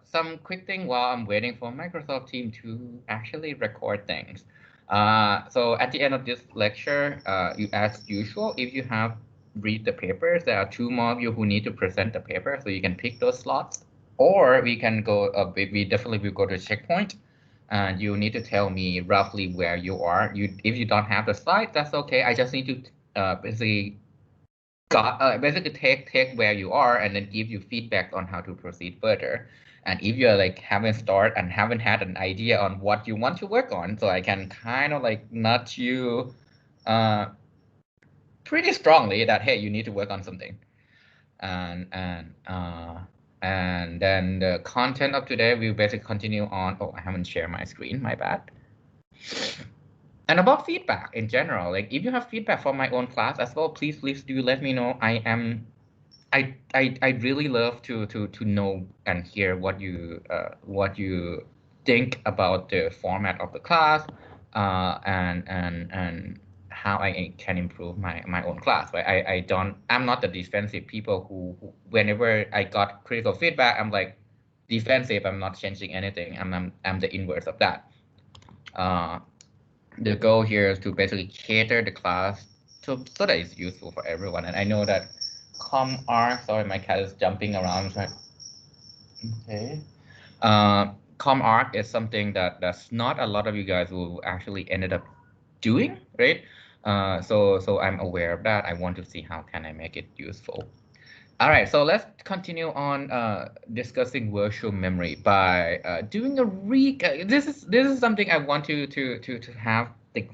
some quick thing while I'm waiting for Microsoft team to actually record things. So at the end of this lecture, you as usual, if you have read the papers, there are 2 more of you who need to present the paper, so you can pick those slots, or we can go. We definitely will go to checkpoint, and you need to tell me roughly where you are. If you don't have the slide, that's okay. I just need to basically take where you are and then give you feedback on how to proceed further. And if you're like haven't started and haven't had an idea on what you want to work on, so I can kind of like nudge you pretty strongly that, hey, you need to work on something. And then the content of today will basically continue on. Oh, I haven't shared my screen, my bad. And about feedback in general, like if you have feedback from my own class as well, please do let me know. I really love to know and hear what you think about the format of the class, and how I can improve my own class. Right? I'm not the defensive people who whenever I got critical feedback, I'm like defensive. I'm not changing anything. I'm the inverse of that. The goal here is to basically cater the class so that it's useful for everyone. And I know that ComArch, sorry, my cat is jumping around. Okay. ComArch is something that's not a lot of you guys will actually ended up doing, right? So I'm aware of that. I want to see how can I make it useful. All right, so let's continue on discussing virtual memory by doing a this is something I want to have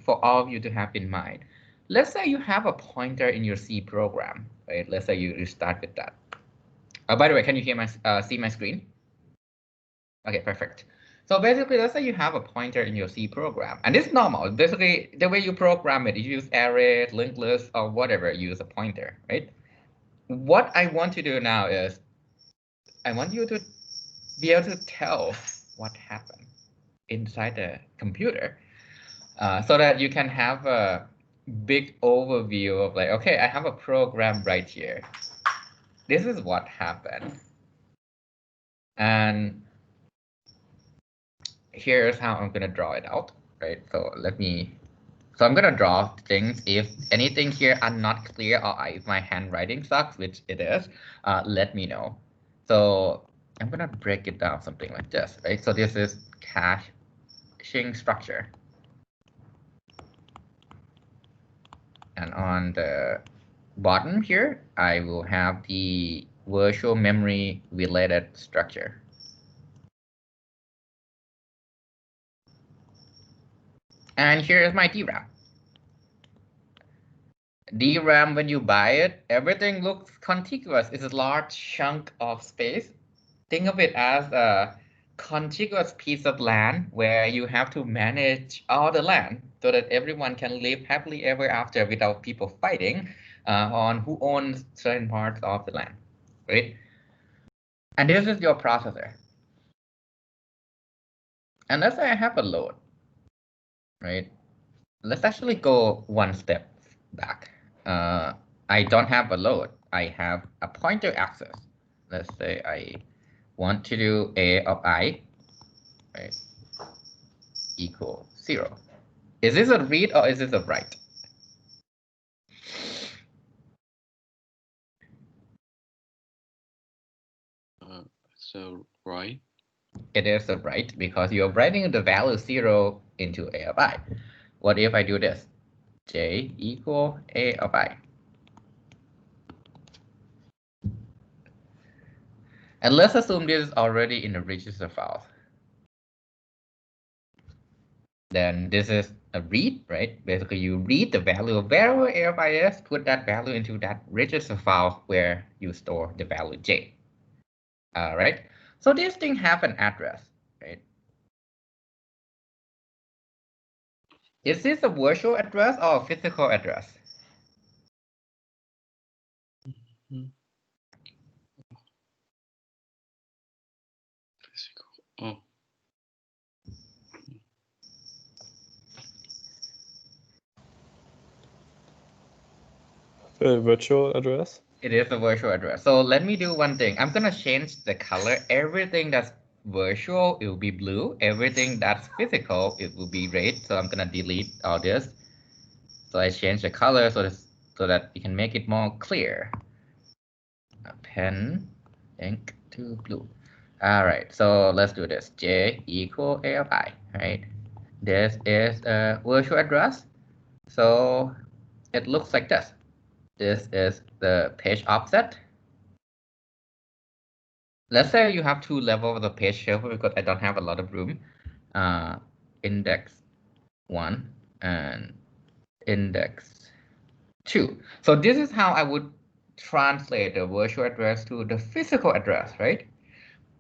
for all of you to have in mind. Let's say you have a pointer in your C program, right? Let's say you start with that. By the way, can you hear my see my screen? Okay, perfect. So basically, let's say you have a pointer in your C program, and it's normal. Basically, the way you program it, you use array, linked list, or whatever, you use a pointer, right? What I want to do now is I want you to be able to tell what happened inside the computer, so that you can have a big overview of like, okay, I have a program right here. This is what happened. And here's how I'm going to draw it out, right? So I'm going to draw things. If anything here are not clear or if my handwriting sucks, which it is, let me know. So I'm going to break it down something like this, right? So this is caching structure. And on the bottom here, I will have the virtual memory related structure. And here is my DRAM. DRAM, when you buy it, everything looks contiguous. It's a large chunk of space. Think of it as a contiguous piece of land where you have to manage all the land so that everyone can live happily ever after without people fighting on who owns certain parts of the land, right? And this is your processor. And let's say I have a load, right? Let's actually go one step back. I don't have a load. I have a pointer access. Let's say I want to do A of I, right, equal 0. Is this a read or is this a write? So write. It is a write because you're writing the value 0 into A of I. What if I do this? J equal A of I. And let's assume this is already in the register file. Then this is a read, right? Basically, you read the value of wherever A of I is, put that value into that register file where you store the value J. All right. So this thing have an address, right? Is this a virtual address or a physical address? Physical. Oh. A virtual address? It is a virtual address. So let me do one thing. I'm gonna change the color. Everything that's virtual, it will be blue. Everything that's physical, it will be red. So I'm gonna delete all this. So I change the color so that you can make it more clear. A pen, ink to blue. All right, so let's do this. J equal AFI, right? This is a virtual address. So it looks like this. This is the page offset. Let's say you have two levels of the page shuffle because I don't have a lot of room. Index 1 and index 2. So this is how I would translate the virtual address to the physical address, right?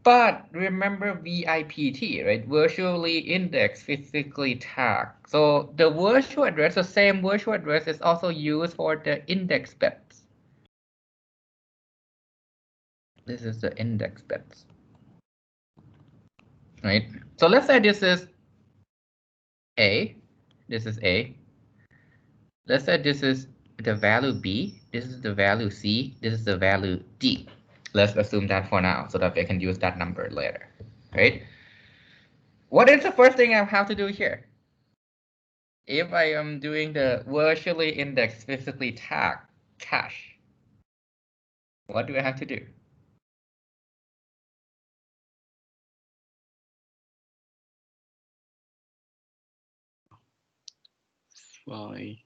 But remember VIPT, right? Virtually indexed, physically tagged. So the virtual address, the same virtual address is also used for the index bits. This is the index bits, right? So let's say this is A, this is A. Let's say this is the value B, this is the value C, this is the value D. Let's assume that for now so that I can use that number later, right? What is the first thing I have to do here? If I am doing the virtually indexed physically tagged cache, what do I have to do? Find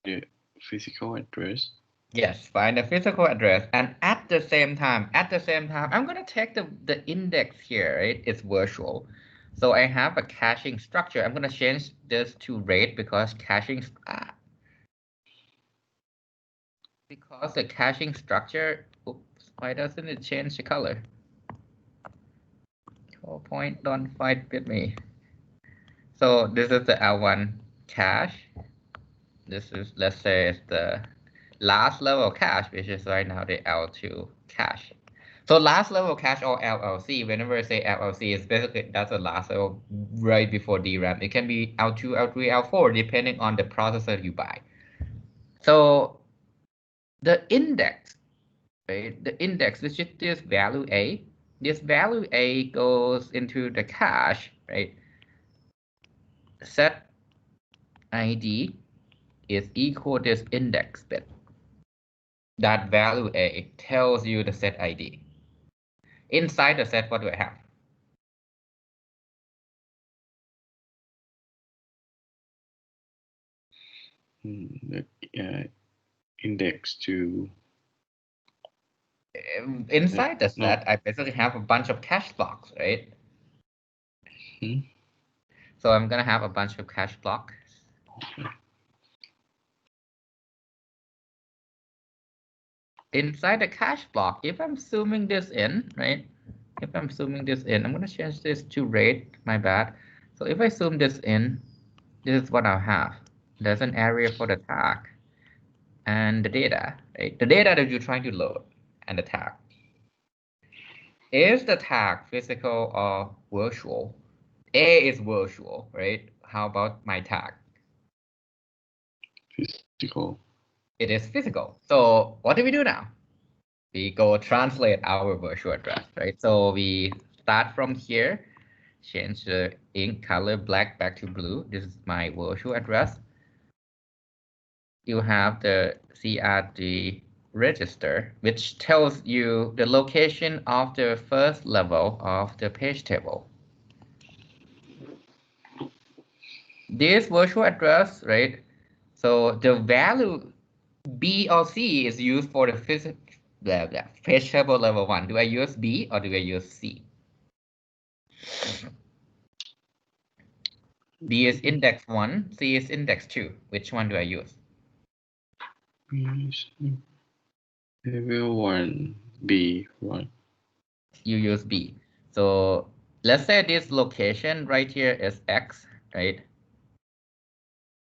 the physical address. Yes, find the physical address, and at the same time, I'm gonna take the index here, right? It's virtual. So I have a caching structure. I'm gonna change this to red because the caching structure, oops, why doesn't it change the color? 4 point don't fight with me. So this is the L1 cache. This is, let's say, it's the last level cache, which is right now the L2 cache. So last level cache or LLC, whenever I say LLC, it's basically that's the last level right before DRAM. It can be L2, L3, L4, depending on the processor you buy. So the index, right? The index, which is this value A. This value A goes into the cache, right? Set ID is equal to this index bit. That value A tells you the set ID. Inside the set, what do I have? Index to Inside the no. set, I basically have a bunch of cache blocks, right? Hmm? So I'm gonna have a bunch of cache blocks. Inside the cache block, if I'm zooming this in, right? If I'm zooming this in, I'm gonna change this to red, my bad. So if I zoom this in, this is what I'll have. There's an area for the tag and the data, right? The data that you're trying to load and the tag. Is the tag physical or virtual? A is virtual, right? How about my tag? Physical. It is physical. So what do we do now? We go translate our virtual address, right? So we start from here, change the ink color black back to blue. This is my virtual address. You have the CRG register, which tells you the location of the first level of the page table. This virtual address, right? So the value B or C is used for the page table level 1. Do I use B or do I use C? B is index 1, C is index 2. Which one do I use? Level 1, B1. You use B. So let's say this location right here is X, right?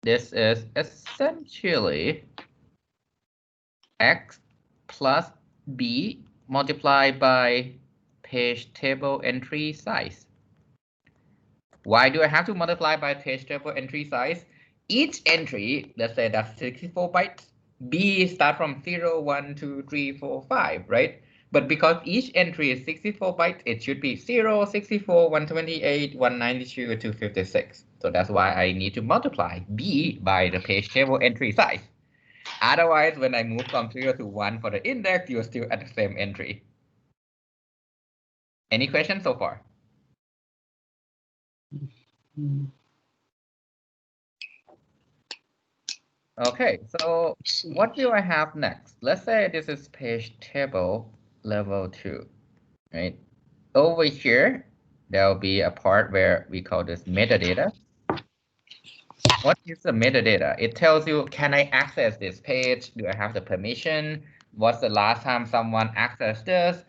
This is essentially X plus B multiplied by page table entry size. Why do I have to multiply by page table entry size? Each entry, let's say that's 64 bytes. B start from 0, 1, 2, 3, 4, 5, right? But because each entry is 64 bytes, it should be 0, 64, 128, 192, 256. So that's why I need to multiply B by the page table entry size. Otherwise, when I move from 0 to 1 for the index, you're still at the same entry. Any questions so far? Okay, so what do I have next? Let's say this is page table level 2, right? Over here, there'll be a part where we call this metadata. What is the metadata? It tells you, can I access this page? Do I have the permission? What's the last time someone accessed this?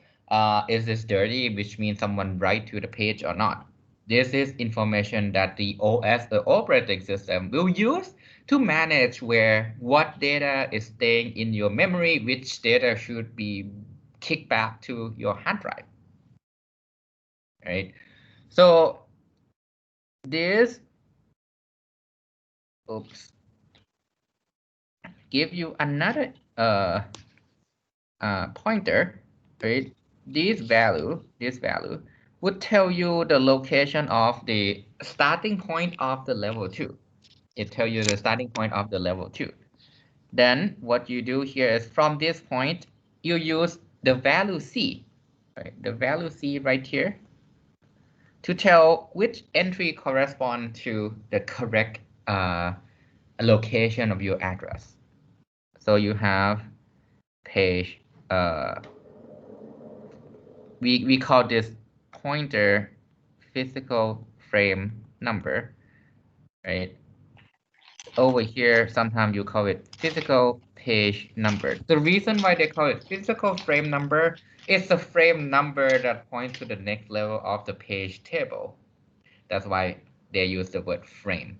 Is this dirty, which means someone write to the page or not? This is information that the OS, the operating system, will use to manage what data is staying in your memory, which data should be kicked back to your hard drive, right? So this, give you another pointer, right? This value would tell you the location of the starting point of the level 2. It tells you the starting point of the level 2. Then what you do here is from this point, you use the value C, right? The value C right here to tell which entry corresponds to the correct location of your address. So you have page, we call this pointer physical frame number, right? Over here, sometimes you call it physical page number. The reason why they call it physical frame number is the frame number that points to the next level of the page table. That's why they use the word frame.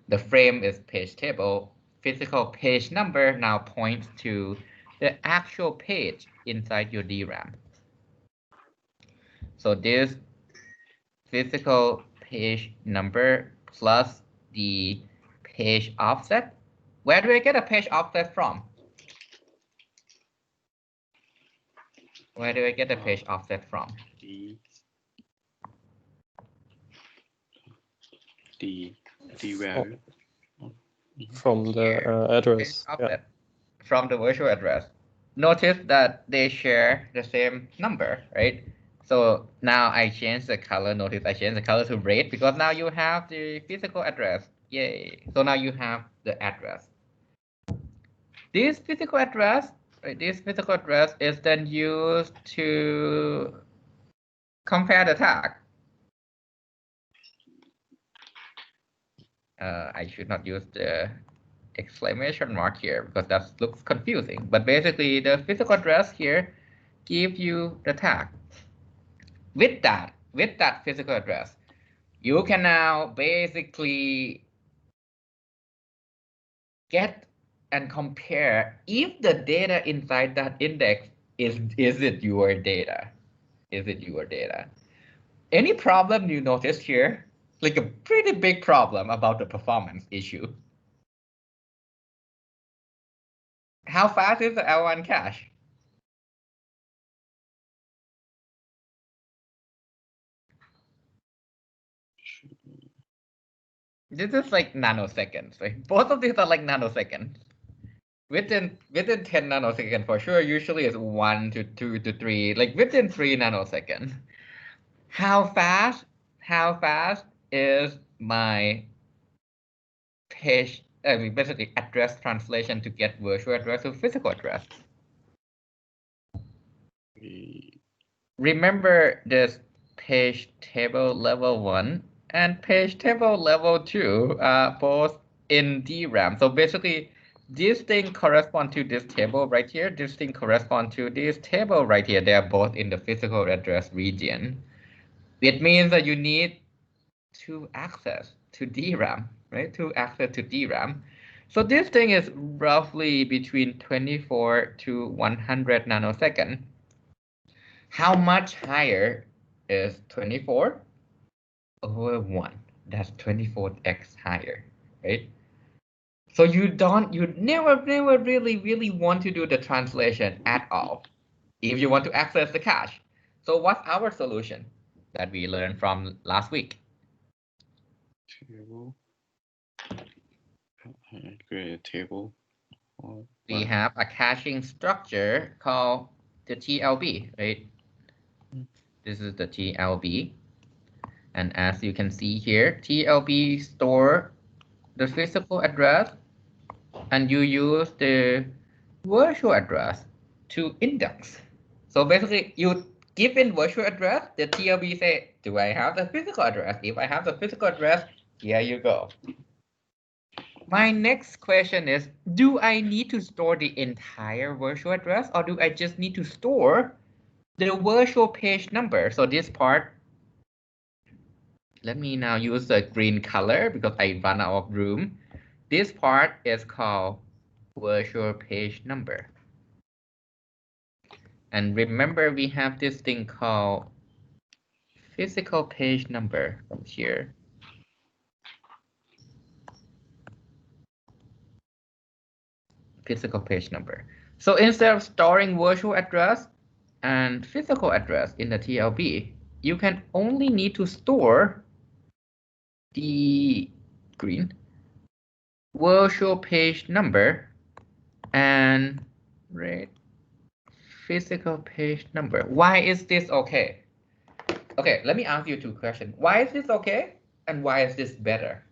The frame is page table. Physical page number now points to the actual page inside your DRAM. So this physical page number plus the page offset. Where do I get a page offset from? Where do I get a page offset from? The value. From the address. Yeah. From the virtual address. Notice that they share the same number, right? So now I change the color. Notice I change the color to red because now you have the physical address. Yay. So now you have the address. This physical address, right, this physical address is then used to compare the tag. I should not use the exclamation mark here because that looks confusing. But basically, the physical address here gives you the tag. With that physical address, you can now basically get and compare if the data inside that index is it your data? Is it your data? Any problem you notice here? Like a pretty big problem about the performance issue. How fast is the L1 cache? This is like nanoseconds, right? Both of these are like nanoseconds. Within 10 nanoseconds for sure, usually it's 1 to 2 to 3, like within 3 nanoseconds. How fast is my page, I mean, basically address translation to get virtual address to physical address? Remember this page table level 1 and page table level 2 are both in DRAM. So basically, this thing corresponds to this table right here. This thing corresponds to this table right here. They are both in the physical address region. It means that you need to access to DRAM, right? To access to DRAM. So this thing is roughly between 24 to 100 nanosecond. How much higher is 24 over 1? That's 24x higher, right? So you never really want to do the translation at all if you want to access the cache. So what's our solution that we learned from last week? Table. Create a table. We have a caching structure called the TLB, right? This is the TLB. And as you can see here, TLB store the physical address, and you use the virtual address to index. So basically, you give in virtual address, the TLB say, do I have the physical address? If I have the physical address, here you go. My next question is, do I need to store the entire virtual address, or do I just need to store the virtual page number? So this part, let me now use the green color because I run out of room. This part is called virtual page number. And remember, we have this thing called physical page number from here. Physical page number. So instead of storing virtual address and physical address in the TLB, you can only need to store the green virtual page number and red physical page number. Why is this okay? Okay, let me ask you two questions. Why is this okay? And why is this better?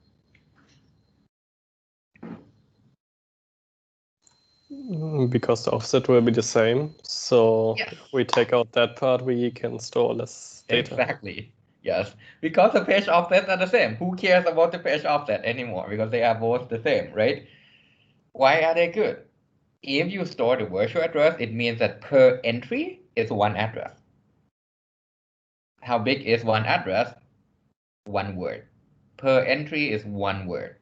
Because the offset will be the same. So Yes. if we take out that part, we can store less data. Exactly. Yes. Because the page offsets are the same. Who cares about the page offset anymore? Because they are both the same, right? Why are they good? If you store the virtual address, it means that per entry is one address. How big is one address? One word. Per entry is one word,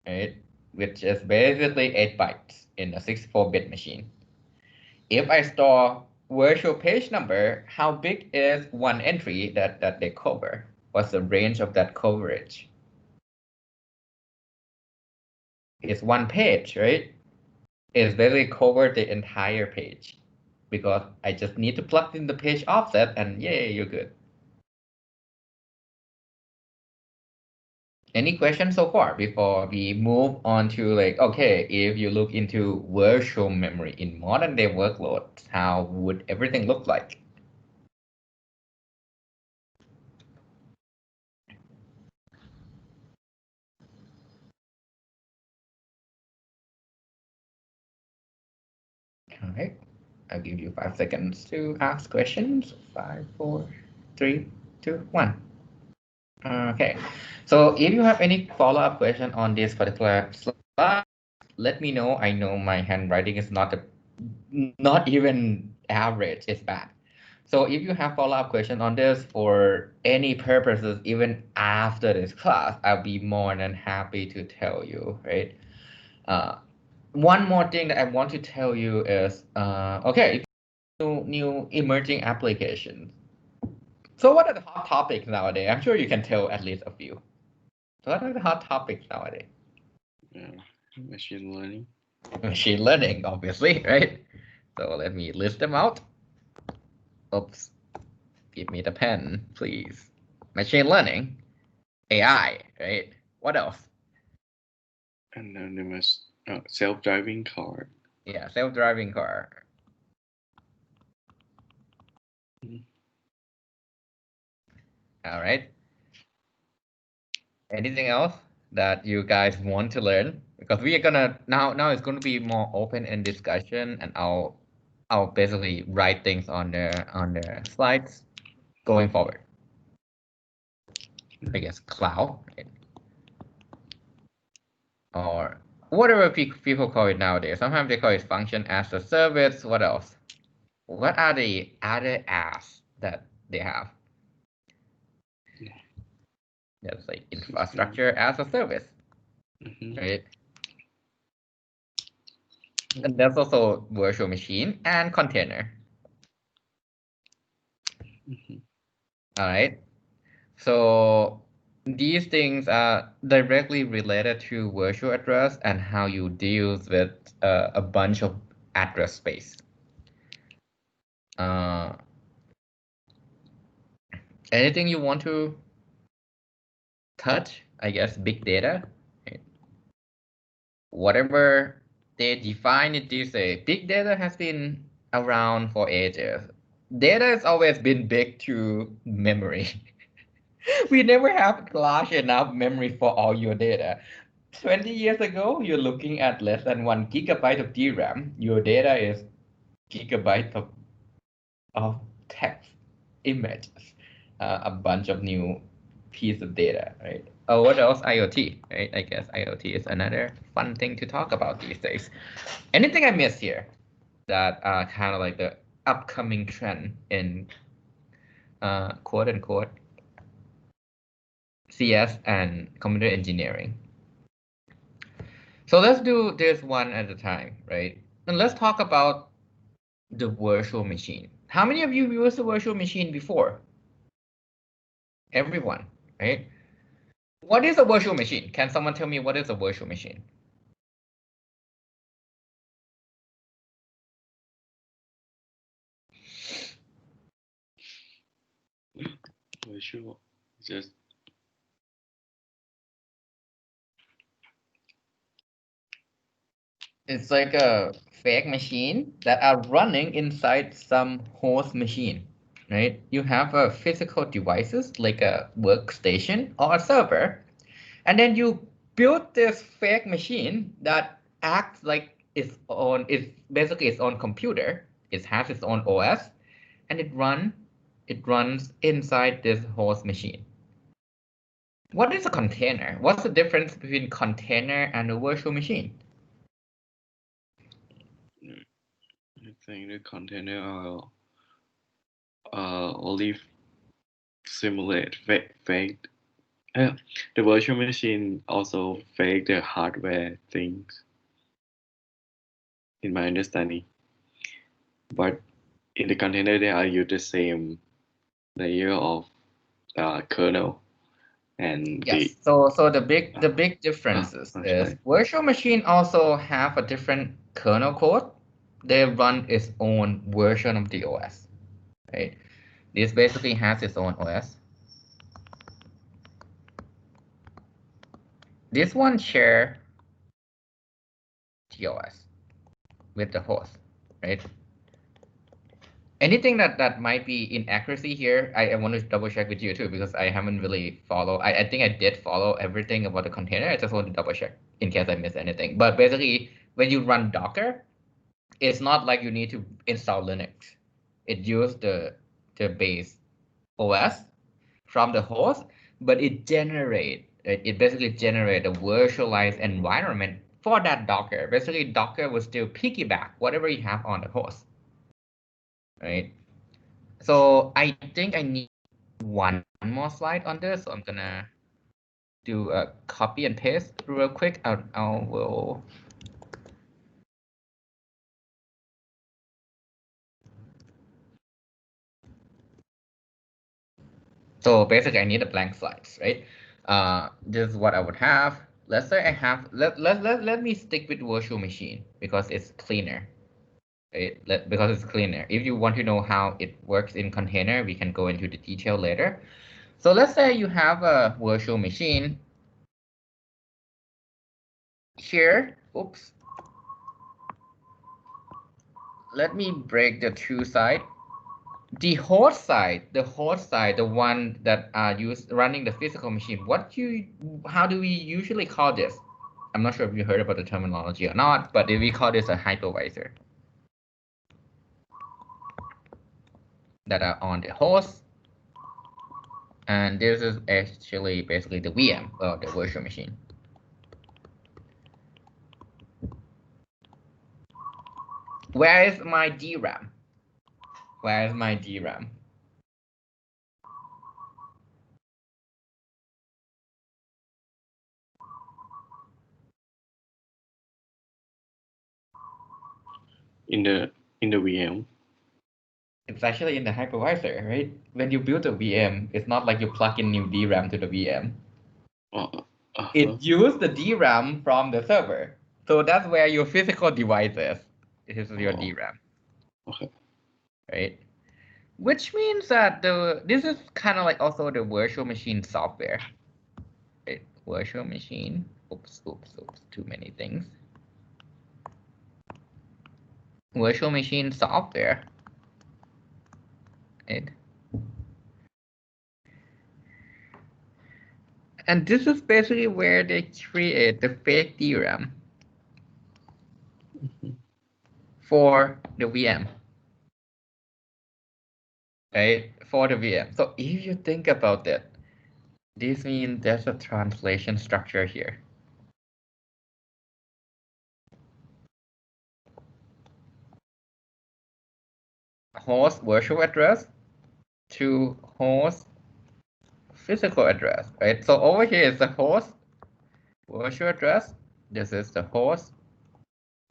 right? Which is basically 8 bytes in a 64-bit machine. If I store virtual page number, how big is one entry that they cover? What's the range of that coverage? It's one page, right? It's basically covered the entire page because I just need to plug in the page offset and yay, you're good. Any questions so far before we move on to like, okay, if you look into virtual memory in modern day workloads, how would everything look like? All right, I'll give you 5 seconds to ask questions. 5, 4, 3, 2, 1. Okay, so if you have any follow-up question on this particular slide, let me know. I know my handwriting is not even average, it's bad. So if you have follow-up question on this for any purposes, even after this class, I'll be more than happy to tell you, right? One more thing that I want to tell you is, okay, new emerging applications. So what are the hot topics nowadays? I'm sure you can tell at least a few. So what are the hot topics nowadays? Machine learning. Machine learning, obviously, right? So let me list them out. Oops. Give me the pen, please. Machine learning, AI, right? What else? And then there was self-driving car. Yeah, self-driving car. All right. Anything else that you guys want to learn? Because we are gonna now it's gonna be more open in discussion, and I'll basically write things on the slides going forward. I guess cloud, right? Or whatever people call it nowadays. Sometimes they call it function as a service. What else? What are the other apps that they have? That's like infrastructure as a service, right? And there's also virtual machine and container. All right. So these things are directly related to virtual address and how you deal with a bunch of address space. Anything you want to touch? I guess big data. Whatever they define it, they say big data has been around for ages. Data has always been big to memory. We never have large enough memory for all your data. 20 years ago, you're looking at less than 1 GB of DRAM. Your data is gigabytes of text, images, a bunch of new piece of data, right? Oh, what else? IoT, right? I guess IoT is another fun thing to talk about these days. Anything I missed here that kind of like the upcoming trend in quote unquote CS and computer engineering? So let's do this one at a time, right? And let's talk about the virtual machine. How many of you used a virtual machine before? Everyone, right? What is a virtual machine? Can someone tell me what is a virtual machine? Virtual, just It's like a fake machine that are running inside some host machine, right? You have a physical devices like a workstation or a server, and then you build this fake machine that acts like it's basically its own computer. It has its own OS, and it runs inside this host machine. What is a container? What's the difference between container and a virtual machine? I think the container only simulate fake. The virtual machine also fake the hardware things, in my understanding. But in the container, they are use the same layer of kernel and Yes. So the big differences that's is right. virtual machine also have a different kernel code. They run its own version of the OS, right? This basically has its own OS. This one share TOS with the host, right? Anything that might be inaccuracy here, I want to double check with you too, because I haven't really followed. I think I did follow everything about the container. I just want to double check in case I missed anything. But basically, when you run Docker, it's not like you need to install Linux. It uses the base OS from the host, but it basically generate a virtualized environment for that Docker. Basically, Docker will still piggyback whatever you have on the host, right? So I think I need one more slide on this. So I'm gonna do a copy and paste real quick. I will. So basically, I need a blank slides, right? This is what I would have. Let's say I have, let me stick with virtual machine because it's cleaner, right? Because it's cleaner. If you want to know how it works in container, we can go into the detail later. So let's say you have a virtual machine here. Oops. Let me break the two side. The host side, the one that are used running the physical machine. How do we usually call this? I'm not sure if you heard about the terminology or not, but we call this a hypervisor that are on the host. And this is actually basically the VM or the virtual machine. Where is my DRAM? Where is my DRAM? In the VM. It's actually in the hypervisor, right? When you build a VM, it's not like you plug in new DRAM to the VM. It used the DRAM from the server. So that's where your physical device is. This is your DRAM. Okay. Right? Which means that this is kind of like also the virtual machine software. Right? Virtual machine. Oops, too many things. Virtual machine software. Right? And this is basically where they create the fake DRAM for the VM. Right? For the VM. So if you think about that, this means there's a translation structure here. Host virtual address to host physical address, right? So over here is the host virtual address. This is the host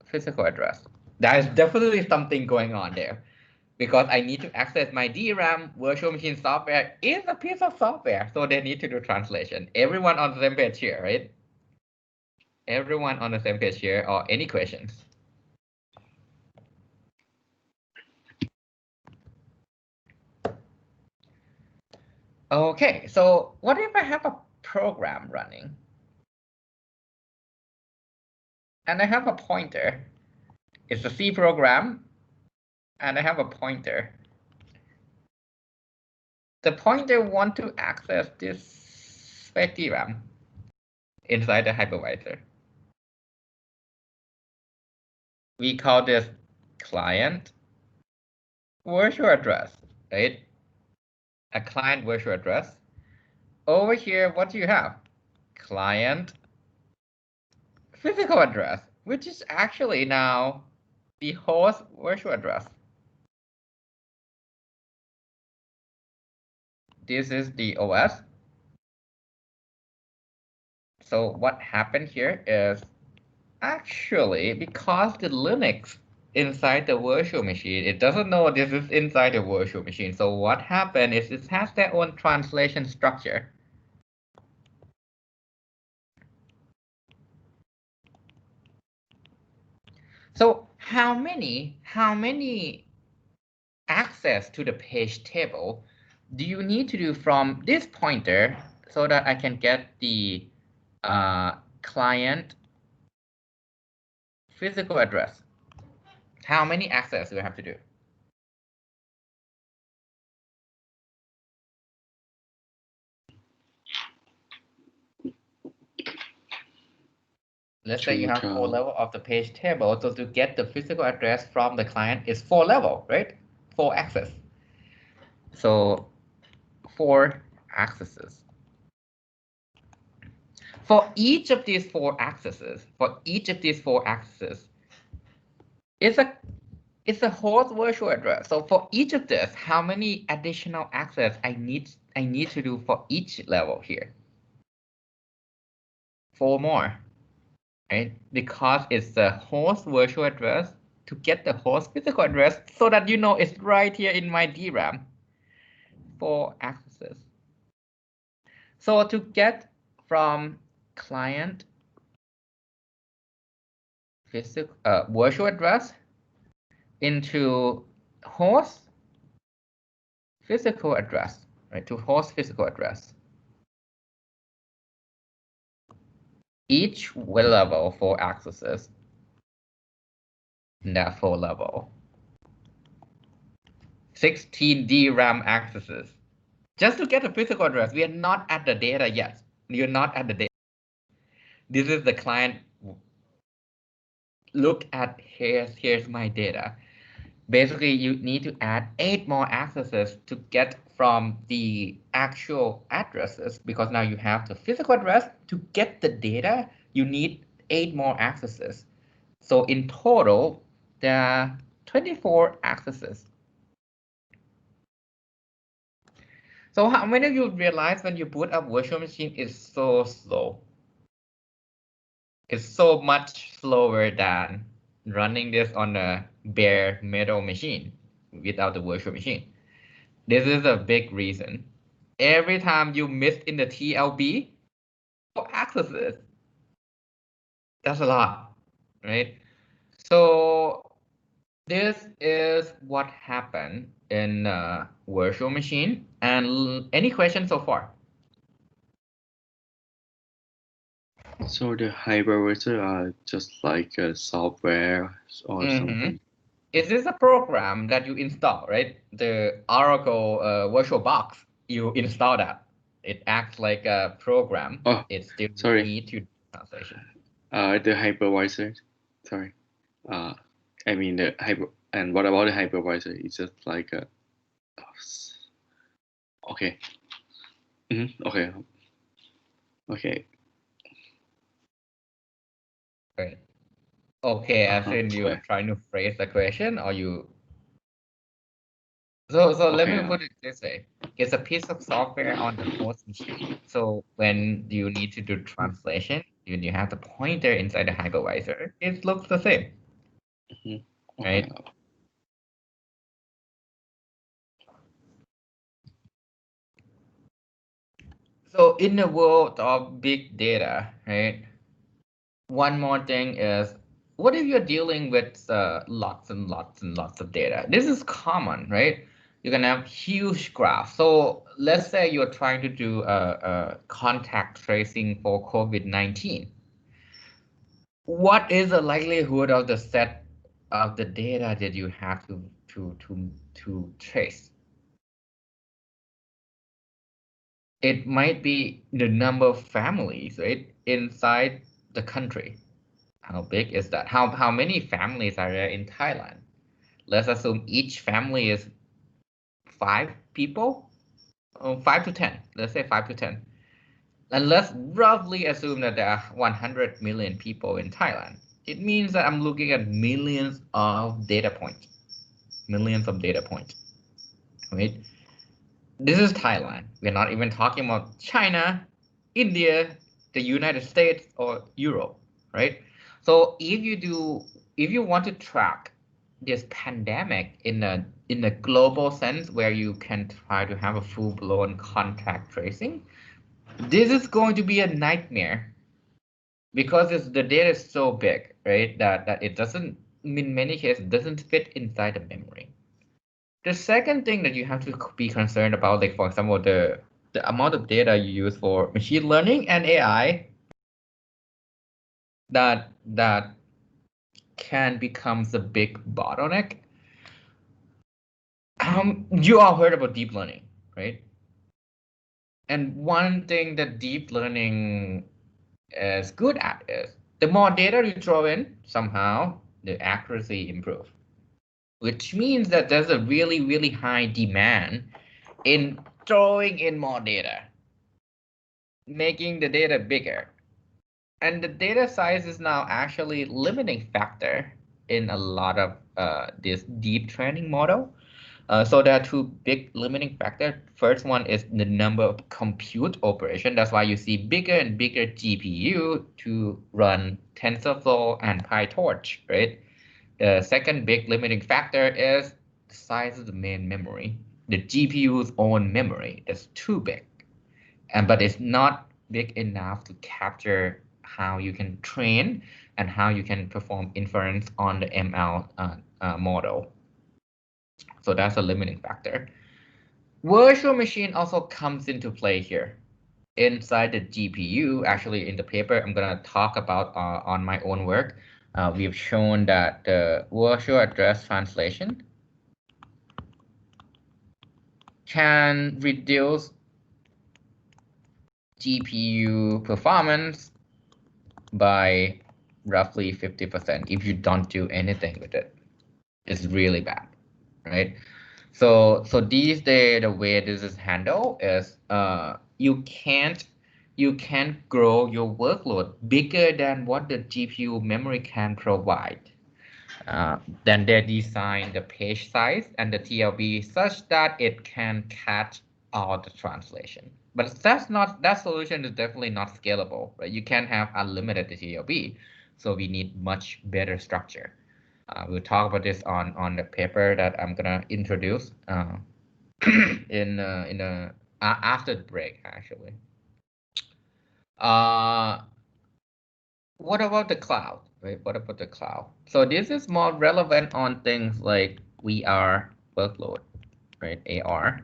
physical address. There is definitely something going on there because I need to access my DRAM. Virtual machine software is a piece of software, so they need to do translation. Everyone on the same page here, right? Everyone on the same page here, or any questions? Okay, so what if I have a program running and I have a pointer? It's a C program and I have a pointer. The pointer wants to access this fake DRAM inside the hypervisor. We call this client virtual address, right? A client virtual address. Over here, what do you have? Client physical address, which is actually now the host virtual address. This is the OS. So what happened here is actually because the Linux inside the virtual machine, it doesn't know this is inside the virtual machine. So what happened is it has their own translation structure. So how many access to the page table do you need to do from this pointer so that I can get the client physical address? How many access do I have to do? Let's say you have 4 levels of the page table. So to get the physical address from the client is 4 levels, right? 4 access. So 4 accesses. For each of these 4 accesses, it's a host virtual address. So for each of this, how many additional access I need to do for each level here? 4 more, right? Because it's the host virtual address to get the host physical address so that you know it's right here in my DRAM. 4 accesses. So to get from client physical virtual address into host physical address, right? To host physical address. Each level 4 accesses in that 4 level. 16 DRAM accesses. Just to get a physical address, we are not at the data yet. You're not at the data. This is the client. Look at here's my data. Basically, you need to add 8 more accesses to get from the actual addresses because now you have the physical address. To get the data, you need 8 more accesses. So in total, there are 24 accesses. So how many of you realize when you boot up virtual machine is so slow? It's so much slower than running this on a bare metal machine without the virtual machine. This is a big reason. Every time you miss in the TLB, accesses. That's a lot, right? So this is what happened in virtual machine. And any questions so far? So the hypervisor are just like a software or something. Is this a program that you install, right? The Oracle VirtualBox, you install that. It acts like a program. Oh, It still sorry. need to do translation. The hypervisor. Sorry. I mean the hyper. And what about the hypervisor? It's just like a. Okay. Okay. Okay. Right. Okay, as in you are Okay. trying to phrase the question, or you. So let me Okay. put it this way. It's a piece of software on the host machine. So when you need to do translation, when you have the pointer inside the hypervisor, it looks the same, Okay. right? So in the world of big data, right? One more thing is, what if you're dealing with lots and lots and lots of data? This is common, right? You can have huge graphs. So let's say you're trying to do a contact tracing for COVID-19. What is the likelihood of the set of the data that you have to trace? It might be the number of families, right, inside the country. How big is that? How many families are there in Thailand? Let's assume each family is 5 people, 5 to 10. Let's say 5 to 10. And let's roughly assume that there are 100 million people in Thailand. It means that I'm looking at millions of data points. Millions of data points, right? This is Thailand. We're not even talking about China, India, the United States, or Europe, right? So if you want to track this pandemic in a global sense where you can try to have a full-blown contact tracing, this is going to be a nightmare because the data is so big, right? That it doesn't, in many cases, doesn't fit inside the memory. The second thing that you have to be concerned about, like for example, the amount of data you use for machine learning and AI, that can become a big bottleneck. You all heard about deep learning, right? And one thing that deep learning is good at is the more data you throw in, somehow the accuracy improves, which means that there's a really, really high demand in throwing in more data, making the data bigger. And the data size is now actually limiting factor in a lot of this deep training model. So there are two big limiting factors. First one is the number of compute operation. That's why you see bigger and bigger GPU to run TensorFlow and PyTorch, right? The second big limiting factor is the size of the main memory. The GPU's own memory is too big, but it's not big enough to capture how you can train and how you can perform inference on the ML model. So that's a limiting factor. Virtual machine also comes into play here. Inside the GPU, actually in the paper I'm going to talk about on my own work, we've shown that the virtual address translation can reduce GPU performance by roughly 50% if you don't do anything with it. It's really bad, right? So these days the way this is handled is you can't grow your workload bigger than what the GPU memory can provide. Then they design the page size and the TLB such that it can catch all the translation. But that solution is definitely not scalable, right? You can't have unlimited TLB, so we need much better structure. We'll talk about this on the paper that I'm gonna introduce in after the break actually. What about the cloud, right? What about the cloud? So this is more relevant on things like VR workload, right? AR,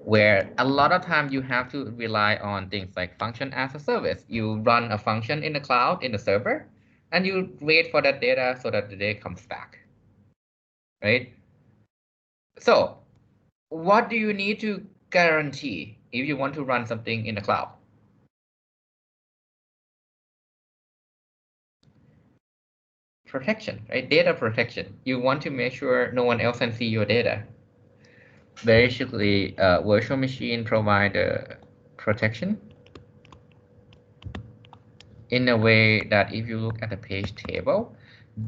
where a lot of time you have to rely on things like function as a service. You run a function in the cloud, in the server, and you wait for that data so that the data comes back, right? So what do you need to guarantee if you want to run something in the cloud? Protection, right? Data protection. You want to make sure no one else can see your data. Basically, virtual machine provide protection in a way that if you look at the page table,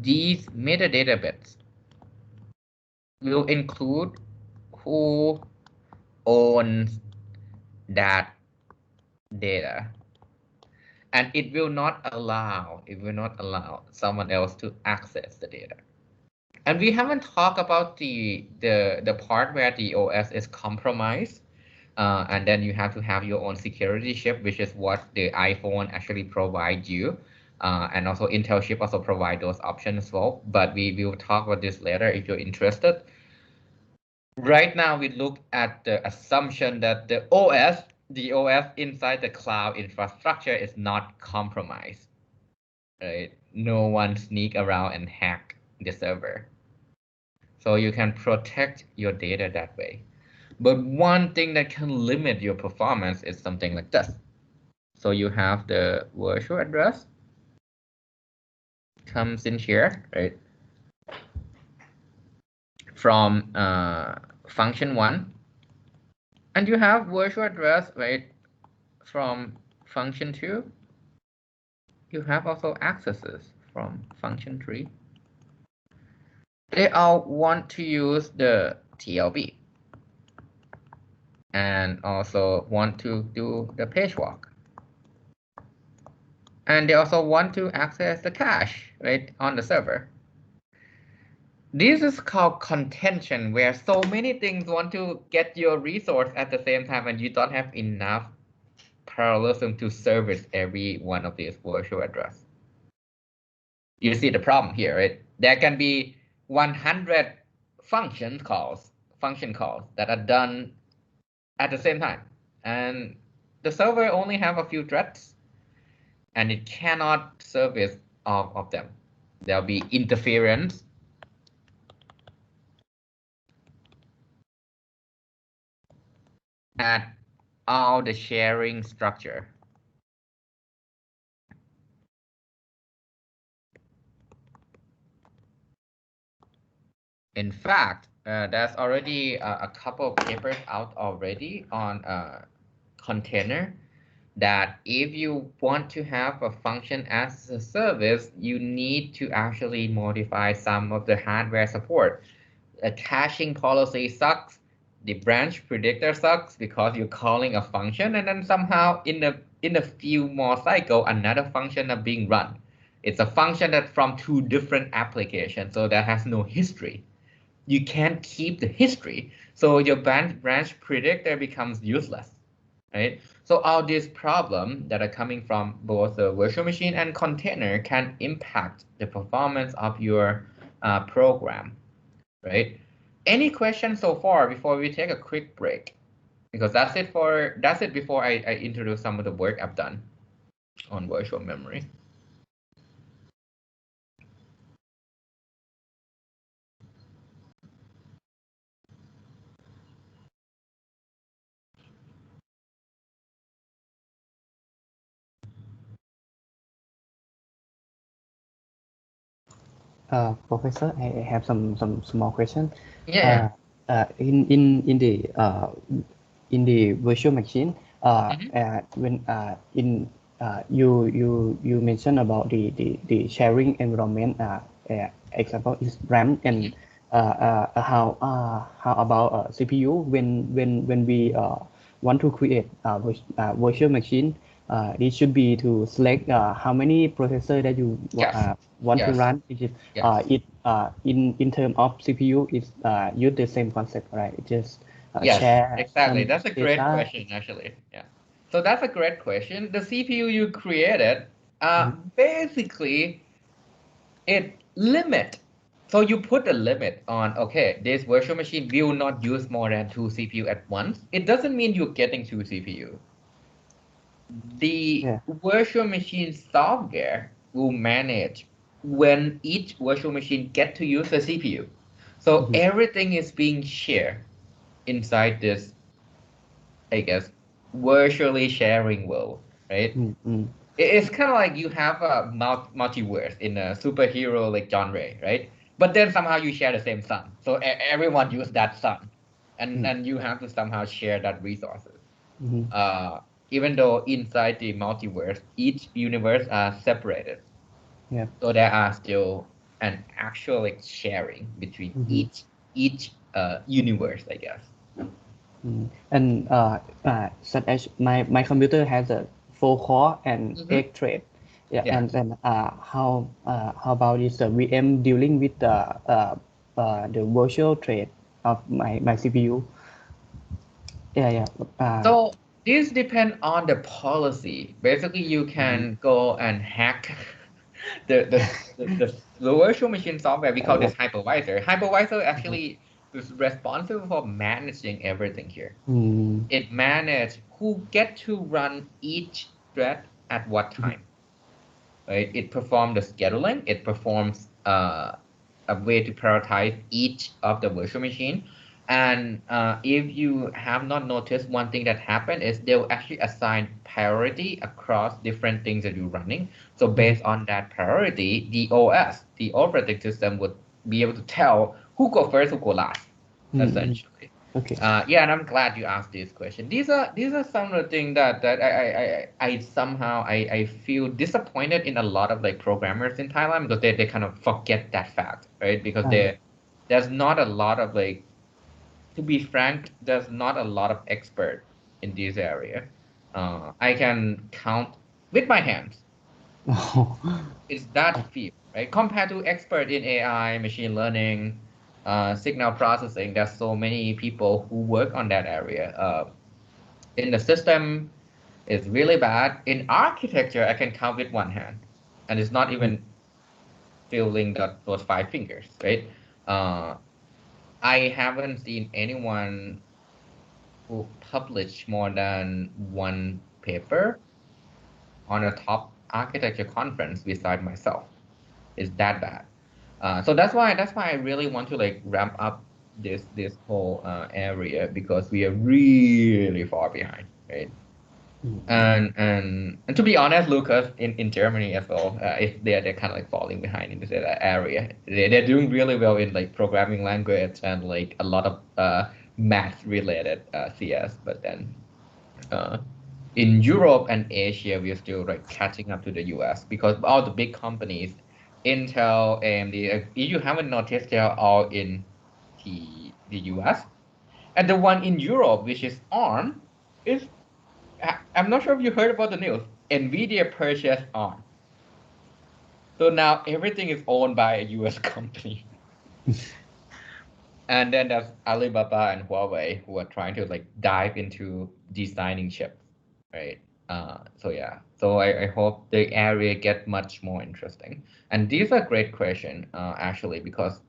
these metadata bits will include who owns that data, and it will not allow someone else to access the data. And we haven't talked about the part where the OS is compromised, and then you have to have your own security chip, which is what the iPhone actually provides you. And also Intel chip also provide those options as well. But we will talk about this later if you're interested. Right now, we look at the assumption that the OS inside the cloud infrastructure is not compromised. Right? No one sneak around and hack the server. So you can protect your data that way. But one thing that can limit your performance is something like this. So you have the virtual address comes in here, right? From function 1. And you have virtual address, right? From function 2. You have also accesses from function 3. They all want to use the TLB and also want to do the page walk. And they also want to access the cache, right, on the server. This is called contention, where so many things want to get your resource at the same time, and you don't have enough parallelism to service every one of these virtual address. You see the problem here, right? There can be 100 function calls that are done at the same time, and the server only have a few threads, and it cannot service all of them. There'll be interference at all the sharing structure. In fact, there's already a couple of papers out already on container that if you want to have a function as a service, you need to actually modify some of the hardware support. A caching policy sucks. The branch predictor sucks because you're calling a function, and then somehow in a few more cycle, another function is being run. It's a function that from 2 different applications, so that has no history. You can't keep the history, so your branch predictor becomes useless, right? So all these problems that are coming from both the virtual machine and container can impact the performance of your program, right? Any questions so far before we take a quick break? Because that's it before I introduce some of the work I've done on virtual memory. Professor, I have some small question. Yeah. In the virtual machine, when you mentioned about the sharing environment, example is RAM, and how about CPU when we want to create virtual machine, it should be to select how many processor that you want to run. In terms of CPU, it's use the same concept, right? Just Yes, share exactly. some That's a great data. question, actually. Yeah. So that's a great question. The CPU you created, basically, it limit. So you put a limit on, okay, this virtual machine will not use more than 2 CPU at once. It doesn't mean you're getting 2 CPU. The virtual machine software will manage when each virtual machine get to use a CPU. So everything is being shared inside this, I guess, virtually sharing world, right? It's kind of like you have a multiverse in a superhero like genre, right? But then somehow you share the same sun, so everyone use that sun, and you have to somehow share that resources. Even though inside the multiverse, each universe are separated, so there are still an actual like sharing between each universe, I guess. And such as my computer has a 4-core and 8 thread. And then how about this VM dealing with the virtual thread of my CPU? So this depends on the policy. Basically, you can go and hack the virtual machine software. We call this hypervisor. Hypervisor actually is responsible for managing everything here. It manages who get to run each thread at what time. Right? It performs the scheduling. It performs a way to prioritize each of the virtual machine. And if you have not noticed, one thing that happened is they'll actually assign priority across different things that you're running. So based on that priority, the OS, the operating system, would be able to tell who go first, who go last, essentially. Yeah, and I'm glad you asked this question. These are some of the things that I somehow I feel disappointed in a lot of like programmers in Thailand, because they kind of forget that fact, right? Because there's not a lot of like, to be frank, there's not a lot of expert in this area. I can count with my hands. It's that field, right? Compared to expert in AI, machine learning, signal processing, there's so many people who work on that area. In the system, it's really bad. In architecture, I can count with one hand, and it's not even filling those 5 fingers, right? I haven't seen anyone who published more than 1 paper on a top architecture conference beside myself. It's that bad. So that's why I really want to like ramp up this whole area, because we are really far behind, right? And to be honest, Lucas, in Germany as well, they're kind of like falling behind in this area. They're doing really well in like programming language and like a lot of math related CS, but then in Europe and Asia, we're still like catching up to the US, because all the big companies, Intel, AMD, if you haven't noticed, they're all in the US. And the one in Europe, which is ARM, is, I'm not sure if you heard about the news, NVIDIA purchased ARM. So now everything is owned by a US company. And then there's Alibaba and Huawei, who are trying to like dive into designing chips, right? So yeah, so I hope the area get much more interesting. And these are great questions, actually, because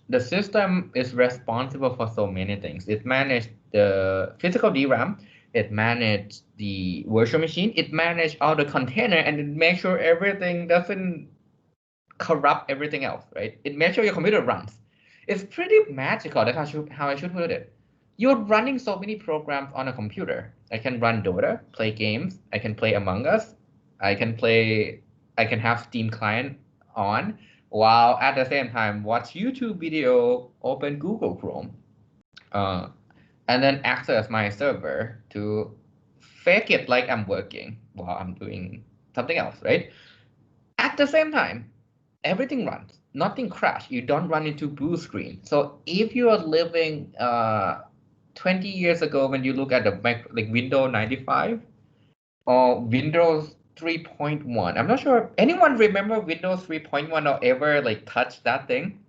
the system is responsible for so many things. It managed the physical DRAM, it managed the virtual machine, it managed all the container, and it makes sure everything doesn't corrupt everything else, right? It makes sure your computer runs. It's pretty magical. That's how I should put it. You're running so many programs on a computer. I can run Dota, play games. I can play Among Us. I can have Steam client on, while at the same time watch YouTube video, open Google Chrome, and then access my server to fake it like I'm working while I'm doing something else, right? At the same time, everything runs, nothing crash. You don't run into blue screen. So if you are living 20 years ago, when you look at the like Windows 95 or Windows 3.1, I'm not sure anyone remember Windows 3.1 or ever like touched that thing.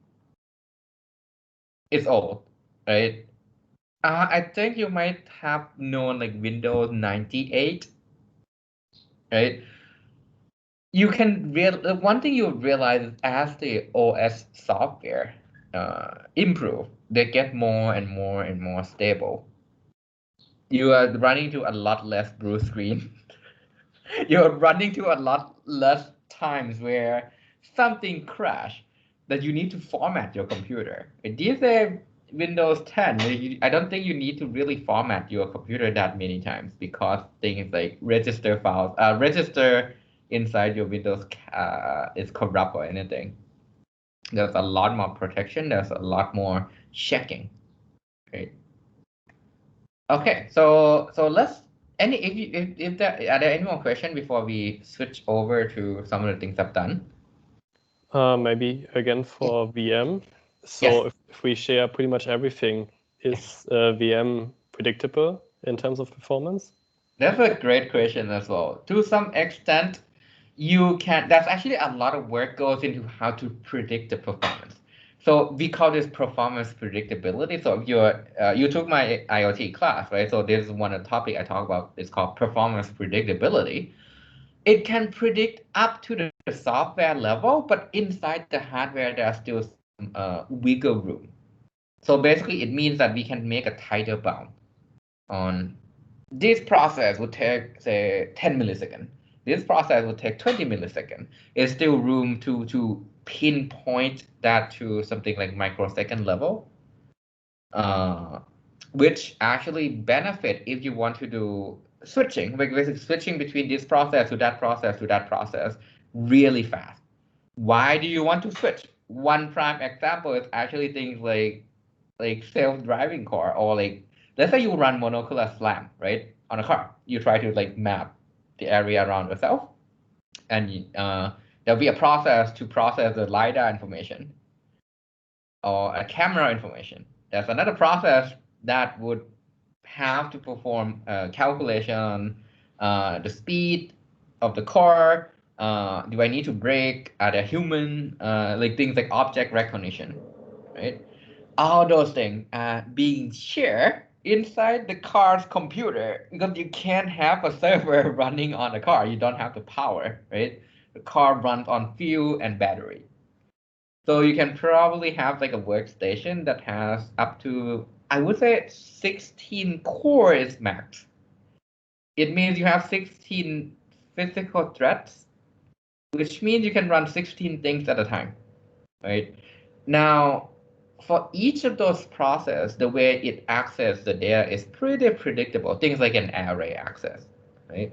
It's old, right? I think you might have known like Windows 98, right? You can one thing you realize is as the OS software improve, they get more and more and more stable. You are running to a lot less blue screen. You're running to a lot less times where something crash that you need to format your computer. These are Windows 10. I don't think you need to really format your computer that many times because things like register inside your Windows is corrupt or anything. There's a lot more protection. There's a lot more checking. Right? Okay, so let's if there are there any more questions before we switch over to some of the things I've done? Maybe again for VM. So Yes. if we share pretty much everything, is VM predictable in terms of performance? That's a great question as well. To some extent, you can. There's actually a lot of work goes into how to predict the performance. So we call this performance predictability. So if you took my IoT class, right? So this is one of the topic I talk about. It's called performance predictability. It can predict up to the software level, but inside the hardware, there's still some wiggle room. So basically, it means that we can make a tighter bound on this process would take, say, 10 milliseconds. This process would take 20 milliseconds. There's still room to pinpoint that to something like microsecond level, which actually benefit if you want to do switching, like basically switching between this process to that process to that process really fast. Why do you want to switch? One prime example is actually things like self-driving car, or like let's say you run monocular slam, right, on a car. You try to like map the area around yourself, and there'll be a process to process the LiDAR information or a camera information. There's another process that would have to perform calculation, the speed of the car. Do I need to brake? Are there human? Like things like object recognition, right? All those things are being shared inside the car's computer because you can't have a server running on the car. You don't have the power, right? The car runs on fuel and battery. So you can probably have like a workstation that has up to, I would say 16 cores max. It means you have 16 physical threads, which means you can run 16 things at a time, right? Now, for each of those processes, the way it accesses the data is pretty predictable. Things like an array access, right?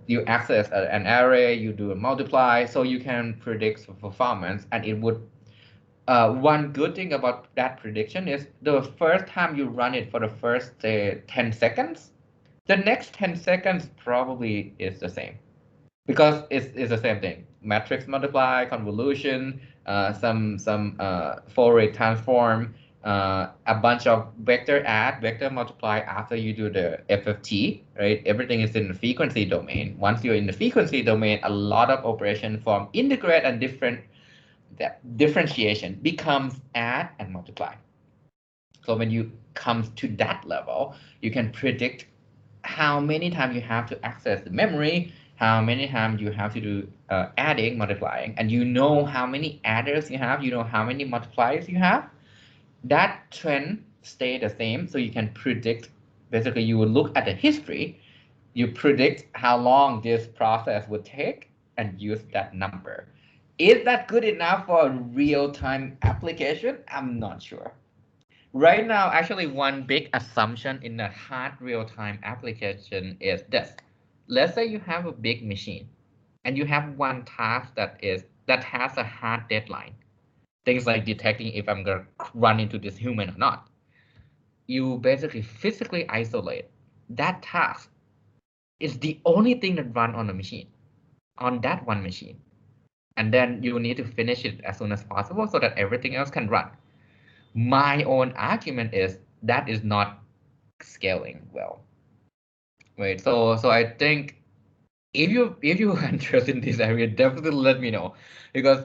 You access an array, you do a multiply, so you can predict performance, and it would one good thing about that prediction is the first time you run it for the first, say, 10 seconds, the next 10 seconds probably is the same because it's the same thing. Matrix multiply, convolution, some Fourier transform, a bunch of vector add, vector multiply after you do the FFT, right? Everything is in the frequency domain. Once you're in the frequency domain, a lot of operation from integrate and that differentiation becomes add and multiply. So when you come to that level, you can predict how many times you have to access the memory, how many times you have to do adding, multiplying, and you know how many adders you have, you know how many multipliers you have. That trend stay the same, so you can predict. Basically, you will look at the history, you predict how long this process would take, and use that number. Is that good enough for a real-time application? I'm not sure. Right now, actually, one big assumption in a hard real-time application is this. Let's say you have a big machine and you have one task that has a hard deadline. Things like detecting if I'm going to run into this human or not. You basically physically isolate that task. Is the only thing that runs on the machine, on that one machine. And then you need to finish it as soon as possible so that everything else can run. My own argument is that is not scaling well, right? So I think if you are interested in this area, definitely let me know, because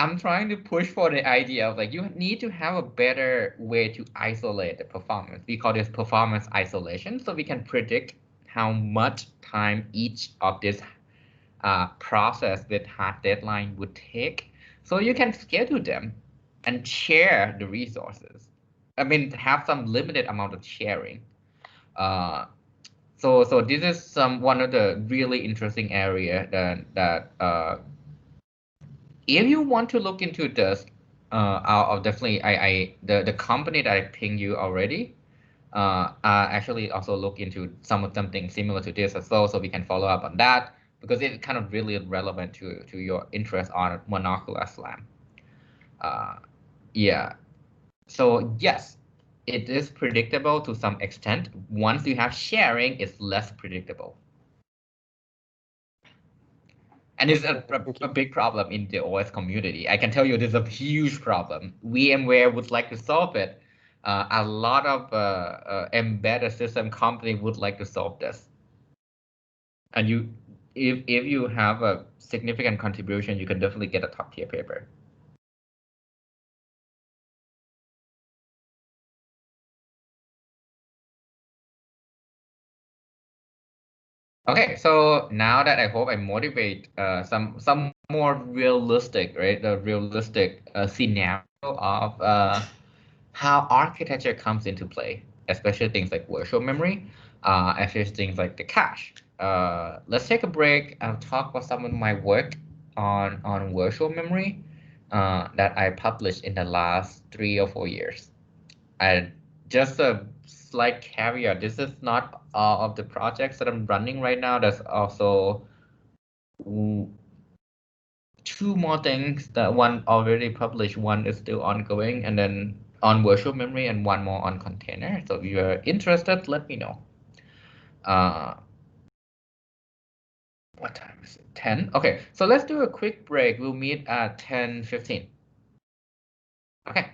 I'm trying to push for the idea of like you need to have a better way to isolate the performance. We call this performance isolation, so we can predict how much time each of this process with hard deadline would take. So you can schedule them and share the resources. I mean, have some limited amount of sharing. So this is one of the really interesting area that if you want to look into this, I'll definitely the company that I pinged you already, actually also look into something similar to this as well, so we can follow up on that because it's kind of really relevant to your interest on monocular SLAM. Yeah. So yes, it is predictable to some extent. Once you have sharing, it's less predictable. And it's a big problem in the OS community. I can tell you this is a huge problem. VMware would like to solve it. A lot of embedded system company would like to solve this. And if you have a significant contribution, you can definitely get a top tier paper. Okay, so now that I hope I motivate some more realistic, right? The realistic scenario of how architecture comes into play, especially things like virtual memory, especially things like the cache. Let's take a break and talk about some of my work on virtual memory that I published in the last 3 or 4 years. And just a slight caveat, this is not all of the projects that I'm running right now. There's also 2 more things, that one already published, one is still ongoing, and then on virtual memory and one more on container. So if you're interested, let me know. What time is it? 10? Okay, so let's do a quick break. We'll meet at 10:15. Okay.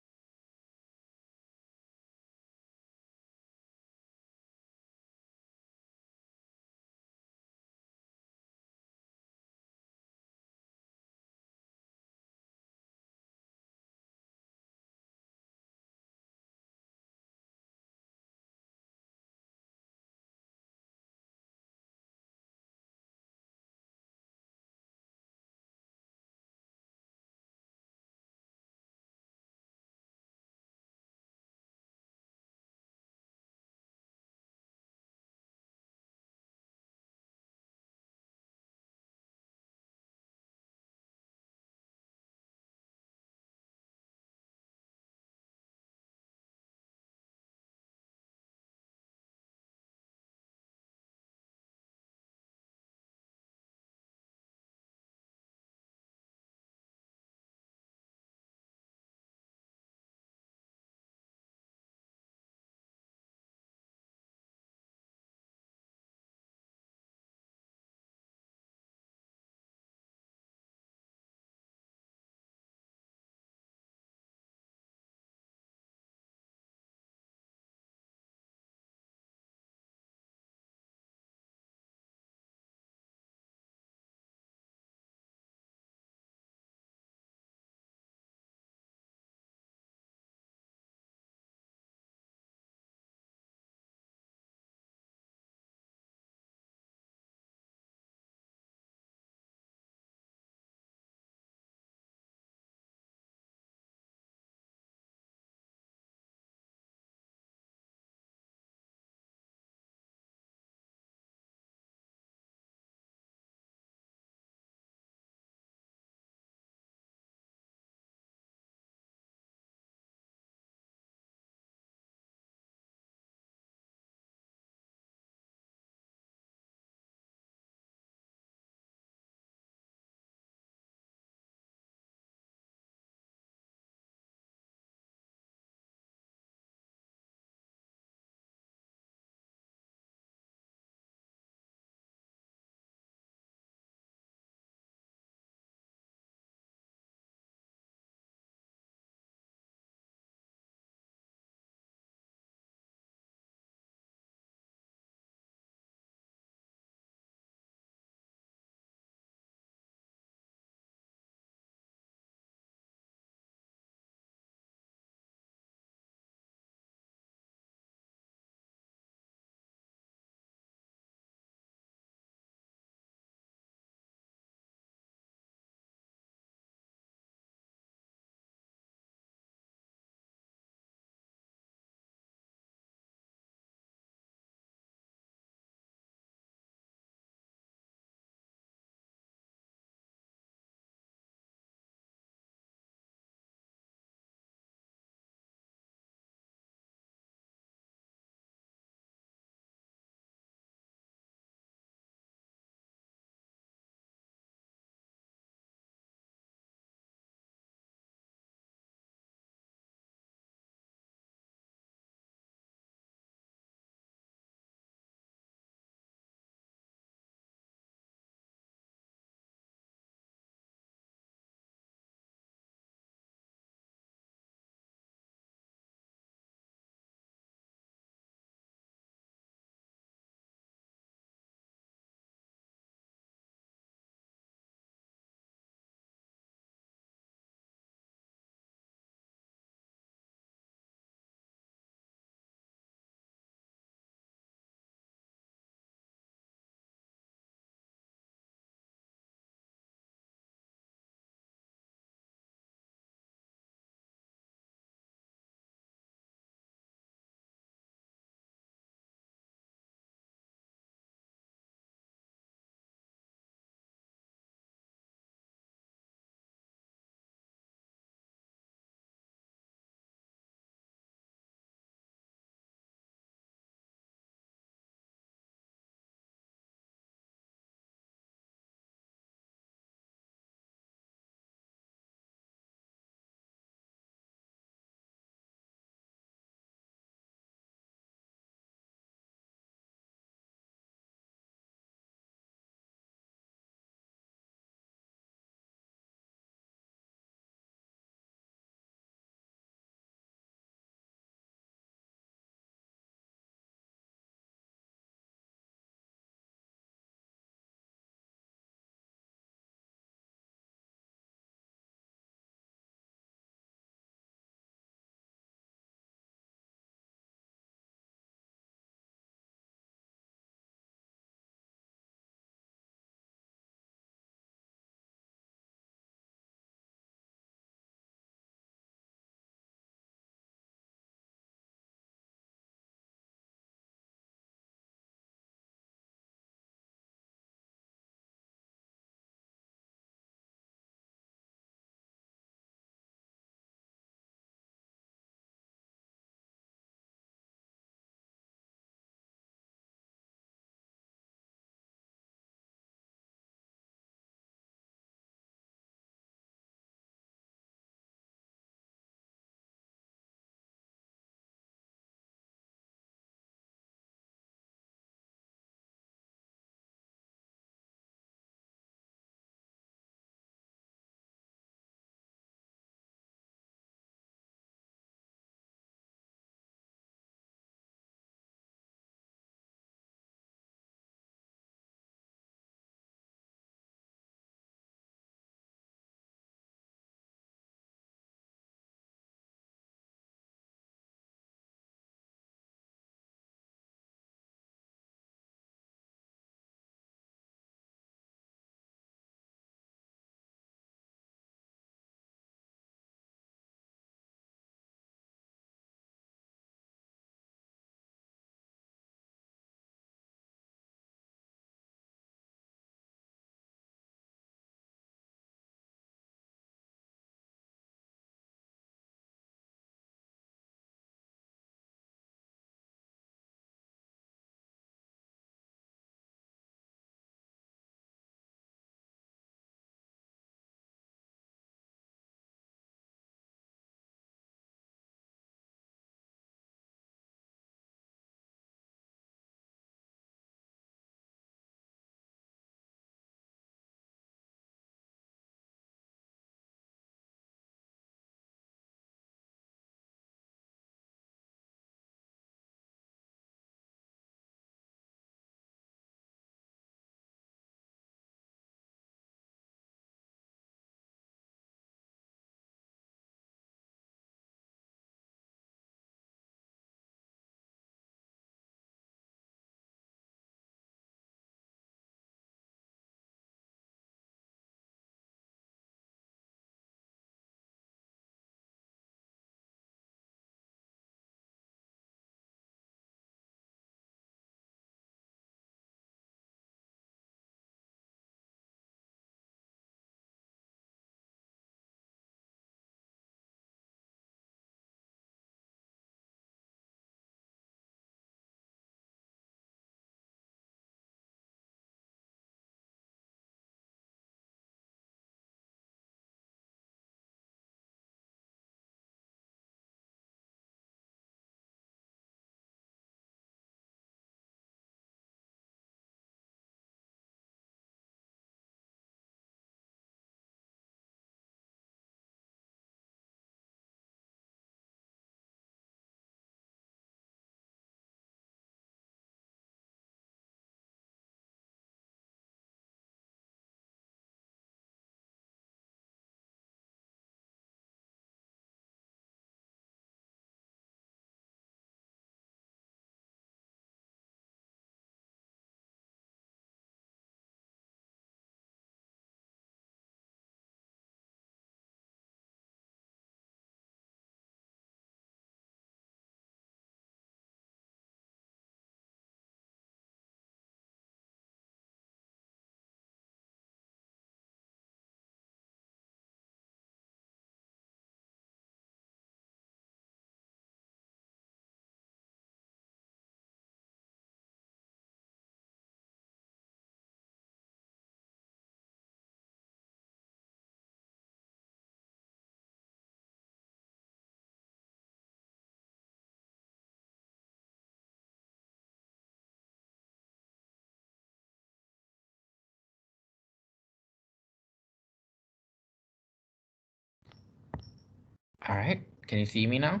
All right, can you see me now?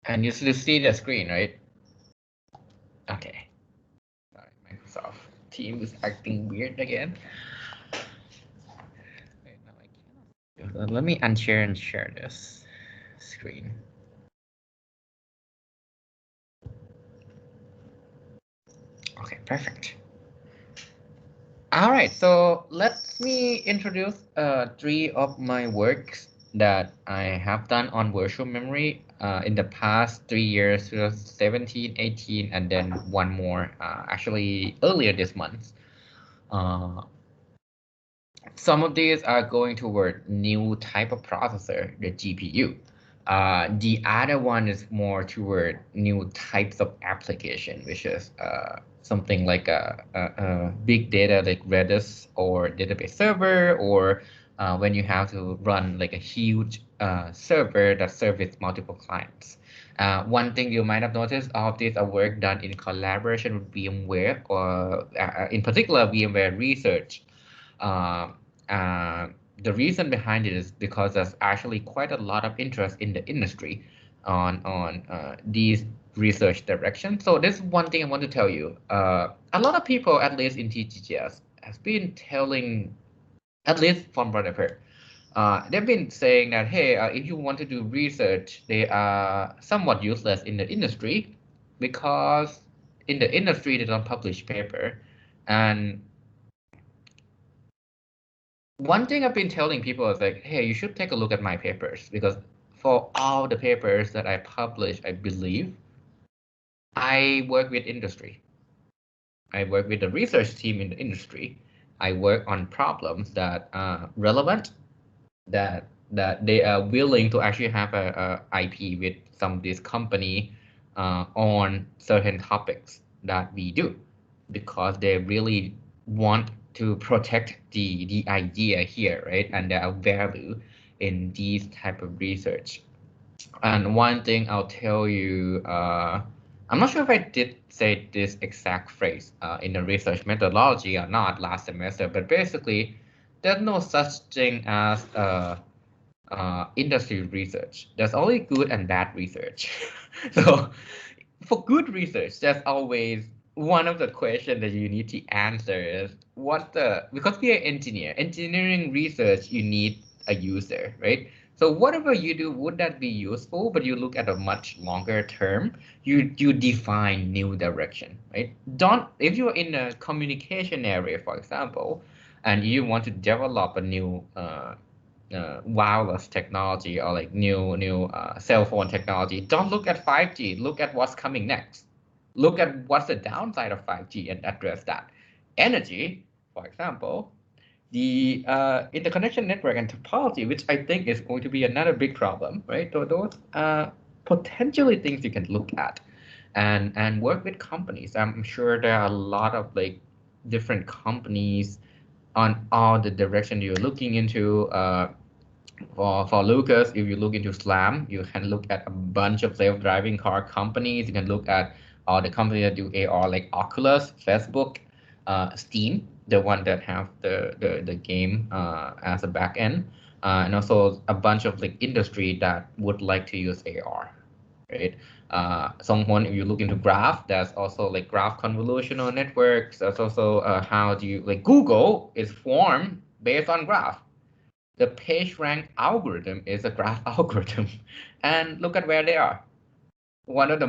And you still see the screen, right? Okay. Sorry, Microsoft Teams is acting weird again. Wait, no, I cannot. Let me unshare and share this screen. Okay, perfect. All right, so let me introduce 3 of my works that I have done on virtual memory in the past 3 years, 2017, 18, and then one more actually earlier this month. Some of these are going toward new type of processor, the GPU. The other one is more toward new types of application, which is something like a big data like Redis or database server, or when you have to run like a huge server that serves multiple clients. One thing you might have noticed, all of these are work done in collaboration with VMware, or in particular VMware Research. Uh, uh, the reason behind it is because there's actually quite a lot of interest in the industry on these research directions. So this is one thing I want to tell you. A lot of people, at least in TGGS, has been telling, at least from what I've heard, they've been saying that, hey, if you want to do research, they are somewhat useless in the industry because in the industry they don't publish paper. And one thing I've been telling people is like, hey, you should take a look at my papers, because for all the papers that I publish, I believe, I work with industry. I work with the research team in the industry. I work on problems that are relevant, that they are willing to actually have a IP with some of these company on certain topics that we do, because they really want to protect the idea here, right? And there are value in these type of research. And one thing I'll tell you, I'm not sure if I did say this exact phrase in the research methodology or not last semester, but basically, there's no such thing as industry research. There's only good and bad research. So for good research, there's always one of the questions that you need to answer is because we are engineering research, you need a user, right? So whatever you do, would that be useful? But you look at a much longer term, you define new direction, right? If you're in a communication area, for example, and you want to develop a new wireless technology, or like new cell phone technology, don't look at 5G. Look at what's coming next. Look at what's the downside of 5G and address that. Energy, for example, the interconnection network and topology, which I think is going to be another big problem, right? So those are potentially things you can look at and work with companies. I'm sure there are a lot of like different companies on all the direction you're looking into. For Lucas, if you look into SLAM, you can look at a bunch of self-driving car companies. You can look at all the companies that do AR, like Oculus, Facebook, Steam, the one that have the game as a back end, and also a bunch of like industry that would like to use AR, right? Someone, if you look into graph, there's also like graph convolutional networks. There's also how do you, like Google is formed based on graph. The PageRank algorithm is a graph algorithm, and look at where they are. One of the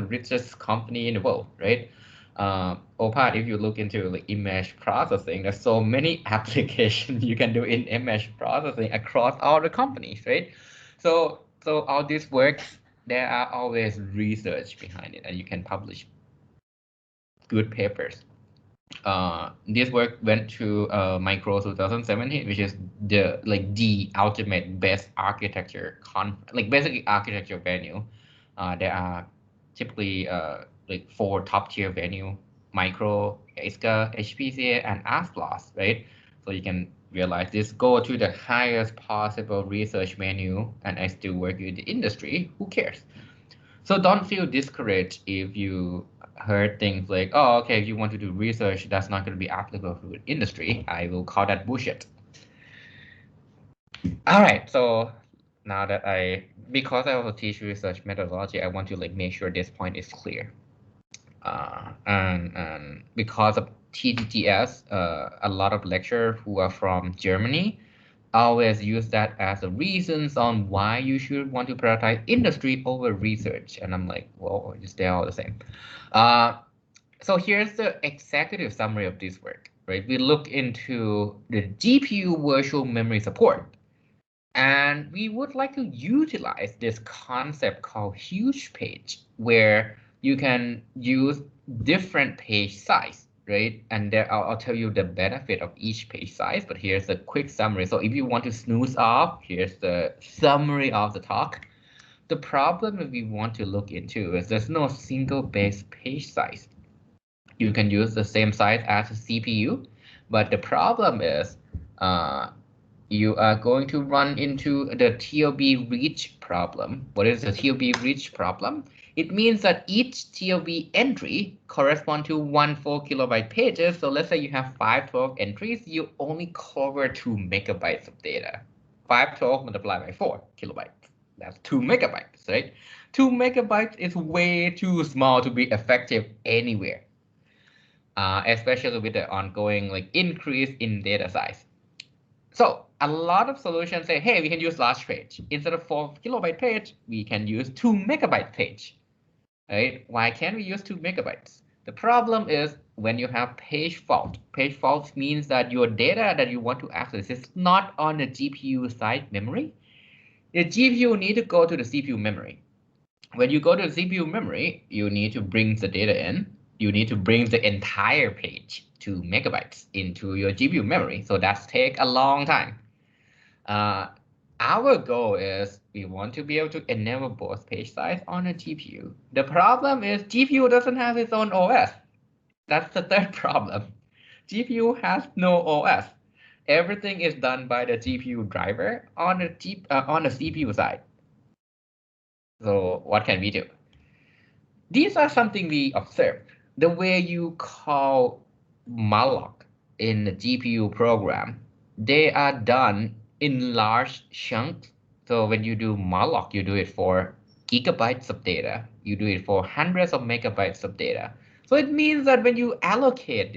richest company in the world, right? Opat, if you look into like image processing, there's so many applications you can do in image processing across all the companies, right? So all these works, there are always research behind it, and you can publish good papers. This work went to Micro 2017, which is the ultimate best architecture basically architecture venue. There are typically like 4 top tier venue: Micro, ISCA, HPCA, and ASPLOS, right? So you can realize this, go to the highest possible research venue, and I still work with the industry. Who cares? So don't feel discouraged if you heard things like, oh, okay, if you want to do research, that's not going to be applicable to the industry. I will call that bullshit. All right, so now that because I also teach research methodology, I want to like make sure this point is clear. And because of TGGS, a lot of lecturers who are from Germany always use that as a reasons on why you should want to prioritize industry over research. And I'm like, well, they're all the same. So here's the executive summary of this work, right? We look into the GPU virtual memory support. And we would like to utilize this concept called huge page, where you can use different page size, right? And there I'll tell you the benefit of each page size, but here's a quick summary. So if you want to snooze off, here's the summary of the talk. The problem that we want to look into is there's no single base page size. You can use the same size as a CPU, but the problem is you are going to run into the TOB reach problem. What is the TOB reach problem? It means that each TOB entry corresponds to 1 4KB pages. So let's say you have 512 entries, you only cover 2 megabytes of data. 512 multiplied by 4 kilobytes. That's 2 megabytes, right? 2 megabytes is way too small to be effective anywhere, especially with the ongoing like increase in data size. So a lot of solutions say, hey, we can use large page. Instead of 4 kilobyte page, we can use 2 megabyte page, right? Why can't we use 2 megabytes? The problem is when you have page fault. Page fault means that your data that you want to access is not on the GPU side memory. The GPU need to go to the CPU memory. When you go to the CPU memory, you need to bring the data in. You need to bring the entire page, 2 megabytes, into your GPU memory. So that's take a long time. Our goal is we want to be able to enable both page size on a GPU. The problem is GPU doesn't have its own OS. That's the third problem. GPU has no OS. Everything is done by the GPU driver on the CPU side. So what can we do? These are something we observe. The way you call malloc in the GPU program, they are done in large chunks. So when you do malloc, you do it for gigabytes of data. You do it for hundreds of megabytes of data. So it means that when you allocate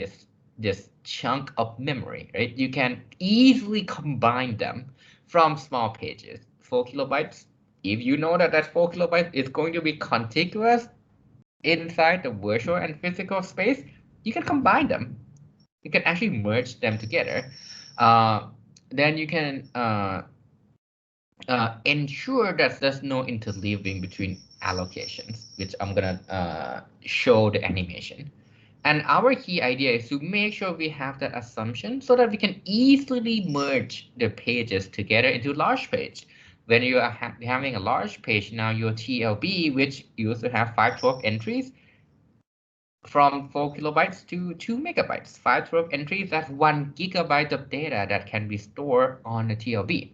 this chunk of memory, right, you can easily combine them from small pages. 4 kilobytes. If you know that 4 kilobytes is going to be contiguous inside the virtual and physical space, you can combine them. You can actually merge them together. Then you can ensure that there's no interleaving between allocations, which I'm gonna show the animation. And our key idea is to make sure we have that assumption so that we can easily merge the pages together into large page. When you are having a large page, now your TLB, which used to have 512 entries, from 4 kilobytes to 2 megabytes. 512 entries, that's 1 gigabyte of data that can be stored on the TLB.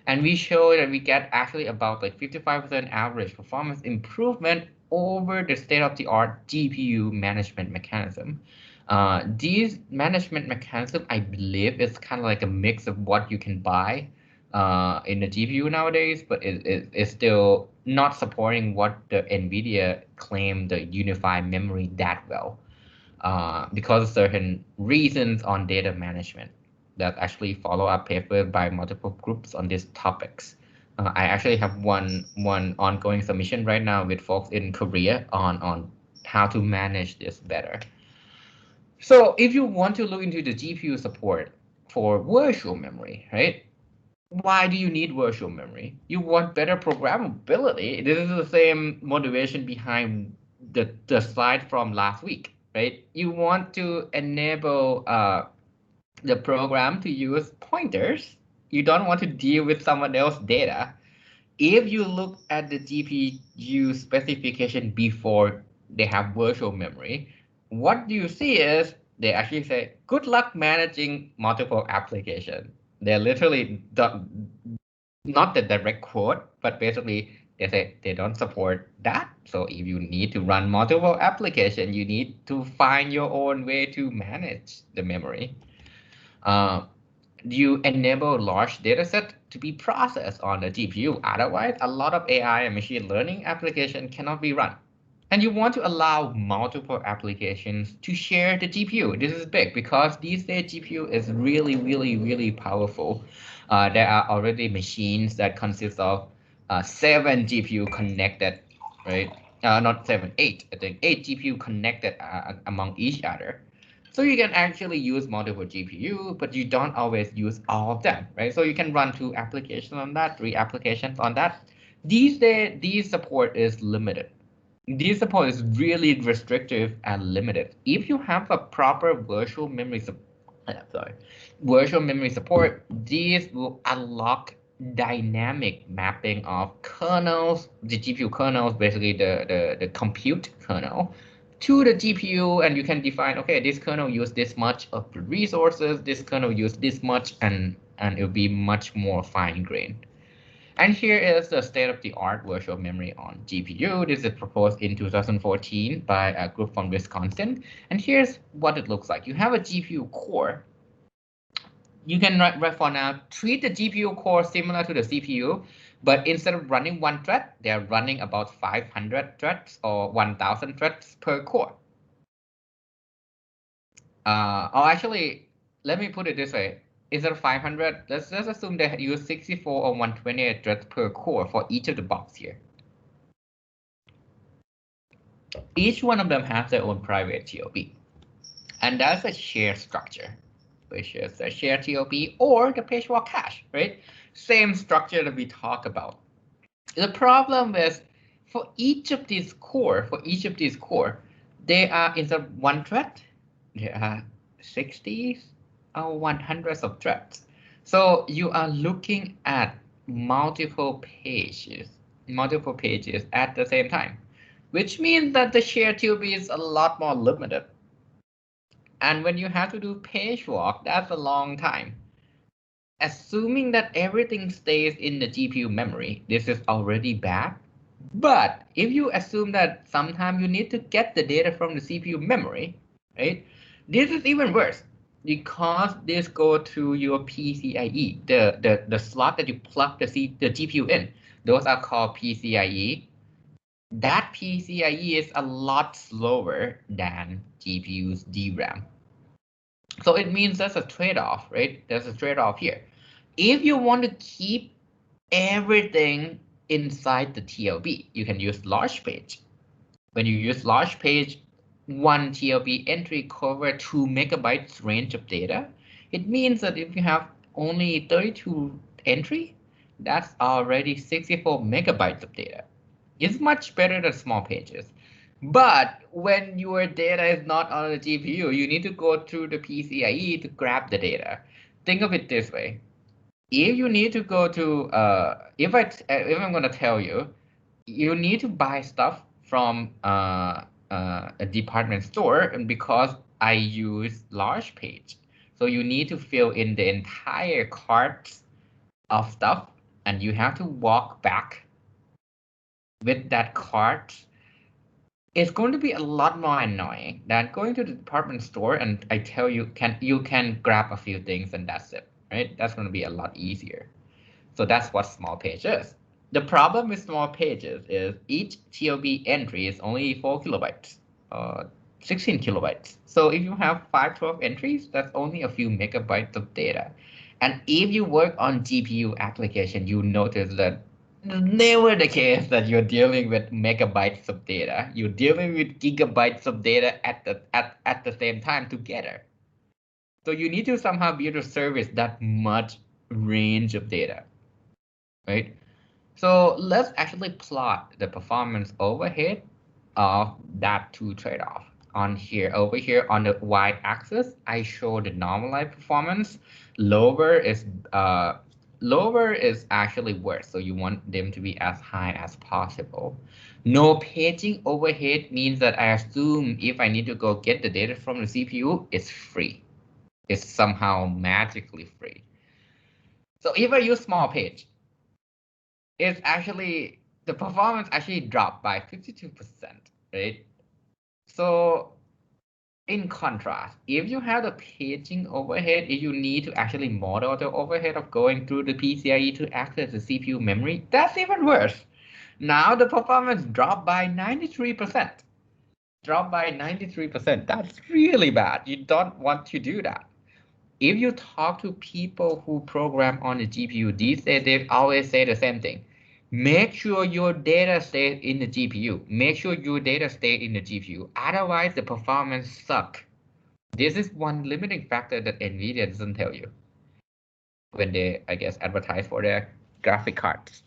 And we show that we get actually about like 55% average performance improvement over the state-of-the-art GPU management mechanism. These management mechanism, I believe, is kind of like a mix of what you can buy in the GPU nowadays, but it's still not supporting what the NVIDIA claimed the unified memory that well, because of certain reasons on data management that actually follow up paper by multiple groups on these topics. I actually have one ongoing submission right now with folks in Korea on how to manage this better. So if you want to look into the GPU support for virtual memory, right? Why do you need virtual memory? You want better programmability. This is the same motivation behind the slide from last week, right? You want to enable the program to use pointers. You don't want to deal with someone else's data. If you look at the GPU specification before they have virtual memory, what you see is they actually say, good luck managing multiple applications. They're literally not the direct quote, but basically they say they don't support that. So if you need to run multiple applications, you need to find your own way to manage the memory. you enable large data set to be processed on the GPU. Otherwise, a lot of AI and machine learning application cannot be run. And you want to allow multiple applications to share the GPU. This is big because these days GPU is really, really, really powerful. There are already machines that consist of 7 GPU connected, right? Not 7, 8. I think 8 GPU connected among each other. So you can actually use multiple GPU, but you don't always use all of them, right? So you can run 2 applications on that, 3 applications on that. These days, these support is limited. This support is really restrictive and limited. If you have a proper virtual memory support, these will unlock dynamic mapping of kernels, the GPU kernels, basically the compute kernel, to the GPU, and you can define, okay, this kernel use this much of the resources, this kernel use this much, and it'll be much more fine-grained. And here is the state-of-the-art virtual memory on GPU. This is proposed in 2014 by a group from Wisconsin. And here's what it looks like. You have a GPU core. You can, right for now, treat the GPU core similar to the CPU, but instead of running 1 thread, they're running about 500 threads or 1,000 threads per core. Or actually, let me put it this way. Instead of 500, let's just assume they use 64 or 128 threads per core for each of the blocks here. Each one of them has their own private TOP. And that's a shared structure, which is a shared TOP or the page walk cache, right? Same structure that we talk about. The problem is for each of these core, they are instead of 1 thread, there are 60s or 100s of threads. So you are looking at multiple pages at the same time, which means that the shared TOP is a lot more limited. And when you have to do page walk, that's a long time. Assuming that everything stays in the GPU memory, this is already bad. But if you assume that sometimes you need to get the data from the CPU memory, right? This is even worse because this go to your PCIe, the slot that you plug the GPU in. Those are called PCIe. That PCIe is a lot slower than GPU's DRAM. So it means there's a trade-off, right? There's a trade-off here. If you want to keep everything inside the TLB, you can use large page. When you use large page, 1 TLB entry cover 2 megabytes range of data. It means that if you have only 32 entry, that's already 64 megabytes of data. It's much better than small pages. But when your data is not on the GPU, you need to go through the PCIe to grab the data. Think of it this way. If you need to go to, if I'm going to tell you, you need to buy stuff from a department store, and because I use large page, so you need to fill in the entire cart of stuff, and you have to walk back with that cart. It's going to be a lot more annoying than going to the department store and I tell you you can grab a few things and that's it, right? That's going to be a lot easier. So that's what small page is. The problem with small pages is each TOB entry is only 4 kilobytes, 16 kilobytes. So if you have 512 entries, that's only a few megabytes of data. And if you work on GPU application, you notice that it's never the case that you're dealing with megabytes of data. You're dealing with gigabytes of data at the same time together. So you need to somehow be able to service that much range of data, right? So let's actually plot the performance overhead of that 2 trade-off. Over here on the y-axis, I show the normalized performance. Lower is actually worse, so you want them to be as high as possible. No paging overhead means that I assume if I need to go get the data from the CPU, it's free. It's somehow magically free. So if I use small page, it's actually, the performance actually dropped by 52%, right? So In contrast, if you have the paging overhead, if you need to actually model the overhead of going through the PCIe to access the CPU memory, that's even worse. Now the performance dropped by 93%. Dropped by 93%. That's really bad. You don't want to do that. If you talk to people who program on the GPU these days, they always say the same thing. Make sure your data stays in the GPU. Make sure your data stays in the GPU. Otherwise, the performance sucks. This is one limiting factor that NVIDIA doesn't tell you when they, I guess, advertise for their graphic cards.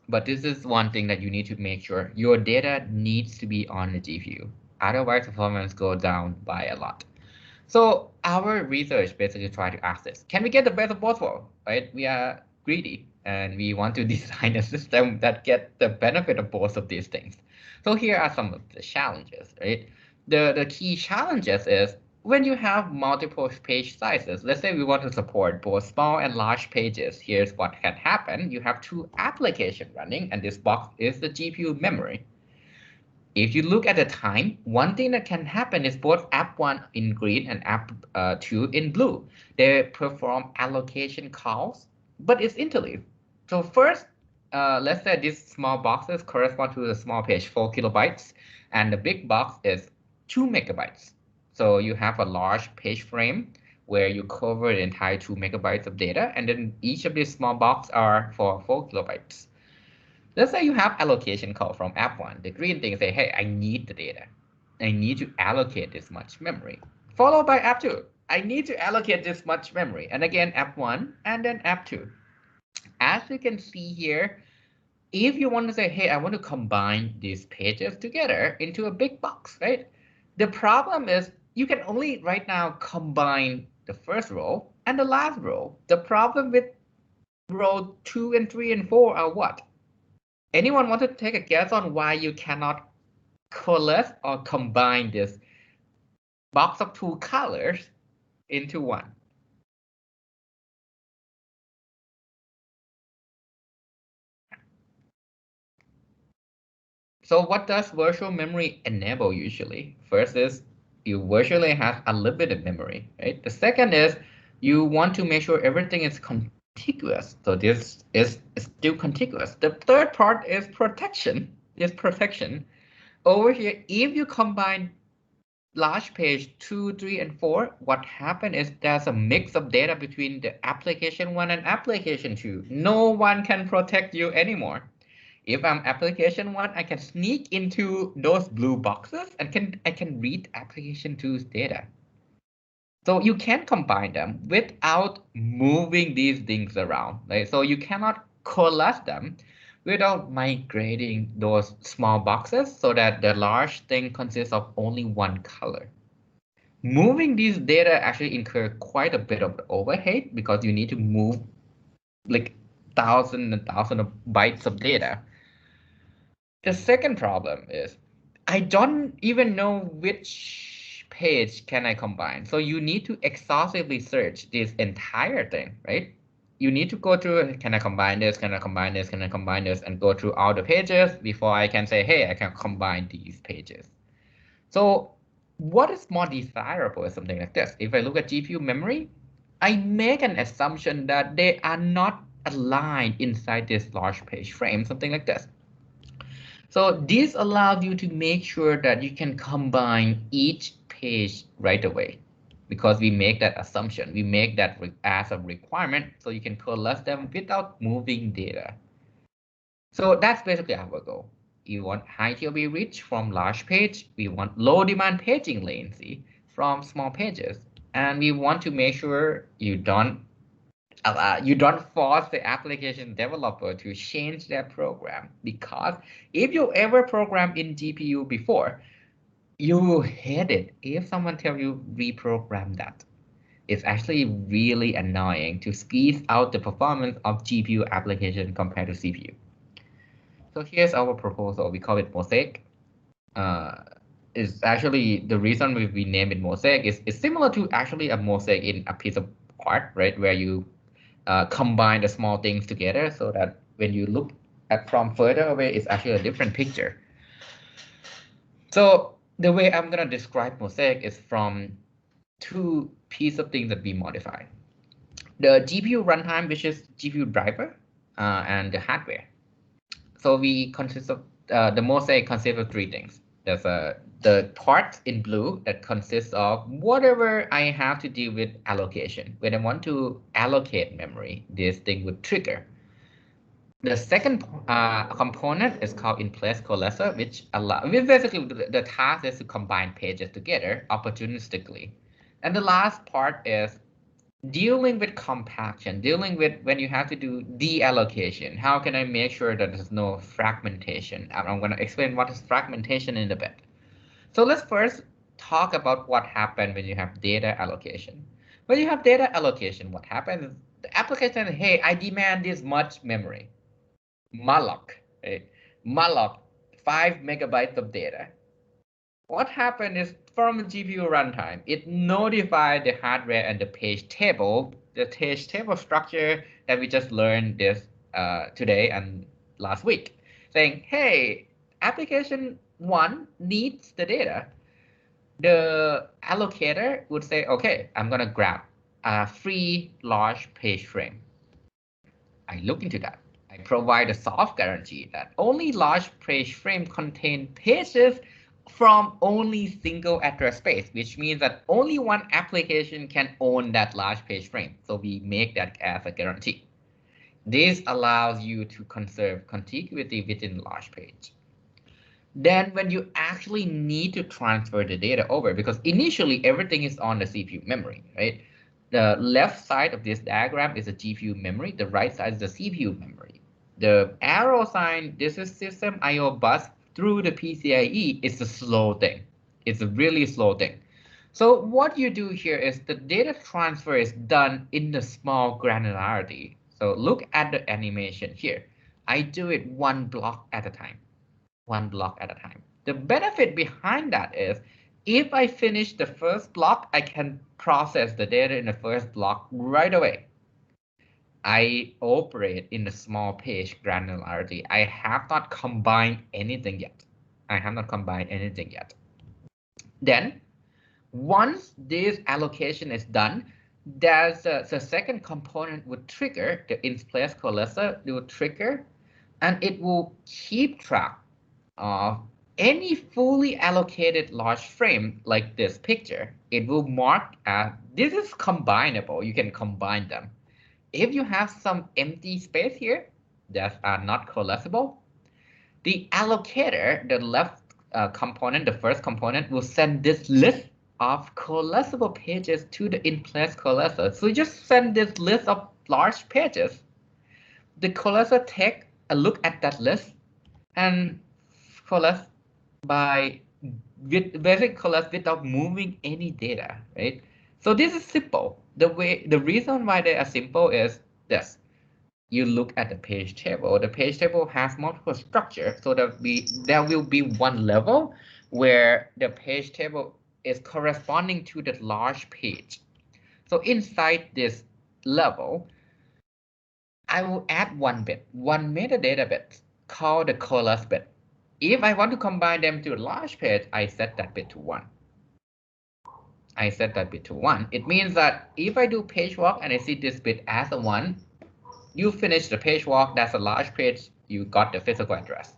But this is one thing that you need to make sure your data needs to be on the GPU. Otherwise, performance goes down by a lot. So our research basically try to ask this: can we get the best of both worlds? Right? We are greedy and we want to design a system that gets the benefit of both of these things. So here are some of the challenges, right? The key challenges is when you have multiple page sizes. Let's say we want to support both small and large pages. Here's what can happen. You have two applications running, and this box is the GPU memory. If you look at the time, one thing that can happen is both app 1 in green and app 2 in blue. They perform allocation calls, but it's interleaved. So first, let's say these small boxes correspond to the small page 4 kilobytes, and the big box is 2 megabytes. So you have a large page frame where you cover the entire 2 megabytes of data, and then each of these small boxes are for 4 kilobytes. Let's say you have allocation call from app 1. The green thing say, hey, I need the data. I need to allocate this much memory. Followed by app 2. I need to allocate this much memory. And again, app 1 and then app 2. As you can see here, if you want to say, hey, I want to combine these pages together into a big box, right? The problem is you can only right now combine the first row and the last row. The problem with row 2 and 3 and 4 are what? Anyone want to take a guess on why you cannot coalesce or combine this box of two colors into one? So what does virtual memory enable usually? First is you virtually have unlimited memory, right? The second is you want to make sure everything is contiguous. So this is still contiguous. The third part is protection. Over here, if you combine large page 2, 3, and 4, what happened is there's a mix of data between the application 1 and application 2. No one can protect you anymore. If I'm application 1, I can sneak into those blue boxes and I can read application 2's data. So you can combine them without moving these things around, right? So you cannot coalesce them without migrating those small boxes so that the large thing consists of only one color. Moving these data actually incur quite a bit of overhead because you need to move like thousands and thousands of bytes of data. The second problem is I don't even know which page can I combine. So you need to exhaustively search this entire thing, right? You need to go through, can I combine this? Can I combine this? Can I combine this? And go through all the pages before I can say, hey, I can combine these pages. So what is more desirable is something like this. If I look at GPU memory, I make an assumption that they are not aligned inside this large page frame, something like this. So this allows you to make sure that you can combine each page right away because we make that assumption. We make that as a requirement so you can coalesce them without moving data. So that's basically our goal. You want high TLB reach from large page. We want low demand paging latency from small pages. And we want to make sure you don't force the application developer to change their program, because if you ever program in GPU before, you will hate it if someone tells you reprogram that. It's actually really annoying to squeeze out the performance of GPU application compared to CPU. So here's our proposal. We call it Mosaic. Is actually the reason we name it Mosaic is similar to actually a mosaic in a piece of art, right? Where you combine the small things together so that when you look at from further away, it's actually a different picture. So The way I'm going to describe Mosaic is from two pieces of things that we modify. The GPU runtime, which is GPU driver, and the hardware. So we consist of the Mosaic consists of three things. There's the part in blue that consists of whatever I have to do with allocation. When I want to allocate memory, this thing would trigger. The second component is called in-place coalescer, which basically the task is to combine pages together opportunistically. And the last part is dealing with compaction, dealing with when you have to do deallocation. How can I make sure that there's no fragmentation? I'm going to explain what is fragmentation in a bit. So let's first talk about what happened when you have data allocation. When you have data allocation, what happens is the application, hey, I demand this much memory. Malloc, right? Malloc, 5 megabytes of data. What happened is from the GPU runtime, it notified the hardware and the page table, structure that we just learned this today and last week, saying, hey, application 1 needs the data. The allocator would say, okay, I'm going to grab a free large page frame. I look into that. I provide a soft guarantee that only large page frame contain pages from only single address space, which means that only one application can own that large page frame. So we make that as a guarantee. This allows you to conserve contiguity within large page. Then when you actually need to transfer the data over, because initially everything is on the CPU memory, right? The left side of this diagram is a GPU memory. The right side is the CPU memory. The arrow sign, this is system IO bus through the PCIe. It's a slow thing. It's a really slow thing. So what you do here is the data transfer is done in the small granularity. So look at the animation here. I do it one block at a time. One block at a time. The benefit behind that is if I finish the first block, I can process the data in the first block right away. I operate in the small page granularity. I have not combined anything yet. Then once this allocation is done, there's the second component would trigger, the in-place coalescer will trigger, and it will keep track of any fully allocated large frame like this picture. It will mark as this is combinable. You can combine them. If you have some empty space here that are not coalescible, the allocator, the left component, the first component, will send this list of coalescible pages to the in-place coalescer. So you just send this list of large pages. The coalescer take a look at that list and coalesce without moving any data, right? So this is simple. The reason why they are simple is this. You look at the page table. The page table has multiple structures, so there will be one level where the page table is corresponding to the large page. So inside this level, I will add one metadata bit called the coalesce bit. If I want to combine them to a large page, I set that bit to 1. It means that if I do page walk and I see this bit as a 1, you finish the page walk, that's a large page, you got the physical address.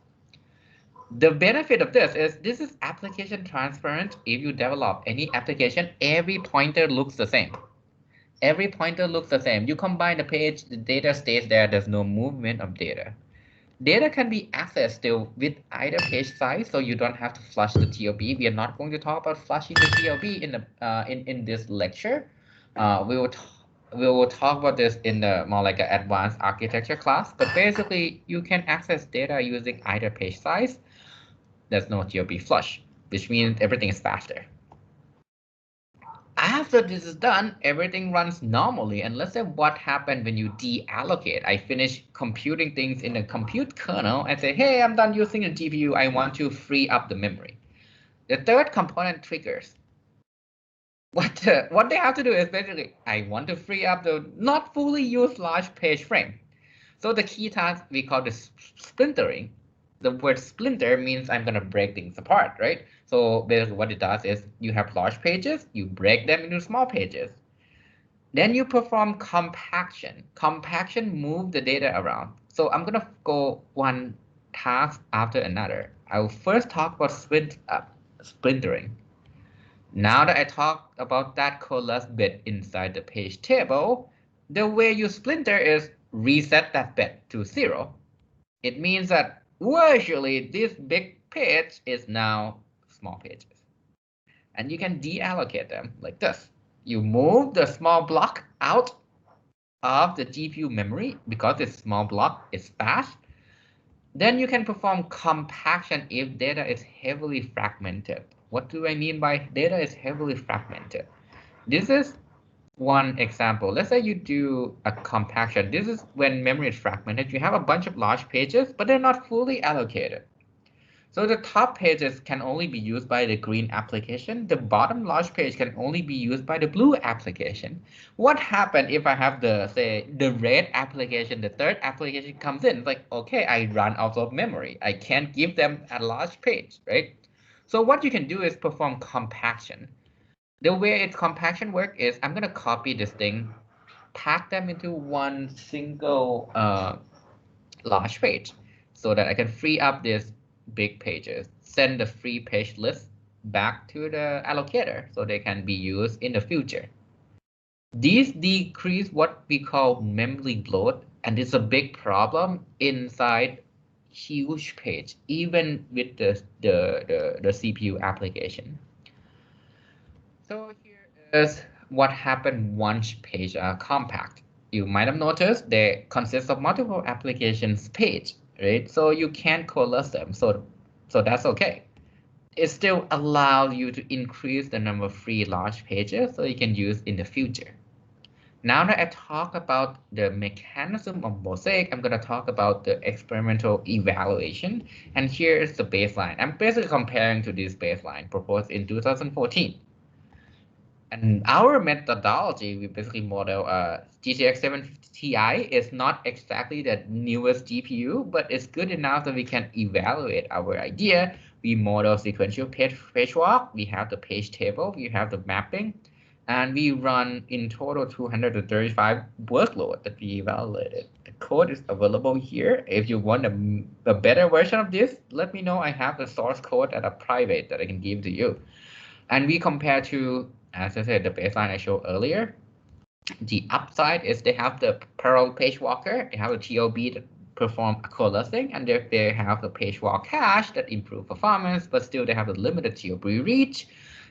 The benefit of this is application transparent. If you develop any application, every pointer looks the same. You combine the page, the data stays there, there's no movement of data. Data can be accessed still with either page size, so you don't have to flush the TOB. We are not going to talk about flushing the TOB in this lecture. We will talk about this in the more like an advanced architecture class. But basically, you can access data using either page size. There's no TOB flush, which means everything is faster. After this is done, everything runs normally. And let's say what happened when you deallocate. I finish computing things in the compute kernel and say, hey, I'm done using the GPU. I want to free up the memory. The third component triggers. What they have to do is basically, I want to free up the not fully used large page frame. So the key task we call this splintering. The word splinter means I'm going to break things apart, right? So basically what it does is you have large pages, you break them into small pages. Then you perform compaction. Compaction move the data around. So I'm going to go one task after another. I will first talk about splintering. Now that I talked about that coalesced bit inside the page table, the way you splinter is reset that bit to 0. It means that virtually this big page is now small pages. And you can deallocate them like this. You move the small block out of the GPU memory because this small block is fast. Then you can perform compaction if data is heavily fragmented. What do I mean by data is heavily fragmented? This is one example. Let's say you do a compaction. This is when memory is fragmented. You have a bunch of large pages, but they're not fully allocated. So the top pages can only be used by the green application. The bottom large page can only be used by the blue application. What happens if I have the red application, the third application comes in? It's like, okay, I run out of memory. I can't give them a large page, right? So what you can do is perform compaction. The way its compaction work is I'm going to copy this thing, pack them into one single large page so that I can free up these big pages, send the free page list back to the allocator so they can be used in the future. These decrease what we call memory bloat, and it's a big problem inside huge page, even with the CPU application. So here is what happened once pages are compact. You might have noticed they consist of multiple applications page, right? So you can coalesce them. So that's okay. It still allows you to increase the number of free large pages so you can use in the future. Now that I talk about the mechanism of Mosaic, I'm going to talk about the experimental evaluation. And here is the baseline. I'm basically comparing to this baseline proposed in 2014. And our methodology, we basically model GTX 750 Ti is not exactly the newest GPU, but it's good enough that we can evaluate our idea. We model sequential page walk, we have the page table, we have the mapping, and we run in total 235 workload that we evaluated. The code is available here. If you want a better version of this, let me know. I have the source code at a private that I can give to you. And we compare to, as I said, the baseline I showed earlier. The upside is they have the parallel page walker, they have a TOB that perform coalescing, and they have the page walk cache that improve performance, but still they have a limited TOB reach.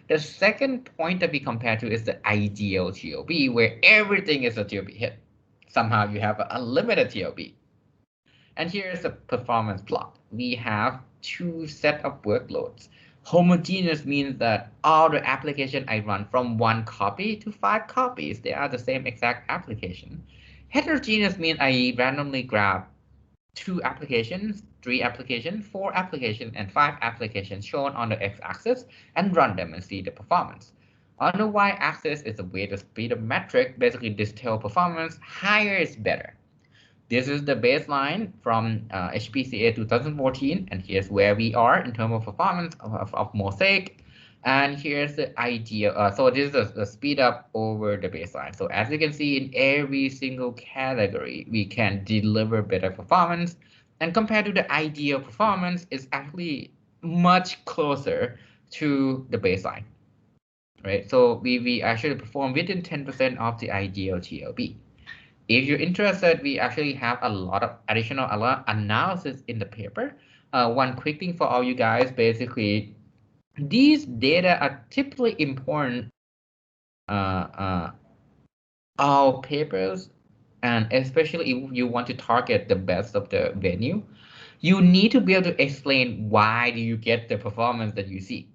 The second point that we compare to is the ideal TOB, where everything is a TOB hit. Somehow you have an unlimited TOB. And here's the performance plot. We have two sets of workloads. Homogeneous means that all the application I run from 1 copy to 5 copies, they are the same exact application. Heterogeneous means I randomly grab 2 applications, 3 applications, 4 applications, and 5 applications shown on the x-axis and run them and see the performance. On the y-axis is a way to speed up metric, basically distill performance, higher is better. This is the baseline from HPCA 2014, and here's where we are in terms of performance of Mosaic. And here's the idea. So this is the speed up over the baseline. So as you can see, in every single category, we can deliver better performance. And compared to the ideal performance, it's actually much closer to the baseline, right? So we actually perform within 10% of the ideal TLB. If you're interested, we actually have a lot of additional analysis in the paper. One quick thing for all you guys, basically, these data are typically important all papers, and especially if you want to target the best of the venue, you need to be able to explain why do you get the performance that you see.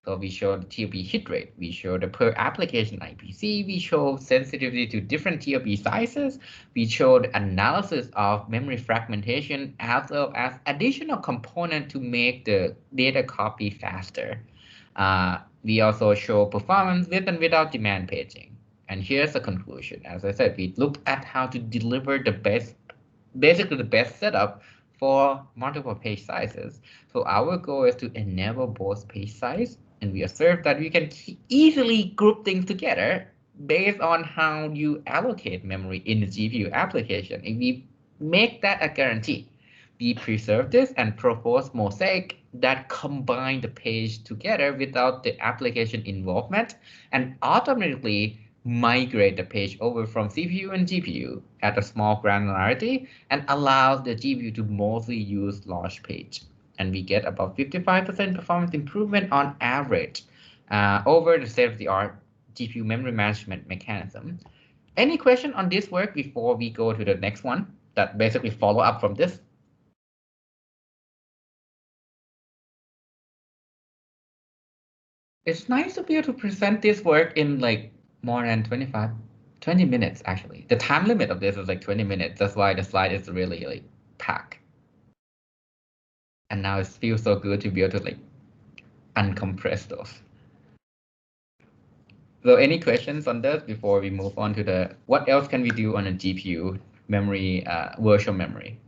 So we show the TOB hit rate, we show the per application IPC, we show sensitivity to different TOB sizes, we show the analysis of memory fragmentation, as well as additional component to make the data copy faster. We also show performance with and without demand paging. And here's the conclusion. As I said, we looked at how to deliver the best, basically the best setup for multiple page sizes. So our goal is to enable both page size, and we observe that we can easily group things together based on how you allocate memory in the GPU application. If we make that a guarantee, we preserve this and propose Mosaic that combine the page together without the application involvement and automatically migrate the page over from CPU and GPU at a small granularity and allows the GPU to mostly use large page. And we get about 55% performance improvement on average over the state-of-the-art GPU memory management mechanism. Any question on this work before we go to the next one that basically follow up from this? It's nice to be able to present this work in like more than 20 minutes, actually. The time limit of this is like 20 minutes. That's why the slide is really like packed. And now it feels so good to be able to like uncompress those. So any questions on this before we move on to the, what else can we do on a GPU memory, virtual memory?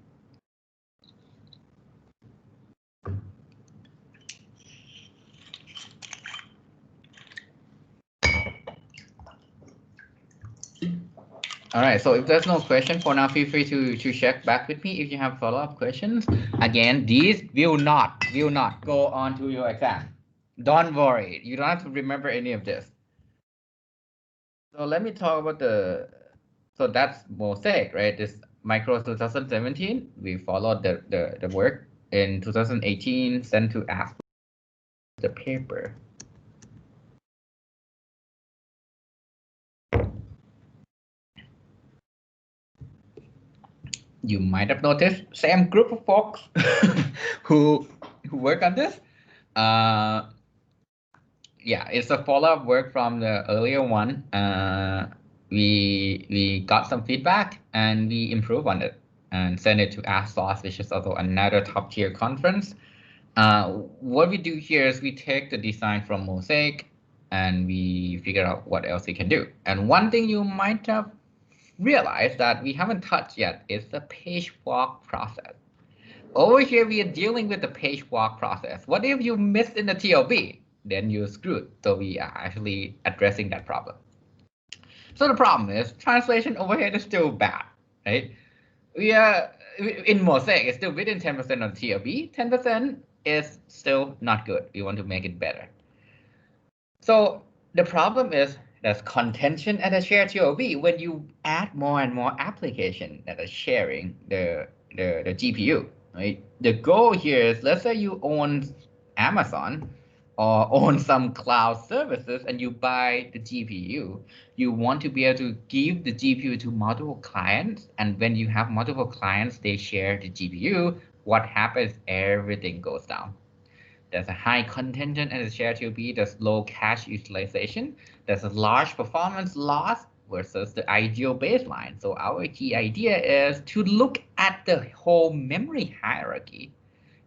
All right, so if there's no question for now, feel free to check back with me if you have follow-up questions. Again, these will not go on to your exam. Don't worry, you don't have to remember any of this. So let me talk about so that's Mosaic, right? This Micro 2017, we followed the work in 2018, sent to ask the paper. You might have noticed same group of folks who work on this. Yeah, it's a follow-up work from the earlier one. We got some feedback and we improved on it and sent it to ASOS, which is also another top-tier conference. What we do here is we take the design from Mosaic and we figure out what else we can do. And one thing you might have realized that we haven't touched yet is the page walk process. Over here, we are dealing with the page walk process. What if you missed in the TLB? Then you're screwed. So we are actually addressing that problem. So the problem is translation overhead is still bad, right? We are in Mosaic, it's still within 10% of the TLB. 10% is still not good. We want to make it better. So the problem is there's contention at a shared TLB when you add more and more application that are sharing the GPU. Right? The goal here is, let's say you own Amazon or own some cloud services and you buy the GPU, you want to be able to give the GPU to multiple clients. And when you have multiple clients, they share the GPU. What happens? Everything goes down. There's a high contention at the shared TLB. There's low cache utilization. There's a large performance loss versus the ideal baseline. So our key idea is to look at the whole memory hierarchy.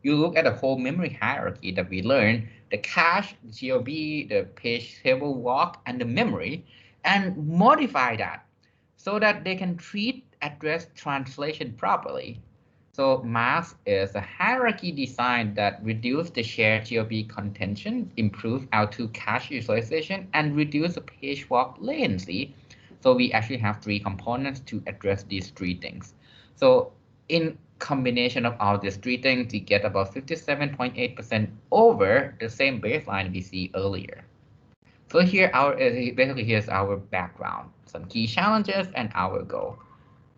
You look at the whole memory hierarchy that we learned, the cache, the TLB, the page table walk, and the memory, and modify that so that they can address translation properly. So MAS is a hierarchy design that reduces the shared TLB contention, improve L2 cache utilization, and reduce the page walk latency. So we actually have three components to address these three things. So in combination of all these three things, we get about 57.8% over the same baseline we see earlier. So here, basically here's our background, some key challenges, and our goal.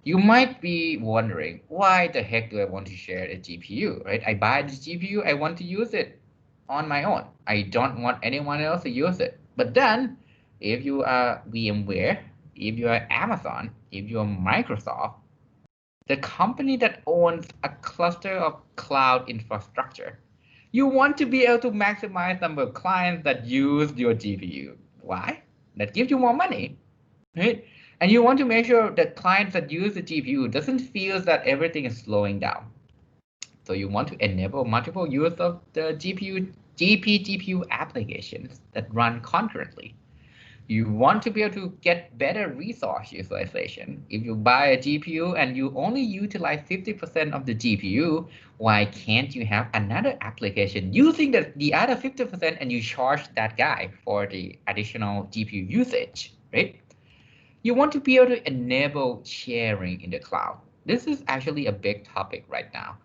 You might be wondering, why the heck do I want to share a GPU, right? I buy the GPU, I want to use it on my own. I don't want anyone else to use it. But then, if you are VMware, if you are Amazon, if you are Microsoft, the company that owns a cluster of cloud infrastructure, you want to be able to maximize the number of clients that use your GPU. Why? That gives you more money, right? And you want to make sure that clients that use the GPU doesn't feel that everything is slowing down. So you want to enable multiple use of the GPU applications that run concurrently. You want to be able to get better resource utilization. If you buy a GPU and you only utilize 50% of the GPU, why can't you have another application using the other 50% and you charge that guy for the additional GPU usage, right? You want to be able to enable sharing in the cloud. This is actually a big topic right now.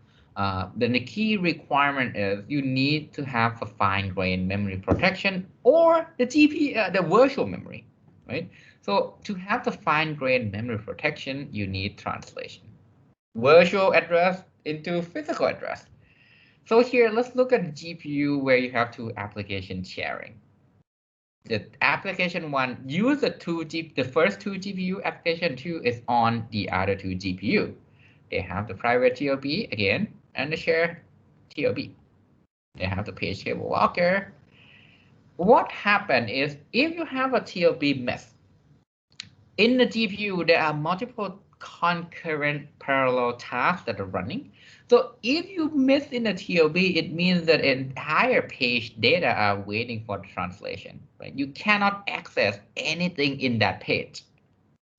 Then the key requirement is you need to have a fine-grained memory protection or the the virtual memory, right? So to have the fine-grained memory protection, you need translation. Virtual address into physical address. So here, let's look at GPU where you have two application sharing. The application one use the first two GPU. Application two is on the other two GPU. They have the private TOB again and the shared TOB. They have the page table locker. What happened is if you have a TOB miss in the GPU, there are multiple concurrent parallel tasks that are running. So if you miss in the TOB, it means that entire page data are waiting for the translation, right? You cannot access anything in that page.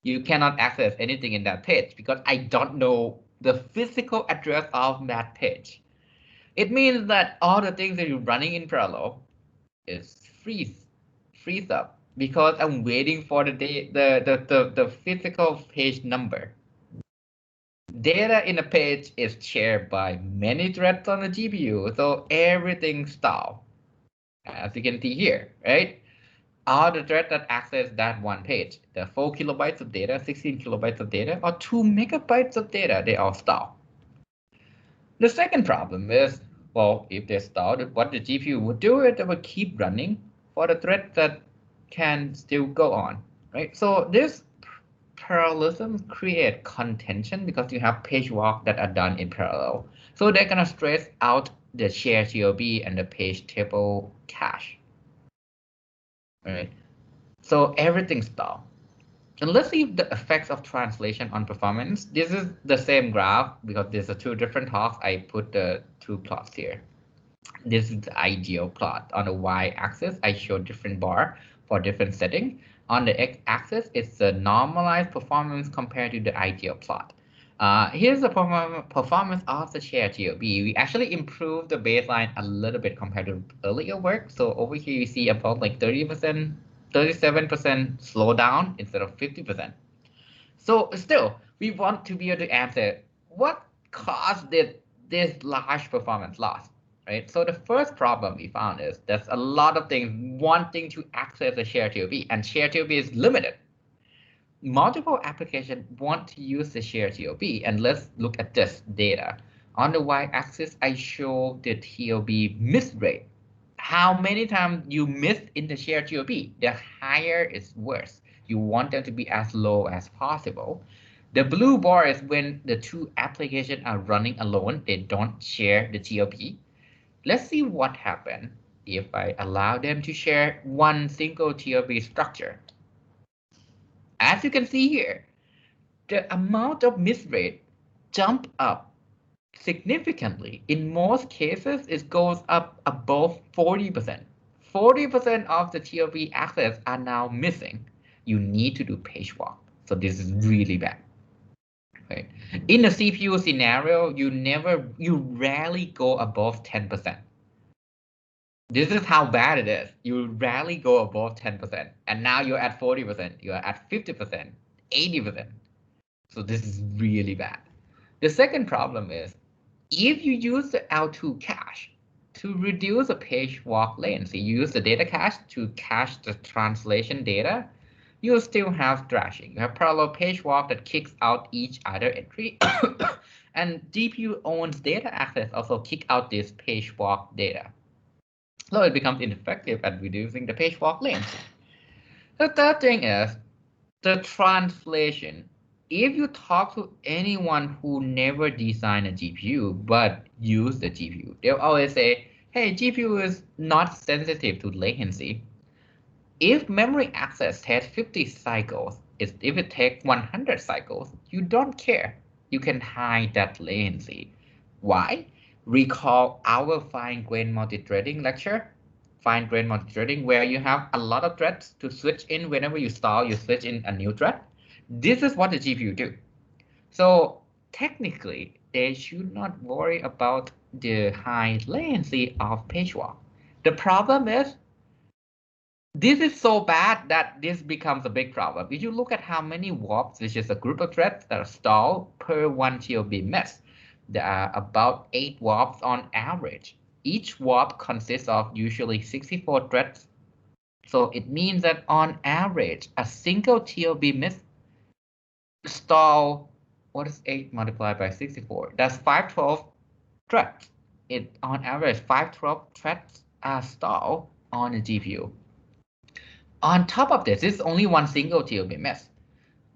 You cannot access anything in that page because I don't know the physical address of that page. It means that all the things that you're running in parallel is freeze up because I'm waiting for the physical page number. Data in a page is shared by many threads on the GPU, so everything stalls. As you can see here, right? All the threads that access that one page, the 4 kilobytes of data, 16 kilobytes of data, or 2 megabytes of data, they all stall. The second problem is, well, if they stalled, what the GPU would do is it would keep running for the thread that can still go on, right? So this parallelism create contention because you have page walk that are done in parallel. So they're gonna stress out the shared TOB and the page table cache. All right. So everything stalled. And let's see the effects of translation on performance. This is the same graph because there's two different talks. I put the two plots here. This is the ideal plot. On the y-axis, I show different bar for different setting. On the x-axis, it's the normalized performance compared to the ideal plot. Here's the performance of the shared TOB. We actually improved the baseline a little bit compared to earlier work. So over here, you see about like 30%, 37% slowdown instead of 50%. So still, we want to be able to answer what caused this large performance loss, right? So the first problem we found is there's a lot of things wanting to access the shared TOB, and shared TOB is limited. Multiple applications want to use the shared TOB, and let's look at this data. On the y-axis, I show the TOB miss rate. How many times you miss in the shared TOB, the higher is worse. You want them to be as low as possible. The blue bar is when the two applications are running alone, they don't share the TOB. Let's see what happens if I allow them to share one single TOB structure. As you can see here, the amount of miss rate jump up significantly. In most cases, it goes up above 40%. 40% of the TOB access are now missing. You need to do page walk. So this is really bad. Right? In the CPU scenario, you rarely go above 10%. This is how bad it is. You rarely go above 10%. And now you're at 40%, you're at 50%, 80%. So this is really bad. The second problem is, if you use the L2 cache to reduce the page walk latency, you use the data cache to cache the translation data, you still have thrashing. You have parallel page walk that kicks out each other entry, and GPU owns data access also kick out this page walk data. So it becomes ineffective at reducing the page walk latency. The third thing is the translation. If you talk to anyone who never designed a GPU but use the GPU, they'll always say, hey, GPU is not sensitive to latency. If memory access takes 50 cycles, if it takes 100 cycles, you don't care. You can hide that latency. Why? Recall our fine-grained multi-threading lecture. fine-grained multi-threading, where you have a lot of threads to switch in whenever you stall, you switch in a new thread. This is what the GPU do. So technically, they should not worry about the high latency of page walk. The problem is, this is so bad that this becomes a big problem. If you look at how many warps, which is a group of threads that are stalled per one TLB miss, there are about 8 warps on average. Each warp consists of usually 64 threads. So it means that on average, a single TLB miss stall, what is 8 multiplied by 64? That's 512 threads. On average, 512 threads are stalled on a GPU. On top of this is only one single TLB miss.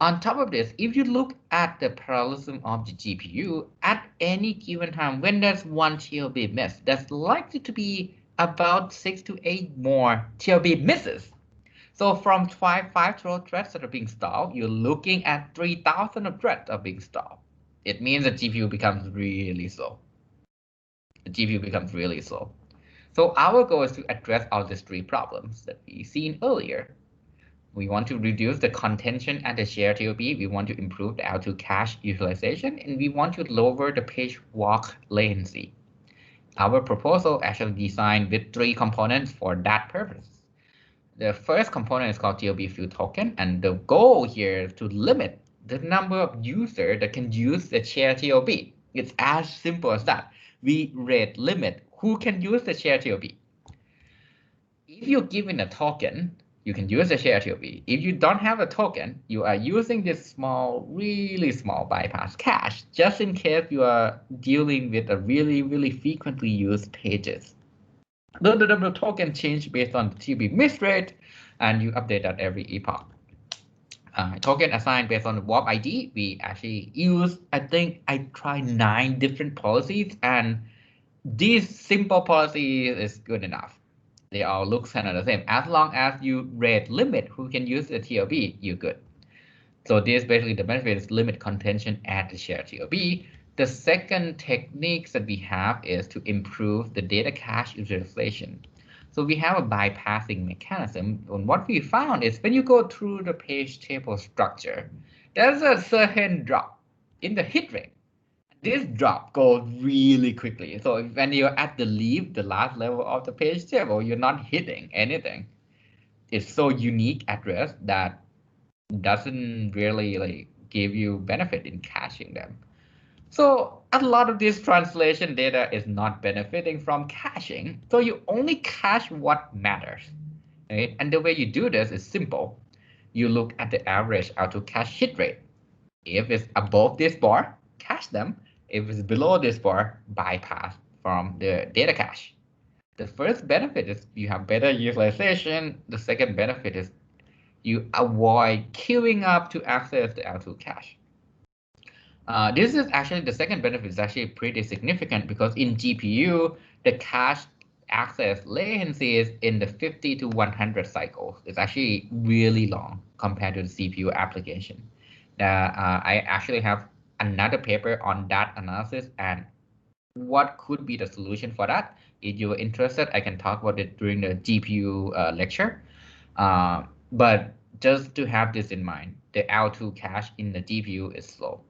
On top of this, if you look at the parallelism of the GPU, at any given time, when there's one TLB miss, there's likely to be about 6 to 8 more TLB misses. So from 512 threads that are being stalled, you're looking at 3,000 of threads are being stalled. It means the GPU becomes really slow. The GPU becomes really slow. So our goal is to address all these 3 problems that we've seen earlier. We want to reduce the contention at the shared TLB. We want to improve the L2 cache utilization, and we want to lower the page walk latency. Our proposal actually designed with 3 components for that purpose. The first component is called TLB field token, and the goal here is to limit the number of users that can use the shared TLB. It's as simple as that. We rate limit who can use the shared TLB. If you're given a token, you can use the shared TLB. If you don't have a token, you are using this small, really small bypass cache, just in case you are dealing with a really frequently used pages. The token change based on the TLB miss rate, and you update that every epoch. Token assigned based on the warp ID. We actually use, I think I tried 9 different policies, and this simple policy is good enough. They all look kind of the same. As long as you rate limit who can use the TLB, you're good. So this basically the benefit is limit contention at the shared TLB. The second technique that we have is to improve the data cache utilization. So we have a bypassing mechanism. And what we found is when you go through the page table structure, there's a certain drop in the hit rate. This drop goes really quickly. So when you're at the leave, the last level of the page table, you're not hitting anything. It's so unique address that doesn't really give you benefit in caching them. So a lot of this translation data is not benefiting from caching. So you only cache what matters. Right? And the way you do this is simple. You look at the average auto cache hit rate. If it's above this bar, cache them. If it's below this bar, bypass from the data cache. The first benefit is you have better utilization. The second benefit is you avoid queuing up to access the L2 cache. This is actually the second benefit is actually pretty significant because in GPU, the cache access latency is in the 50 to 100 cycles. It's actually really long compared to the CPU application. I actually have another paper on that analysis and what could be the solution for that. If you're interested, I can talk about it during the GPU lecture. But just to have this in mind, the L2 cache in the GPU is slow.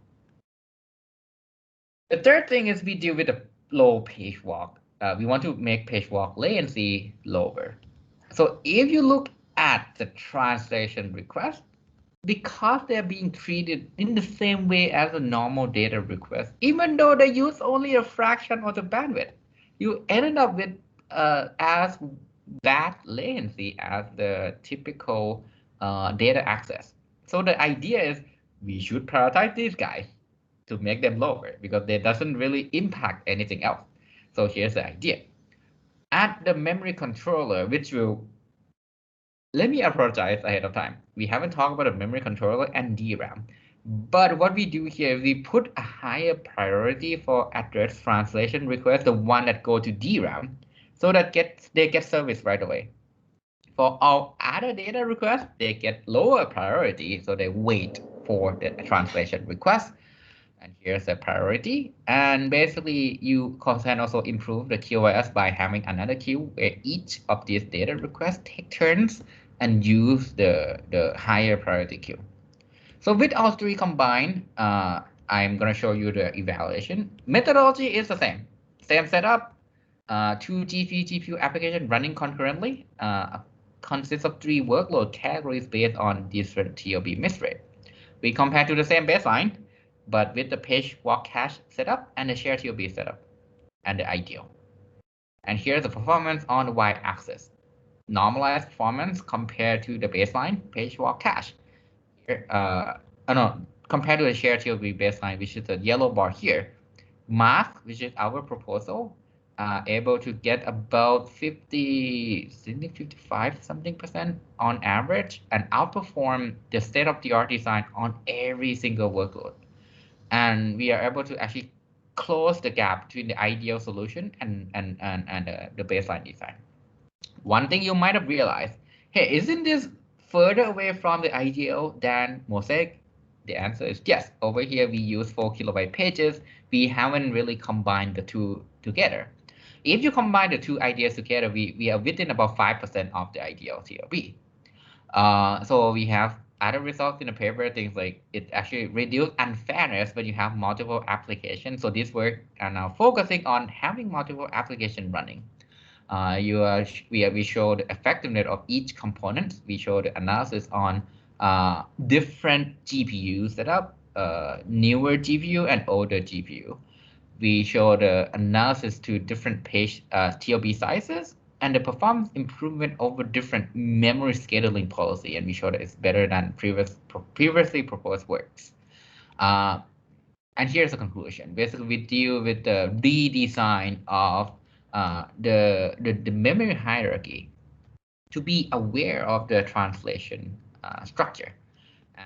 The third thing is we deal with a low page walk. We want to make page walk latency lower. So if you look at the translation request, because they're being treated in the same way as a normal data request, even though they use only a fraction of the bandwidth, you ended up with as bad latency as the typical data access. So the idea is we should prioritize these guys to make them lower because they doesn't really impact anything else. So here's the idea. At the memory controller, which will, let me apologize ahead of time. We haven't talked about a memory controller and DRAM. But what we do here is we put a higher priority for address translation requests, the one that go to DRAM, so that they get service right away. For all other data requests, they get lower priority, so they wait for the translation request. And here's the priority. And basically, you can also improve the QoS by having another queue where each of these data requests take turns and use the higher priority queue. So with all three combined, I'm going to show you the evaluation. Methodology is the same. Same setup, two GPU applications running concurrently, consists of three workload categories based on different TOB miss rate. We compare to the same baseline, but with the page walk cache setup and the share TOB setup and the ideal. And here's the performance on the y-axis. Normalized performance compared to the baseline page walk cache. Compared to the share TOB baseline, which is the yellow bar here. Math, which is our proposal, able to get about 55 something percent on average and outperform the state-of-the-art design on every single workload. And we are able to actually close the gap between the ideal solution and the baseline design. One thing you might have realized, hey, isn't this further away from the ideal than Mosaic? The answer is yes. Over here, we use 4 kilobyte pages. We haven't really combined the two together. If you combine the two ideas together, we are within about 5% of the ideal TLB. So we have other results in the paper, things like it actually reduces unfairness when you have multiple applications. So this work are now focusing on having multiple applications running. We show the effectiveness of each component. We show the analysis on different GPU setup, newer GPU and older GPU. We show the analysis to different page TLB sizes and the performance improvement over different memory scheduling policy. And we show that it's better than previously proposed works. And here's the conclusion. Basically, we deal with the redesign of the memory hierarchy to be aware of the translation structure.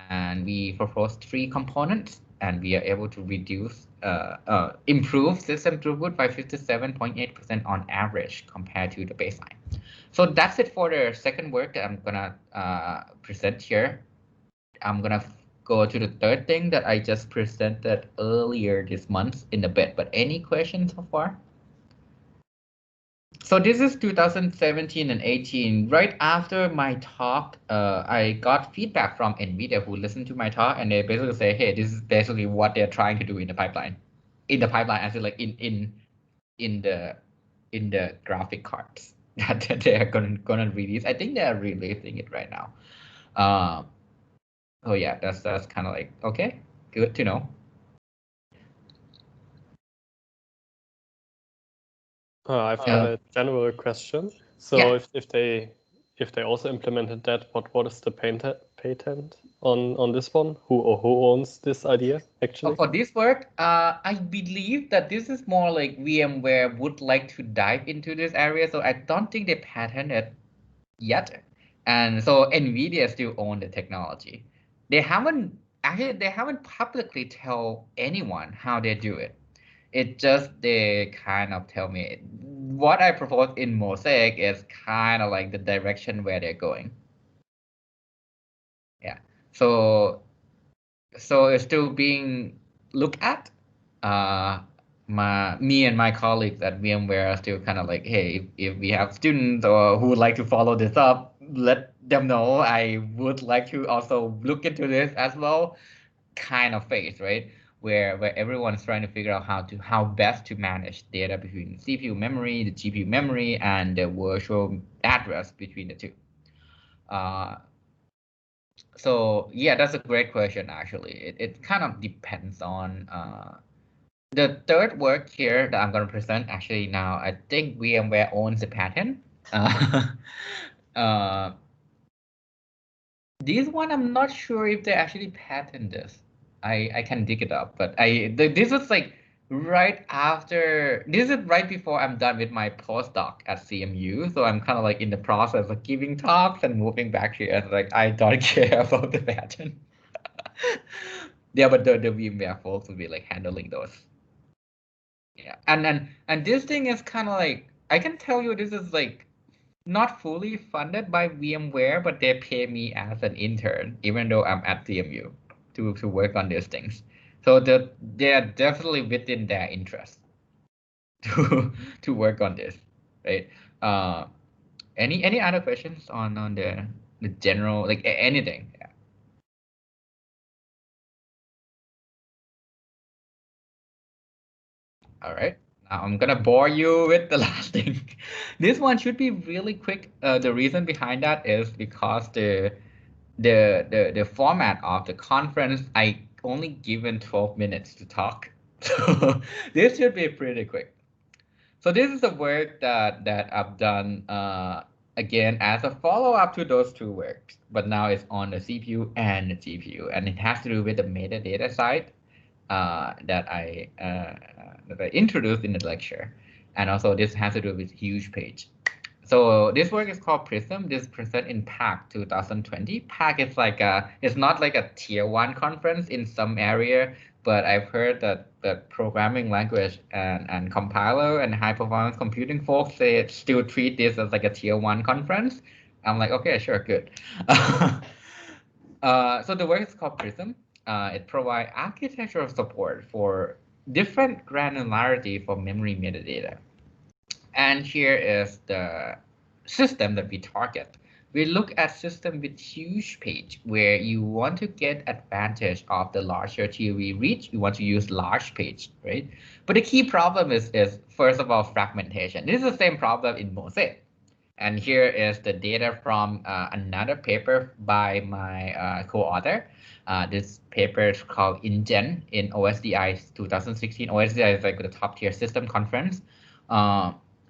And we propose 3 components, and we are able to reduce, improve system throughput by 57.8% on average compared to the baseline. So that's it for the second work that I'm gonna present here. I'm gonna go to the third thing that I just presented earlier this month in the bit. But any questions so far? So this is 2017 and 18. Right after my talk, I got feedback from NVIDIA who listened to my talk, and they basically say, "Hey, this is basically what they're trying to do in the pipeline." In the pipeline, actually, like in the graphic cards that they are gonna release. I think they are releasing it right now. Oh yeah, that's kind of like okay, good to know. I've got a general question. So Yeah. if they also implemented that, what is the patent on this one? Who owns this idea actually? For this work, I believe that this is more like VMware would like to dive into this area, so I don't think they patented it yet. And so NVIDIA still own the technology. They haven't publicly tell anyone how they do it. It just they kind of tell me what I propose in Mosaic is kind of like the direction where they're going. Yeah. So it's still being looked at. Me and my colleagues at VMware are still kind of like, hey, if we have students or who would like to follow this up, let them know. I would like to also look into this as well. Kind of phase, right? Where everyone's trying to figure out how best to manage data between CPU memory, the GPU memory, and the virtual address between the two. So yeah, that's a great question. Actually, it kind of depends on the third work here that I'm going to present. Actually, now I think VMware owns the patent. This one I'm not sure if they actually patent this. I can dig it up, but this is like right after, this is right before I'm done with my postdoc at CMU. So I'm kind of like in the process of giving talks and moving back here. And like, I don't care about the patent. Yeah, but the VMware folks will be like handling those. Yeah, and this thing is kind of like, I can tell you this is like not fully funded by VMware, but they pay me as an intern, even though I'm at CMU to work on these things. So they are definitely within their interest to work on this, right? Any other questions on the general, like anything? Yeah. All right. Now I'm gonna bore you with the last thing. This one should be really quick. The reason behind that is because the format of the conference, I only given 12 minutes to talk. So this should be pretty quick. So this is the work that I've done again as a follow-up to those two works, but now it's on the CPU and the GPU, and it has to do with the metadata side that I introduced in the lecture, and also this has to do with huge page. So this work is called Prism. This present in PAC 2020. PAC is like it's not like a tier 1 conference in some area, but I've heard that the programming language and compiler and high performance computing folks, they still treat this as like a tier 1 conference. I'm like, okay, sure, good. So the work is called Prism. It provides architectural support for different granularity for memory metadata. And here is the system that we target. We look at system with huge page where you want to get advantage of the larger TOV reach. You want to use large page, right? But the key problem is first of all, fragmentation. This is the same problem in Mosaic. And here is the data from another paper by my co-author. This paper is called InGen in OSDI 2016. OSDI is like the top tier system conference.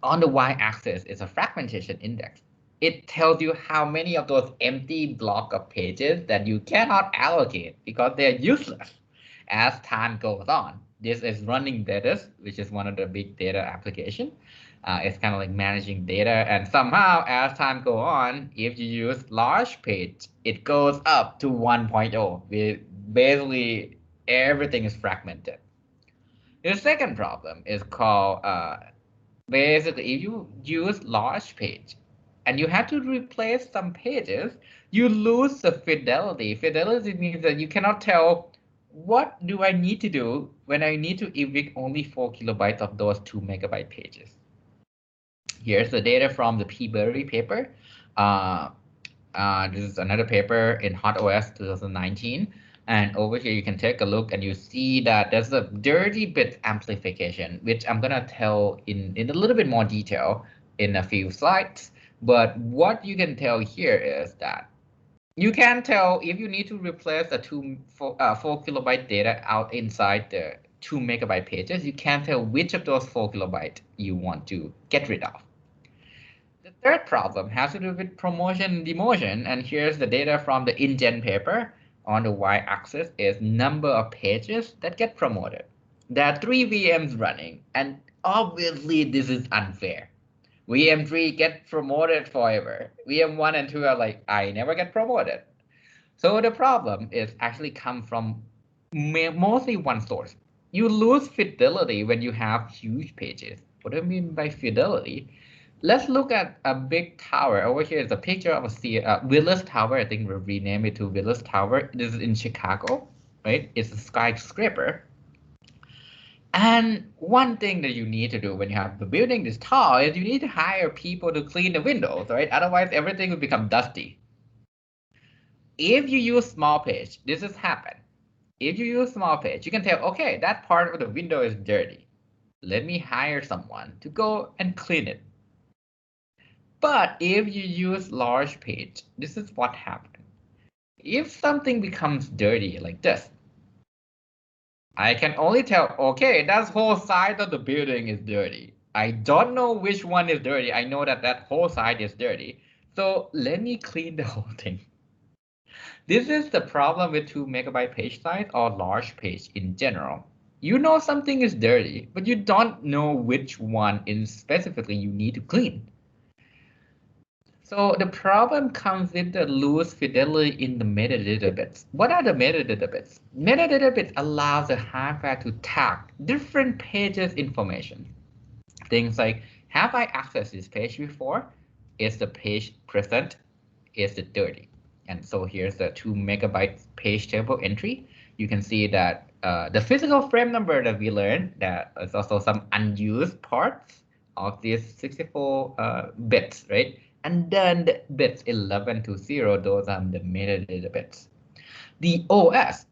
On the y-axis is a fragmentation index. It tells you how many of those empty block of pages that you cannot allocate because they're useless as time goes on. This is running data, which is one of the big data application. It's kind of like managing data, and somehow as time go on, if you use large page, it goes up to 1.0. Basically, everything is fragmented. The second problem is called basically, if you use large page and you have to replace some pages, you lose the fidelity. Fidelity means that you cannot tell what do I need to do when I need to evict only 4 kilobytes of those 2 megabyte pages. Here's the data from the Peaberry paper. This is another paper in HotOS 2019. And over here, you can take a look and you see that there's a dirty bit amplification, which I'm going to tell in a little bit more detail in a few slides. But what you can tell here is that you can tell if you need to replace a 4 kilobyte data out inside the 2 megabyte pages, you can't tell which of those 4 kilobytes you want to get rid of. The third problem has to do with promotion and demotion, and here's the data from the InGen paper. On the y-axis is number of pages that get promoted. There are 3 VMs running, and obviously this is unfair. VM3 get promoted forever. VM1 and 2 are like, I never get promoted. So the problem is actually come from mostly one source. You lose fidelity when you have huge pages. What do I mean by fidelity? Let's look at a big tower. Over here is a picture of a Willis Tower. I think we'll rename it to Willis Tower. This is in Chicago, right? It's a skyscraper. And one thing that you need to do when you have the building this tall is you need to hire people to clean the windows, right? Otherwise, everything will become dusty. If you use small page, this has happened. If you use small page, you can tell, okay, that part of the window is dirty. Let me hire someone to go and clean it. But if you use large page, this is what happens. If something becomes dirty like this, I can only tell, okay, that whole side of the building is dirty. I don't know which one is dirty. I know that that whole side is dirty. So let me clean the whole thing. This is the problem with 2 megabyte page size or large page in general. You know something is dirty, but you don't know which one in specifically you need to clean. So the problem comes with the loose fidelity in the metadata bits. What are the metadata bits? Metadata bits allows the hardware to tag different pages information. Things like, have I accessed this page before? Is the page present? Is it dirty? And so here's the 2 megabyte page table entry. you can see that the physical frame number that we learned, that is also some unused parts of these 64 bits, right? And then the bits 11 to 0, those are the metadata bits. The OS,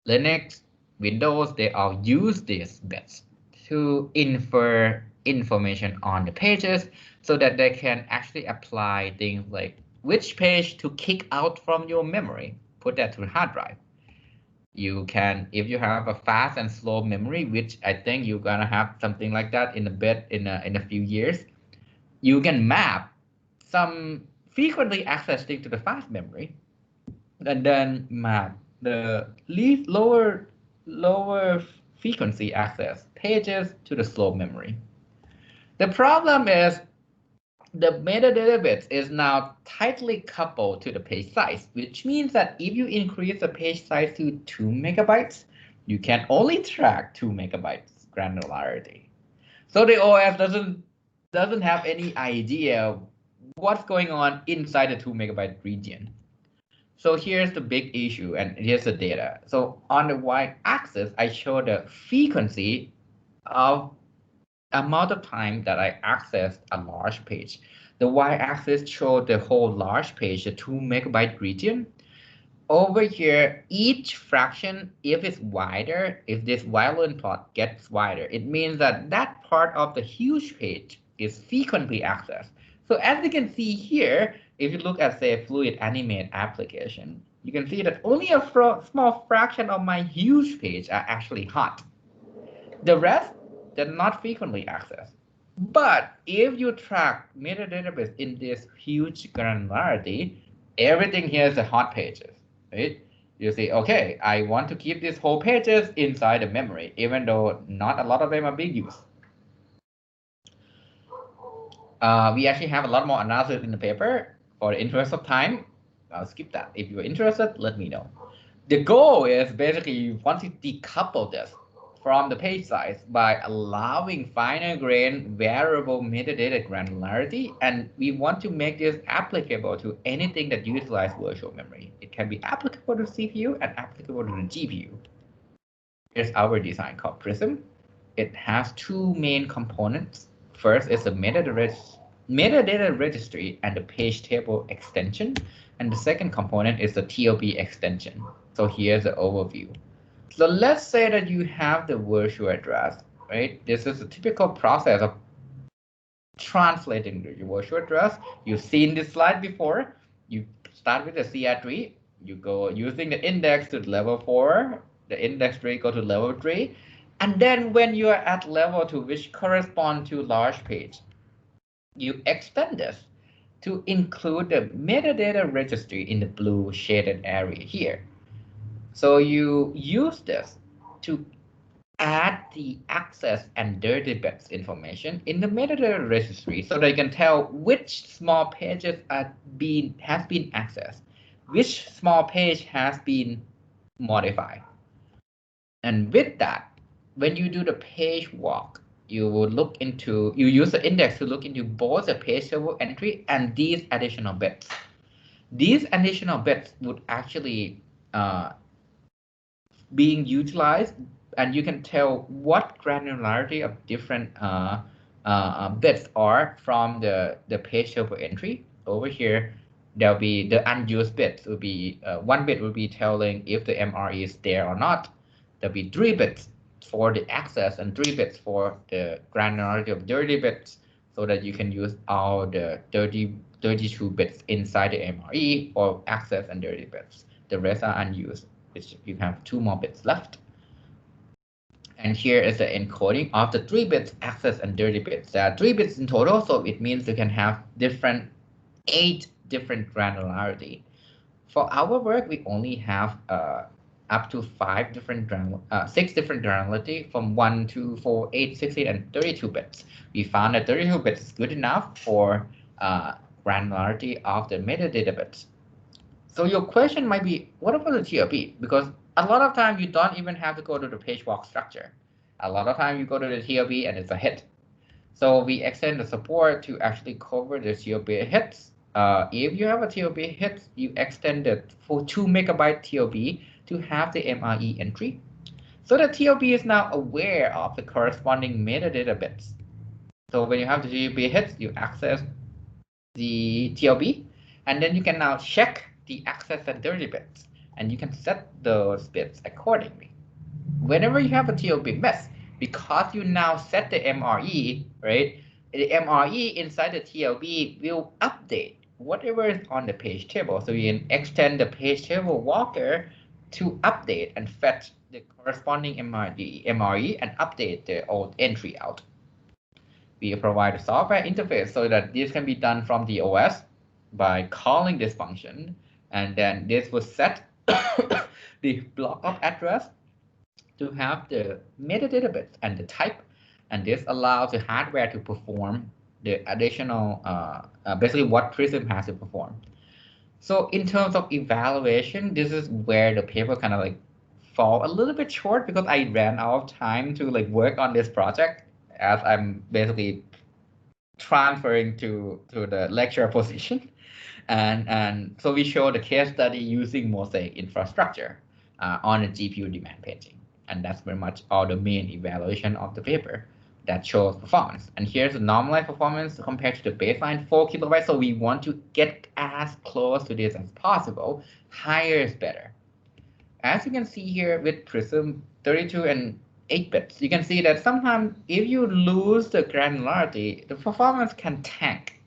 Linux, Windows, they all use these bits to infer information on the pages so that they can actually apply things like which page to kick out from your memory, put that to the hard drive. You can, if you have a fast and slow memory, which I think you're gonna have something like that in a bit in a few years, you can map some frequently accessed thing to the fast memory, and then map the least lower frequency access pages to the slow memory. The problem is the metadata bits is now tightly coupled to the page size, which means that if you increase the page size to 2 megabytes, you can only track 2 megabytes granularity. So the OS doesn't have any idea what's going on inside the 2 megabyte region. So here's the big issue, and here's the data. So on the y-axis, I show the frequency of amount of time that I accessed a large page. The y-axis shows the whole large page, the 2 megabyte region. Over here, each fraction, if it's wider, if this violin plot gets wider, it means that that part of the huge page is frequently accessed. So as you can see here, if you look at, say, a fluid animate application, you can see that only a small fraction of my huge page are actually hot. The rest, they're not frequently accessed. But if you track metadata bits in this huge granularity, everything here is the hot pages, right? You see, okay, I want to keep these whole pages inside the memory, even though not a lot of them are being used. We actually have a lot more analysis in the paper. For the interest of time, I'll skip that. If you're interested, let me know. The goal is basically you want to decouple this from the page size by allowing finer grain variable metadata granularity, and we want to make this applicable to anything that utilizes virtual memory. It can be applicable to CPU and applicable to the GPU. Here's our design called Prism. It has two main components. First is the metadata registry and the page table extension, and the second component is the TOB extension. So here's the overview. So let's say that you have the virtual address, right? This is a typical process of translating your virtual address. You've seen this slide before. You start with the CR3, you go using the index to level 4, the index tree go to level 3, and then when you are at level 2, which correspond to large page, you extend this to include the metadata registry in the blue shaded area here. So you use this to add the access and dirty bits information in the metadata registry so that you can tell which small pages has been accessed, which small page has been modified. And with that, when you do the page walk, you will you use the index to look into both the page level entry and these additional bits. These additional bits would actually being utilized, and you can tell what granularity of different bits are from the page level entry. Over here, there'll be the unused bits. Will be 1 bit will be telling if the MRE is there or not. There'll be 3 bits for the access and 3 bits for the granularity of dirty bits, so that you can use all the 32 bits inside the MRE for access and dirty bits. The rest are unused. You have 2 more bits left. And here is the encoding of the 3 bits access and dirty bits. There are 3 bits in total, so it means you can have 8 different granularity. For our work, we only have up to 6 different granularity from 1, 2, 4, 8, 16, and 32 bits. We found that 32 bits is good enough for granularity of the metadata bits. So your question might be, what about the TOB? Because a lot of time you don't even have to go to the page walk structure. A lot of time you go to the TOB and it's a hit. So we extend the support to actually cover the TOB hits. If you have a TOB hit, you extend it for 2 megabyte TOB to have the MRE entry. So the TLB is now aware of the corresponding metadata bits. So when you have the TLB hits, you access the TLB, and then you can now check the access and dirty bits, and you can set those bits accordingly. Whenever you have a TLB miss, because you now set the MRE, right? The MRE inside the TLB will update whatever is on the page table. So you can extend the page table walker to update and fetch the corresponding MRE and update the old entry out. We provide a software interface so that this can be done from the OS by calling this function, and then this will set the block of address to have the metadata bits and the type, and this allows the hardware to perform the additional, basically what Prism has to perform. So in terms of evaluation, this is where the paper kind of like fall a little bit short because I ran out of time to like work on this project as I'm basically transferring to the lecture position. And so we show the case study using Mosaic infrastructure on the GPU demand paging. And that's very much all the main evaluation of the paper that shows performance. And here's the normalized performance compared to the baseline 4 kilobytes. So we want to get as close to this as possible. Higher is better. As you can see here with Prism 32 and 8 bits, you can see that sometimes if you lose the granularity, the performance can tank.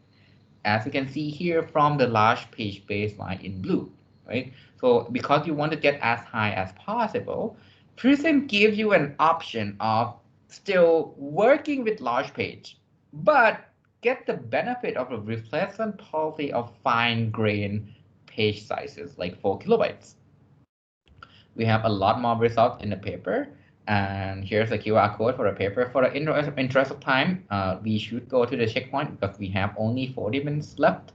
As you can see here from the large page baseline in blue, right? So because you want to get as high as possible, Prism gives you an option of still working with large page, but get the benefit of a replacement policy of fine-grained page sizes like 4 kilobytes. We have a lot more results in the paper, and here's a QR code for the paper. For the interest of time, we should go to the checkpoint because we have only 40 minutes left.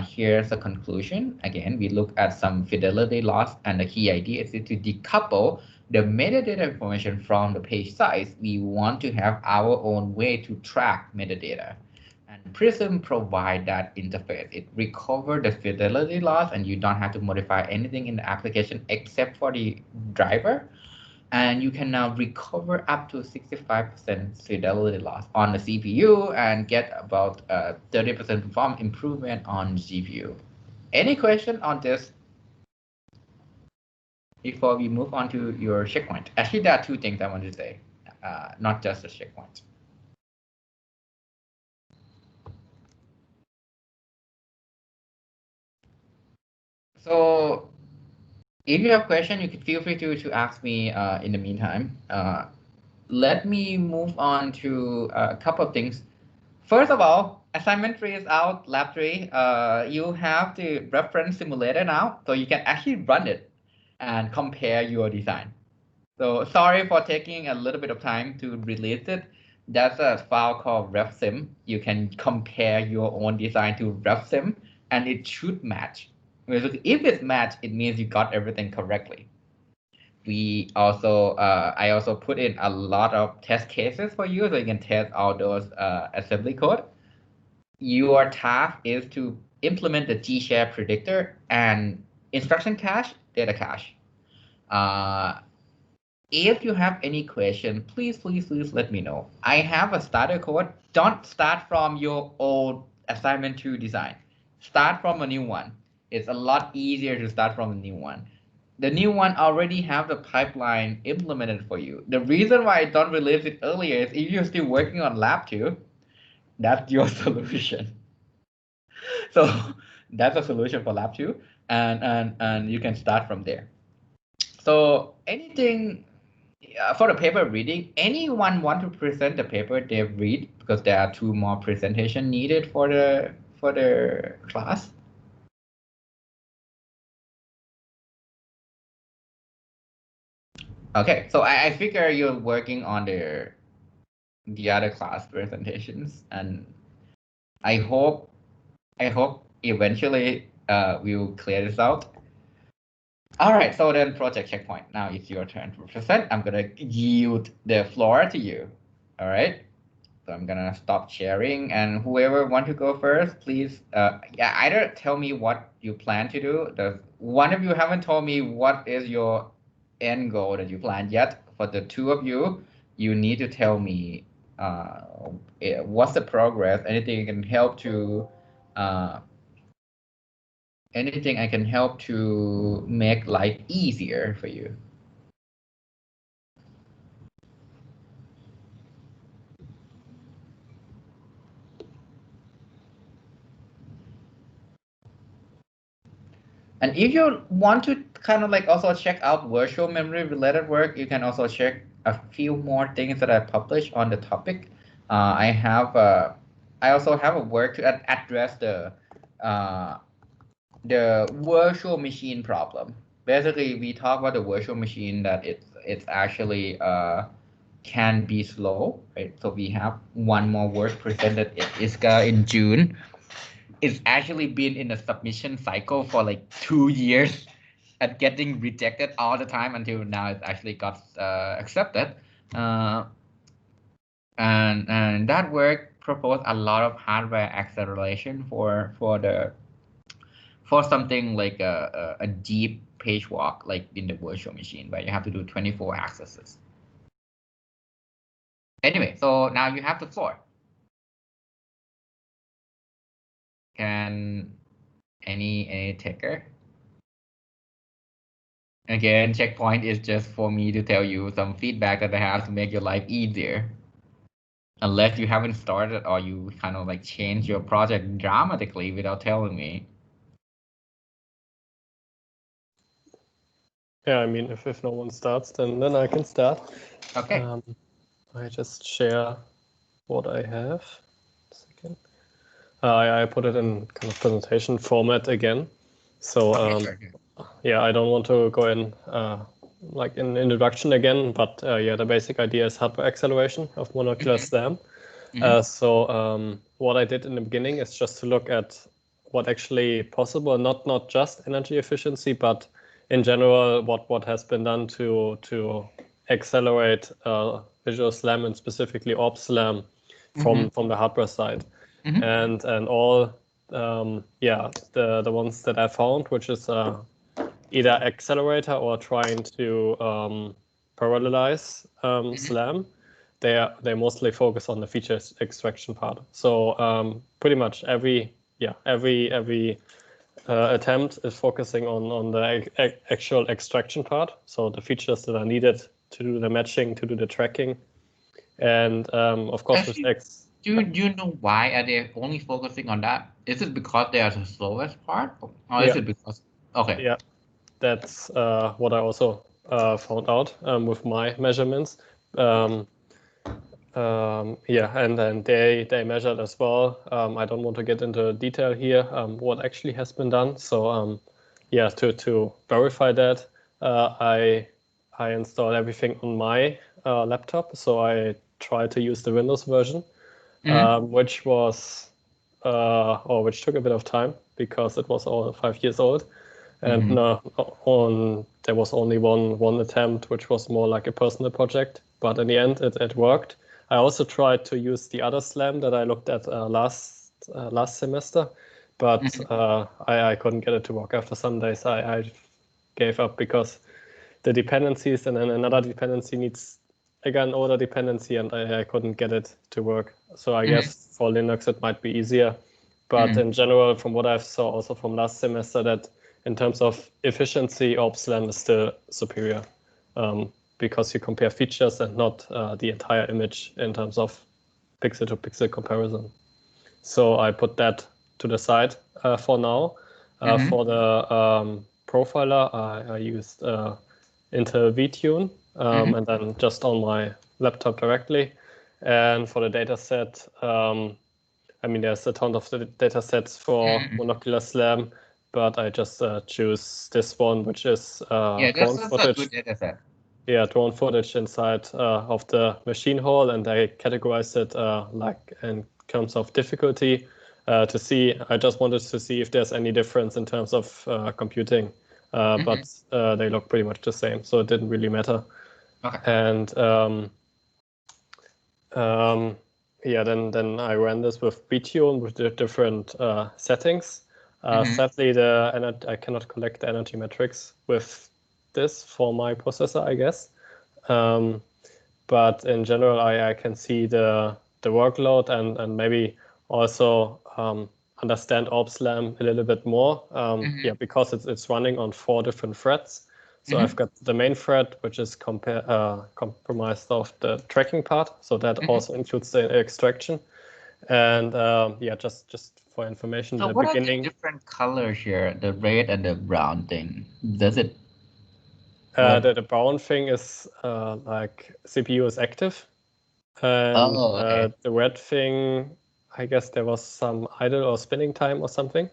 Here's the conclusion. Again, we look at some fidelity loss, and the key idea is to decouple the metadata information from the page size. We want to have our own way to track metadata. And Prism provide that interface. It recovers the fidelity loss, and you don't have to modify anything in the application except for the driver. And you can now recover up to 65% fidelity loss on the CPU and get about 30% performance improvement on the GPU. Any question on this before we move on to your checkpoint? Actually, there are two things I want to say, not just the checkpoint. So if you have questions, you can feel free to ask me in the meantime. Let me move on to a couple of things. First of all, assignment 3 is out, lab 3. You have the reference simulator now, so you can actually run it and compare your design. So sorry for taking a little bit of time to release it. That's a file called refsim. You can compare your own design to refsim, and it should match. If it's matched, it means you got everything correctly. We also, I also put in a lot of test cases for you so you can test all those assembly code. Your task is to implement the G-share predictor and instruction cache, data cache. If you have any question, please let me know. I have a starter code. Don't start from your old assignment 2 design. Start from a new one. It's a lot easier to start from a new one. The new one already have the pipeline implemented for you. The reason why I don't release it earlier is if you're still working on lab 2, that's your solution. So that's a solution for lab 2, and you can start from there. So anything for the paper reading, anyone want to present the paper they read, because there are 2 more presentation needed for the class. Okay, so I figure you're working on the other class presentations, and I hope eventually we'll clear this out. All right, so then project checkpoint. Now it's your turn to present. I'm gonna yield the floor to you. All right, So I'm gonna stop sharing, and whoever want to go first, please, yeah, either tell me what you plan to do. The one of you haven't told me what is your end goal that you plan yet. For the two of you, you need to tell me what's the progress. Anything can help to, anything I can help to make life easier for you. And if you want to kind of like also check out virtual memory related work, you can also check a few more things that I published on the topic. I also have a work to address the virtual machine problem. Basically, we talk about the virtual machine that it's actually can be slow, right? So we have one more work presented at ISCA in June. It's actually been in a submission cycle for like 2 years and getting rejected all the time until now it actually got accepted. And that work proposed a lot of hardware acceleration for something like a deep page walk like in the virtual machine where you have to do 24 accesses. Anyway, so now you have the floor. Can any taker? Again, checkpoint is just for me to tell you some feedback that I have to make your life easier. Unless you haven't started or you kind of like change your project dramatically without telling me. Yeah, I mean, if no one starts, then I can start. Okay. I just share what I have. A second. I put it in kind of presentation format again. So yeah, I don't want to go in like in introduction again, but yeah, the basic idea is hardware acceleration of monocular SLAM. So what I did in the beginning is just to look at what actually possible, not just energy efficiency, but in general what has been done to accelerate visual SLAM and specifically ORB SLAM from the hardware side. And all yeah, the ones that I found, which is either accelerator or trying to parallelize SLAM, they mostly focus on the feature extraction part. So pretty much every attempt is focusing on the actual extraction part. So the features that are needed to do the matching, to do the tracking, and of course with X. Do you know why are they only focusing on that? Is it because they are the slowest part, or is it because? Okay. Yeah, that's what I also found out with my measurements. Yeah, and then they measured as well. I don't want to get into detail here what actually has been done. So yeah, to verify that, I installed everything on my laptop. So I tried to use the Windows version, which was which took a bit of time because it was all 5 years old. And there was only one attempt, which was more like a personal project. But in the end, it worked. I also tried to use the other SLAM that I looked at last semester, but I couldn't get it to work. After some days, I gave up because the dependencies and then another dependency needs again another dependency, and I couldn't get it to work. So I guess for Linux it might be easier, but in general, from what I saw also from last semester, that in terms of efficiency, ORB SLAM is still superior because you compare features and not the entire image in terms of pixel-to-pixel comparison. So I put that to the side for now. For the profiler, I used Intel VTune and then just on my laptop directly. And for the data set, I mean, there's a ton of data sets for monocular SLAM, but I just choose this one, which is drone footage. A good data set. Yeah, drone footage inside of the machine hall, and I categorized it like in terms of difficulty to see. I just wanted to see if there's any difference in terms of computing, but they look pretty much the same, so it didn't really matter. Okay. And yeah, then I ran this with BTune with the different settings. Sadly, I cannot collect the energy metrics with this for my processor, I guess. But in general, I can see the workload and maybe also understand OrbSlam a little bit more. Yeah, because it's running on 4 different threads. So I've got the main thread, which is compromised of the tracking part. So that also includes the extraction. And yeah, just for information, So the what beginning. are the different colors here? The red and the brown thing. Does it? The brown thing is like CPU is active. And okay. the red thing, I guess there was some idle or spinning time or something.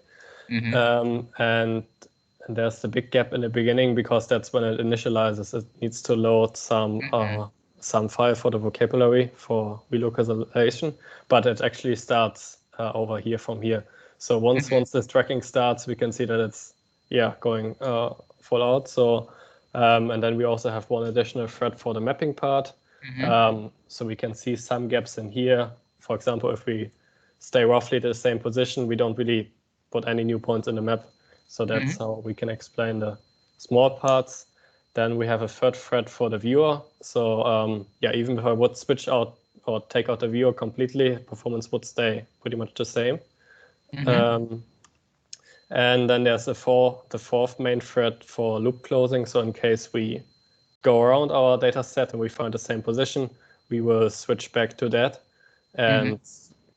And there's the big gap in the beginning because that's when it initializes. It needs to load some file for the vocabulary for relocalization, but it actually starts over here from here. So once this tracking starts, we can see that it's going full out. So and then we also have one additional thread for the mapping part. So we can see some gaps in here. For example, if we stay roughly at the same position, we don't really put any new points in the map. So that's how we can explain the small parts. Then we have a third thread for the viewer. So yeah, even if I would switch out or take out the viewer completely, performance would stay pretty much the same. And then there's the fourth main thread for loop closing. So in case we go around our data set and we find the same position, we will switch back to that and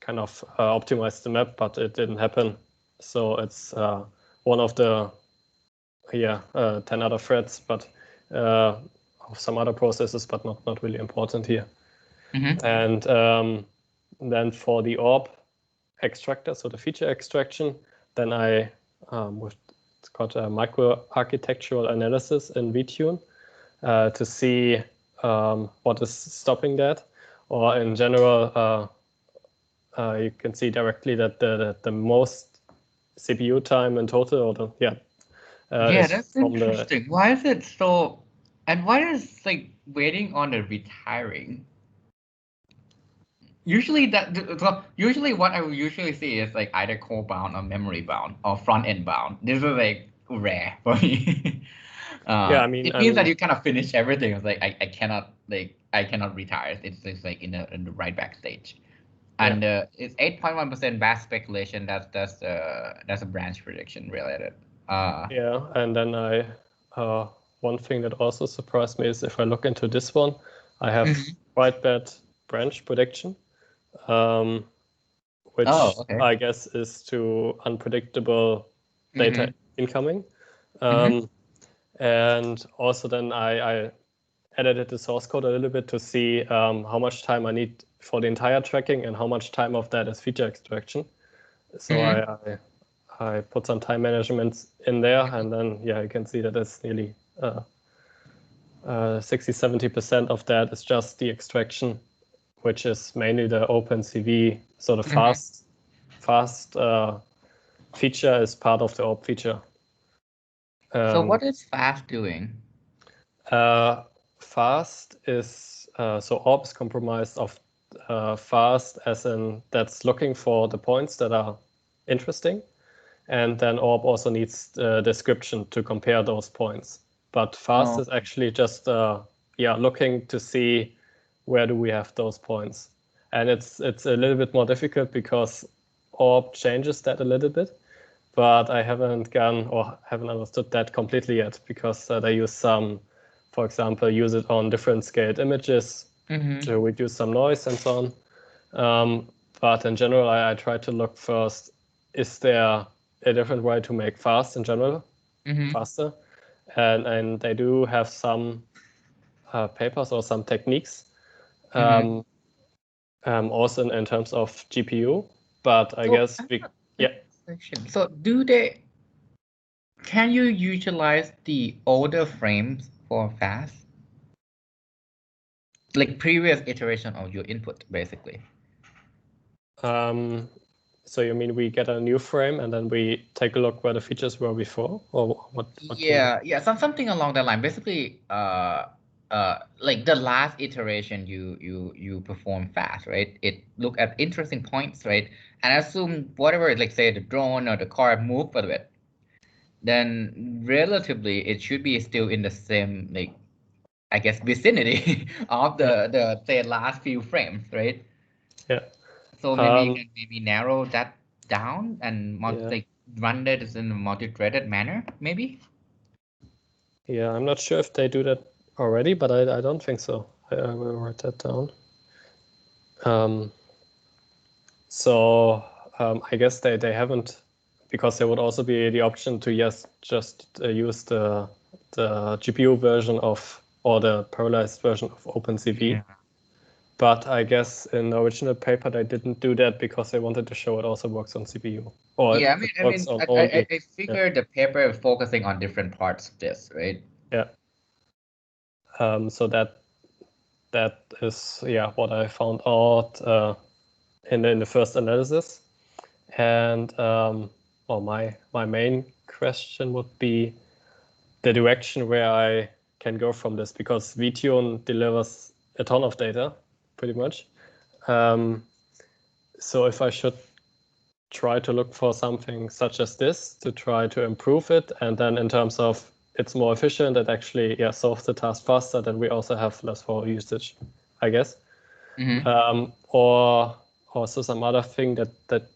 kind of optimize the map, but it didn't happen. So it's one of the 10 other threads, but of some other processes, but not really important here. And then for the orb extractor, so the feature extraction, then I it's called a microarchitectural analysis in VTune to see what is stopping that, or in general, you can see directly that the most CPU time in total, or That's interesting. Why is it so? And why is like waiting on the retiring? Usually usually what I would usually see is like either core bound or memory bound or front end bound. This is like rare for me. I mean, it means that you kind of finish everything. It's like I cannot retire. It's just like in the write back stage. And it's 8.1% back speculation. That's a branch prediction related. And then one thing that also surprised me is if I look into this one, I have quite bad branch prediction, which I guess is too unpredictable data incoming. And also then I edited the source code a little bit to see how much time I need for the entire tracking and how much time of that is feature extraction. So I put some time management in there, and then you can see that it's nearly 60-70% of that is just the extraction, which is mainly the OpenCV. So the fast feature is part of the orb feature. So what is fast doing? Fast is so orb is comprised of fast as in that's looking for the points that are interesting, and then orb also needs the description to compare those points. But fast is actually just looking to see where do we have those points, and it's a little bit more difficult because orb changes that a little bit. But I haven't understood that completely yet because they use some, for example, use it on different scaled images to reduce some noise and so on. But in general, I try to look first, is there a different way to make fast in general, faster? And they do have some papers or some techniques, also in terms of GPU. But I guess So can you utilize the older frames for fast? Like previous iteration of your input, basically. So you mean we get a new frame and then we take a look where the features were before, or what? Something along that line. Basically, like the last iteration you perform fast, right? It look at interesting points, right? And assume whatever, like say the drone or the car move a bit, then relatively it should be still in the same, like, I guess, vicinity of the say last few frames, right? Yeah. So maybe you can maybe narrow that down and like run that in a multi-threaded manner, maybe. Yeah, I'm not sure if they do that already, but I don't think so. I will write that down. So I guess they haven't, because there would also be the option to just use the GPU version of, or the parallelized version of OpenCV. Yeah. But I guess in the original paper they didn't do that because they wanted to show it also works on CPU. Or Yeah, I figured the paper is focusing on different parts of this, right? Yeah. So that is what I found out in the first analysis. And well, my main question would be the direction where I can go from this, because VTune delivers a ton of data, pretty much. So if I should try to look for something such as this to try to improve it, and then in terms of it's more efficient, it actually solves the task faster, then we also have less power usage, I guess. Or also some other thing that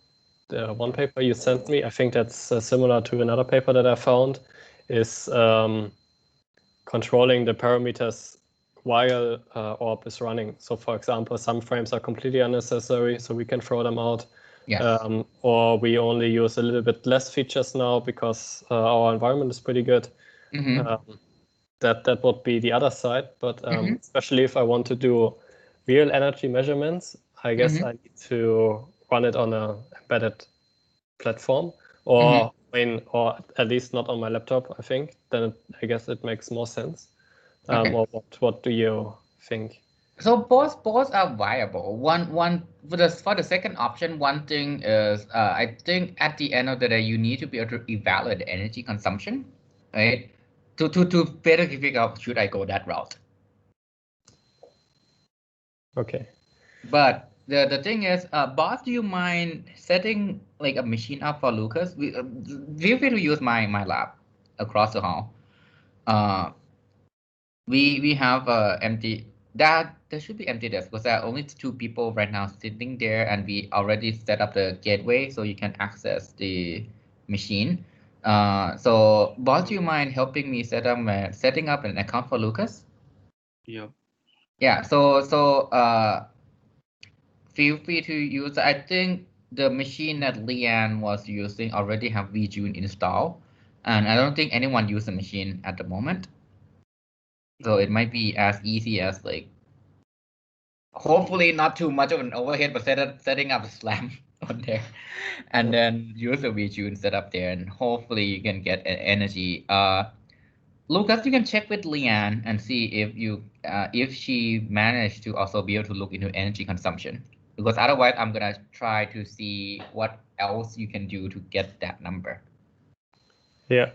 one paper you sent me, I think that's similar to another paper that I found, is controlling the parameters while ORB is running. So for example, some frames are completely unnecessary, so we can throw them out. Yes. Or we only use a little bit less features now because our environment is pretty good. That would be the other side. But especially if I want to do real energy measurements, I guess I need to run it on a embedded platform, or or at least not on my laptop, I think. Then I guess it makes more sense. Or what do you think? So both are viable. One for the second option, one thing is I think at the end of the day you need to be able to evaluate the energy consumption, right? To better figure out should I go that route. Okay. But the thing is, boss, do you mind setting like a machine up for Lucas? Feel free to use my lab across the hall. We have empty, that there should be empty desk because there are only 2 people right now sitting there, and we already set up the gateway so you can access the machine. So boss, do you mind helping me setting up an account for Lucas? Yeah. Yeah. So feel free to use. I think the machine that Leanne was using already have VJune installed, and I don't think anyone use the machine at the moment. So it might be as easy as like, hopefully not too much of an overhead, but setting up a SLAM on there, and then use the VJune setup there, and hopefully you can get an energy. Lucas, you can check with Leanne and see if she managed to also be able to look into energy consumption, because otherwise I'm gonna try to see what else you can do to get that number. Yeah.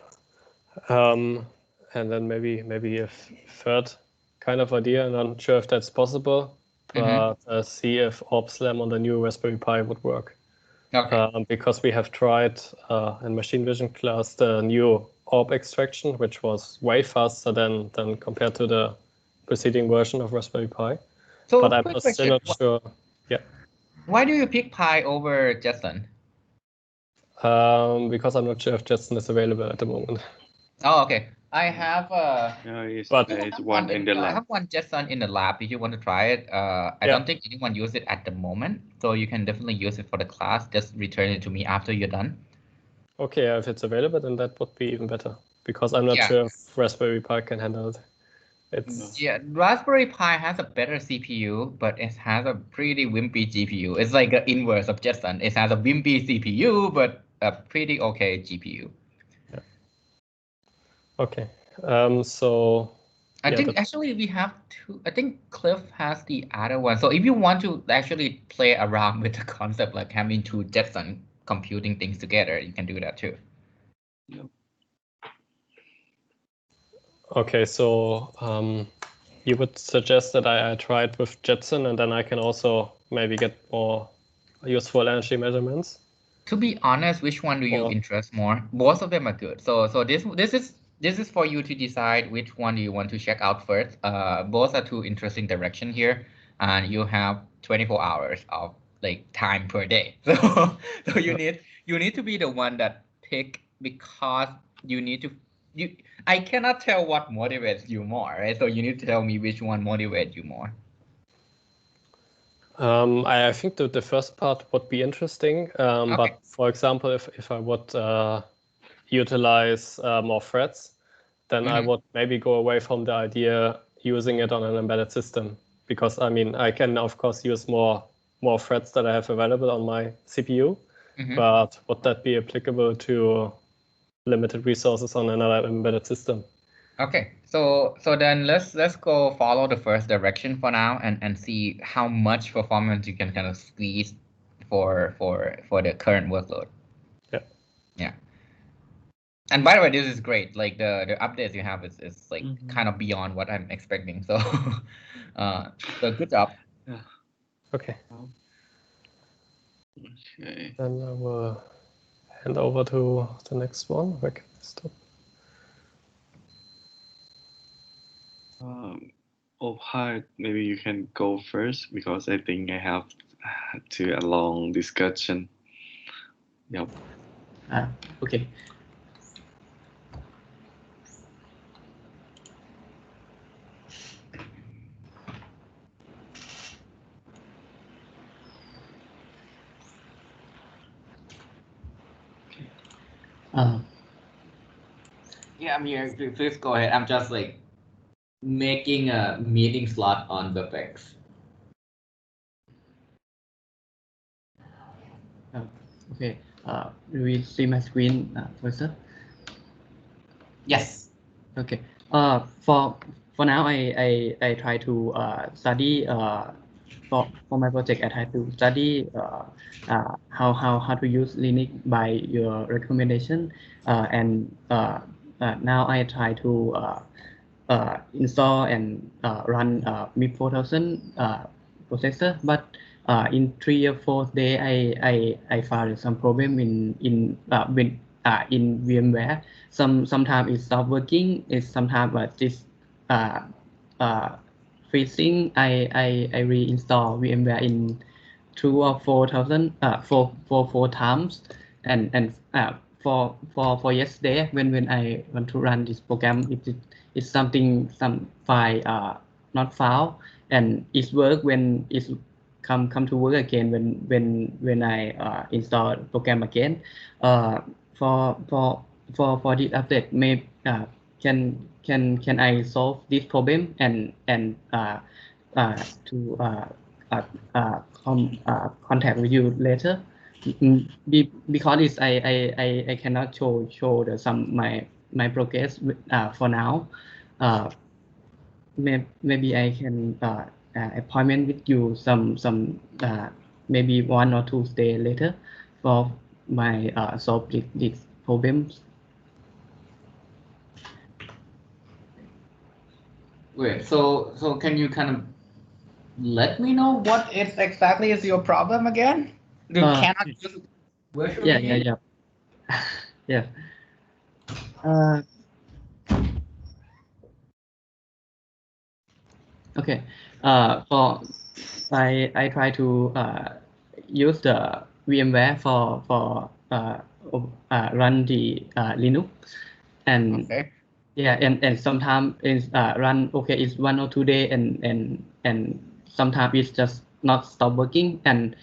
And then maybe a third kind of idea, and I'm not sure if that's possible, but see if OrbSlam on the new Raspberry Pi would work. Okay. Because we have tried in machine vision class the new orb extraction, which was way faster than compared to the preceding version of Raspberry Pi. So but I'm quick still question. not sure. Yeah. Why do you pick Pi over Jetson? Because I'm not sure if Jetson is available at the moment. Oh, okay. I have it's one in the lab. I have one Jetson in the lab. If you want to try it, I don't think anyone use it at the moment, so you can definitely use it for the class. Just return it to me after you're done. Okay, if it's available, then that would be even better, because I'm not sure if Raspberry Pi can handle it. Yeah, Raspberry Pi has a better CPU, but it has a pretty wimpy GPU. It's like the inverse of Jetson. It has a wimpy CPU, but a pretty okay GPU. Yeah. Okay. So I think actually we have 2. I think Cliff has the other one. So if you want to actually play around with the concept, like having 2 Jetson computing things together, you can do that too. Yep. Okay, so you would suggest that I try it with Jetson, and then I can also maybe get more useful energy measurements? To be honest, which one do you Or- interest more? Both of them are good. So this is for you to decide which one do you want to check out first. Both are two interesting direction here, and you have 24 hours of like time per day. So you need to be the one that pick, because you need to I cannot tell what motivates you more, right? So you need to tell me which one motivates you more. I think that the first part would be interesting, Okay. but for example, if I would utilize more threads, then I would maybe go away from the idea using it on an embedded system, because I mean I can of course use more threads that I have available on my CPU, but would that be applicable to limited resources on another embedded system? Okay, so then let's go follow the first direction for now and see how much performance you can kind of squeeze for the current workload. Yeah. Yeah. And by the way, this is great. Like the updates you have is like kind of beyond what I'm expecting. So so good job. Yeah. Okay. Okay. Then I will hand over to the next one. Where can I stop? Hi, maybe you can go first, because I think I have to a long discussion. Yep. Okay. Yeah, I'm here. Please go ahead. I'm just like making a meeting slot on the Vex. Okay. Do we see my screen, Professor? Yes. Okay. For now, I try to study for my project. I try to study how to use Linux by your recommendation, and now I try to install and run MIP 4000 processor. But in 3 or 4 days, I found some problem in VMware. Sometimes it stopped working. It's sometimes this freezing. I reinstall VMware in 2 or 4,000 four times, and for yesterday when I want to run this program, it's some file not found, and it work when it's come to work again when I install program again. For this update, can I solve this problem and to contact with you later? Because it's I cannot show some my progress for now. Maybe I can appointment with you some maybe 1 or 2 days later for my solve this problems. Wait, so can you kind of let me know what exactly is your problem again? You cannot use virtual machine? Yeah. Yeah. Okay. For I try to use the VMware for run the Linux, and Okay. yeah, and sometimes it's run okay. It's 1 or 2 days, and sometimes it's just not stop working. And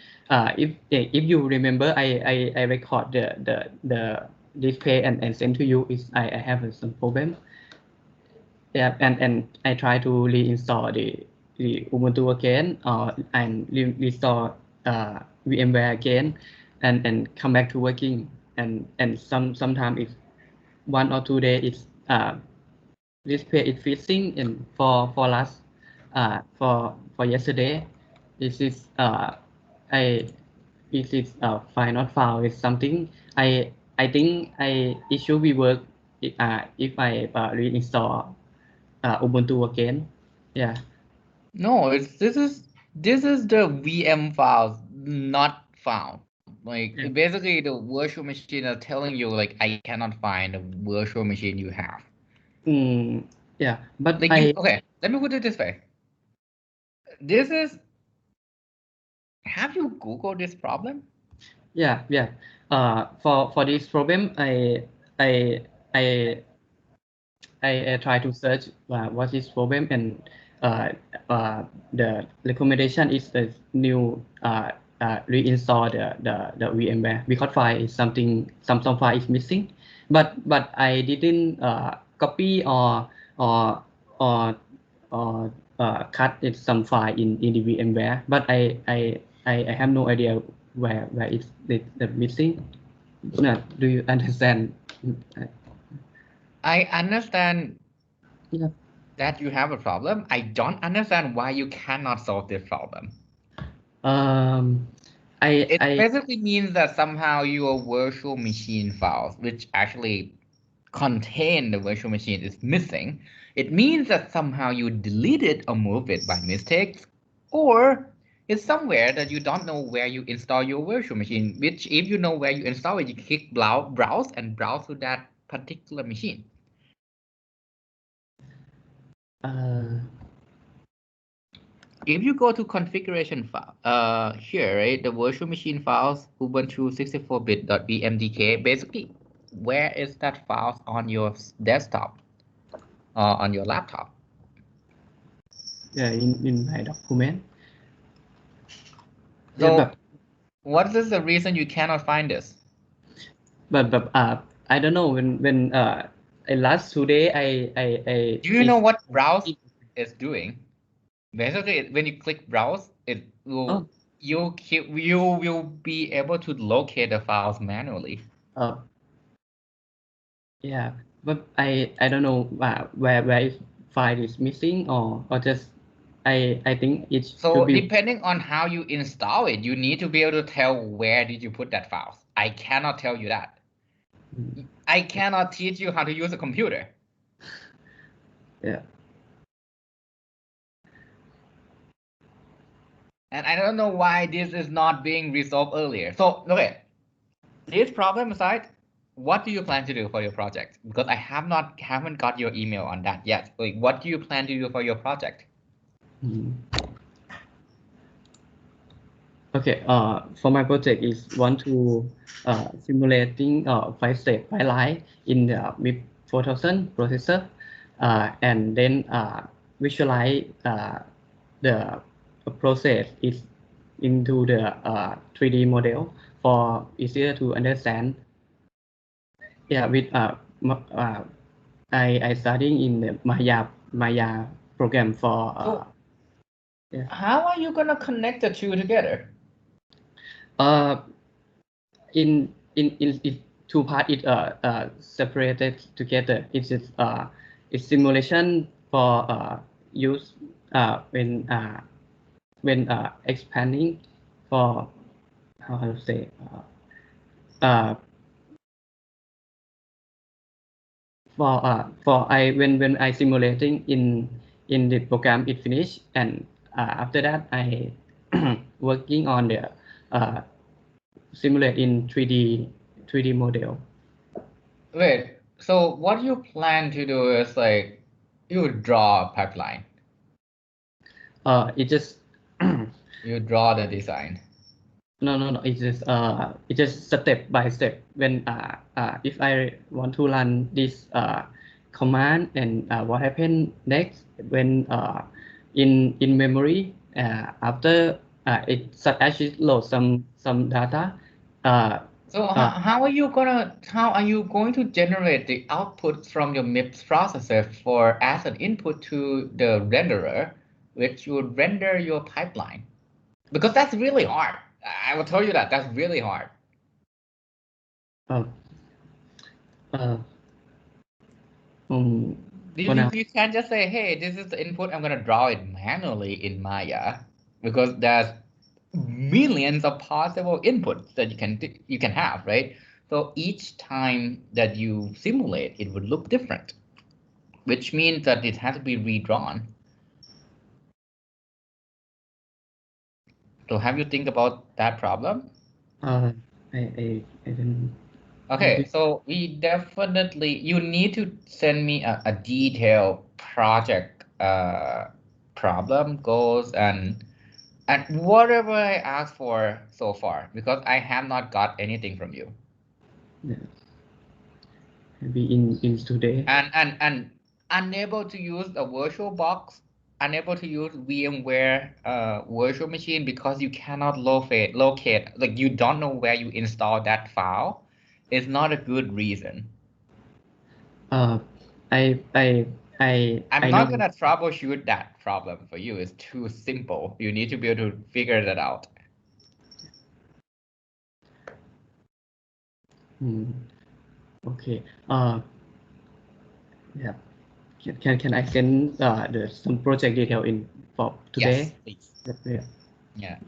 if you remember, I record the display and send to you. Is I have some problem. Yeah, and I try to reinstall the Ubuntu again, and restore VMware again, and come back to working. And sometimes it's 1 or 2 days. It's display is freezing. And for last for yesterday, this is I this is file not found. Is something I think it should be work if I reinstall Ubuntu again. Yeah. No, this is the VM files not found. Like Yeah. basically the virtual machine is telling you like I cannot find the virtual machine you have. Yeah, but Like you okay, let me put it this way. This is have you Googled this problem? yeah. For this problem, I I I try to search what is problem, and uh, the recommendation is the new reinstall the VMware because file is some file is missing, but I didn't copy or or cut it some file in the VMware, but I have no idea where it's the missing. No, do you understand? I understand Yeah. that you have a problem. I don't understand why you cannot solve this problem. Um, It I basically means that somehow your virtual machine files, which actually contain the virtual machine, is missing. It means that somehow you deleted or moved it by mistake, or it's somewhere that you don't know where you install your virtual machine, which if you know where you install it, you click browse and browse to that particular machine. If you go to configuration file, here, right, the virtual machine files, Ubuntu 64bit.bmdk, basically, where is that file on your desktop or on your laptop? yeah, in my document. So, Yeah, what is the reason you cannot find this? but I don't know when last 2 day I Do you know what browse is doing? Basically, when you click browse, it will you will be able to locate the files manually. Yeah, but I don't know where is file is missing or just I think it should So be. depending on how you install it, you need to be able to tell where did you put that file. I cannot tell you that. I cannot teach you how to use a computer. Yeah. And I don't know why this is not being resolved earlier. So, okay, this problem aside, what do you plan to do for your project? Because I haven't got your email on that yet. Like, what do you plan to do for your project? Okay. For my project is want to simulating 5-step pipeline in the MIP 4000 processor, and then visualize the process is into the 3D model for easier to understand. Yeah, with I studying in the Maya program for So, yeah. how are you gonna connect the two together? In two part it separated together. It's simulation for use when expanding for how to say for I when I simulating in the program it finished, and after that I working on the simulate in 3D model. Wait, so what you plan to do is like, you draw a pipeline. It just You draw the design. no, it's just step by step. When if I want to run this command, and what happened next when in memory after it actually load some data. So how are you going to generate the output from your MIPS processor for as an input to the renderer, which would render your pipeline? Because that's really hard. I will tell you that that's really hard. uh, uh, for now. You can't just say, hey, this is the input, I'm gonna draw it manually in Maya, because there's millions of possible inputs that you can have, right? So each time that you simulate, it would look different, which means that it has to be redrawn. So have you think about that problem? I didn't. Okay, so we definitely, you need to send me a detailed project problem, goals, and whatever I asked for so far, because I have not got anything from you. Yeah. Maybe in today. And unable to use a virtual box, unable to use VMware virtual machine because you cannot locate, like you don't know where you install that file, is not a good reason. I I'm know. not gonna troubleshoot that problem for you. It's too simple. You need to be able to figure that out. Okay. Yeah. Can I send some project detail in for today? Yes, please. Yeah. Yeah.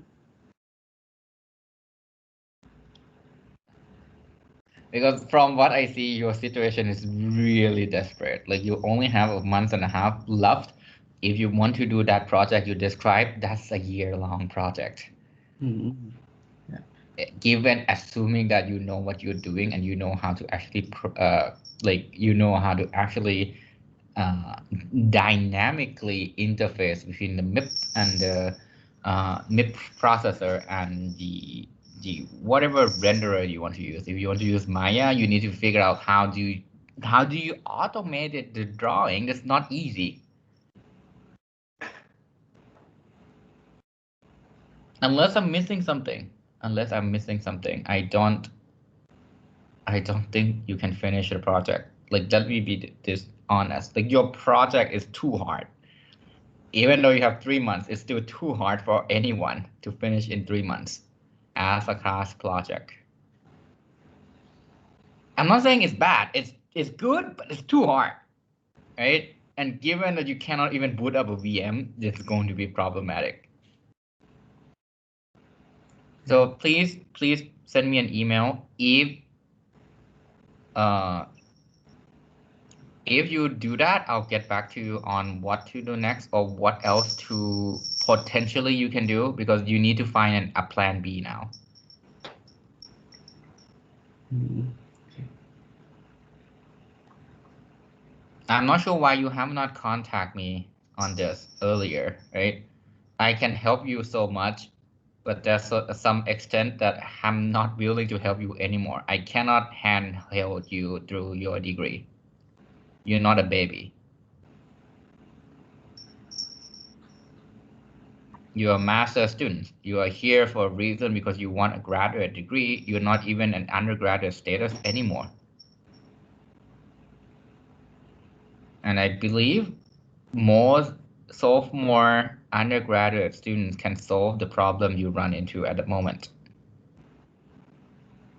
Because from what I see, your situation is really desperate. Like you only have a month and a half left. If you want to do that project you described, that's a year-long project. Given assuming that you know what you're doing and you know how to actually how to actually dynamically interface between the MIP and the MIP processor and the whatever renderer you want to use. If you want to use Maya, you need to figure out how do you automate the drawing. It's not easy. Unless I'm missing something. I don't think you can finish your project. Like, let me be this honest. Like, your project is too hard. Even though you have 3 months, it's still too hard for anyone to finish in 3 months as a class project. I'm not saying it's bad. It's good, but it's too hard, right? And given that you cannot even boot up a VM, this is going to be problematic. So please send me an email if you do that. I'll get back to you on what to do next or what else to potentially you can do, because you need to find a plan B now. I'm not sure why you have not contacted me on this earlier, right? I can help you so much, but there's some extent that I'm not willing to help you anymore. I cannot handhold you through your degree. You're not a baby. You're a master's student. You are here for a reason because you want a graduate degree. You're not even an undergraduate status anymore. And I believe more sophomore undergraduate students can solve the problem you run into at the moment.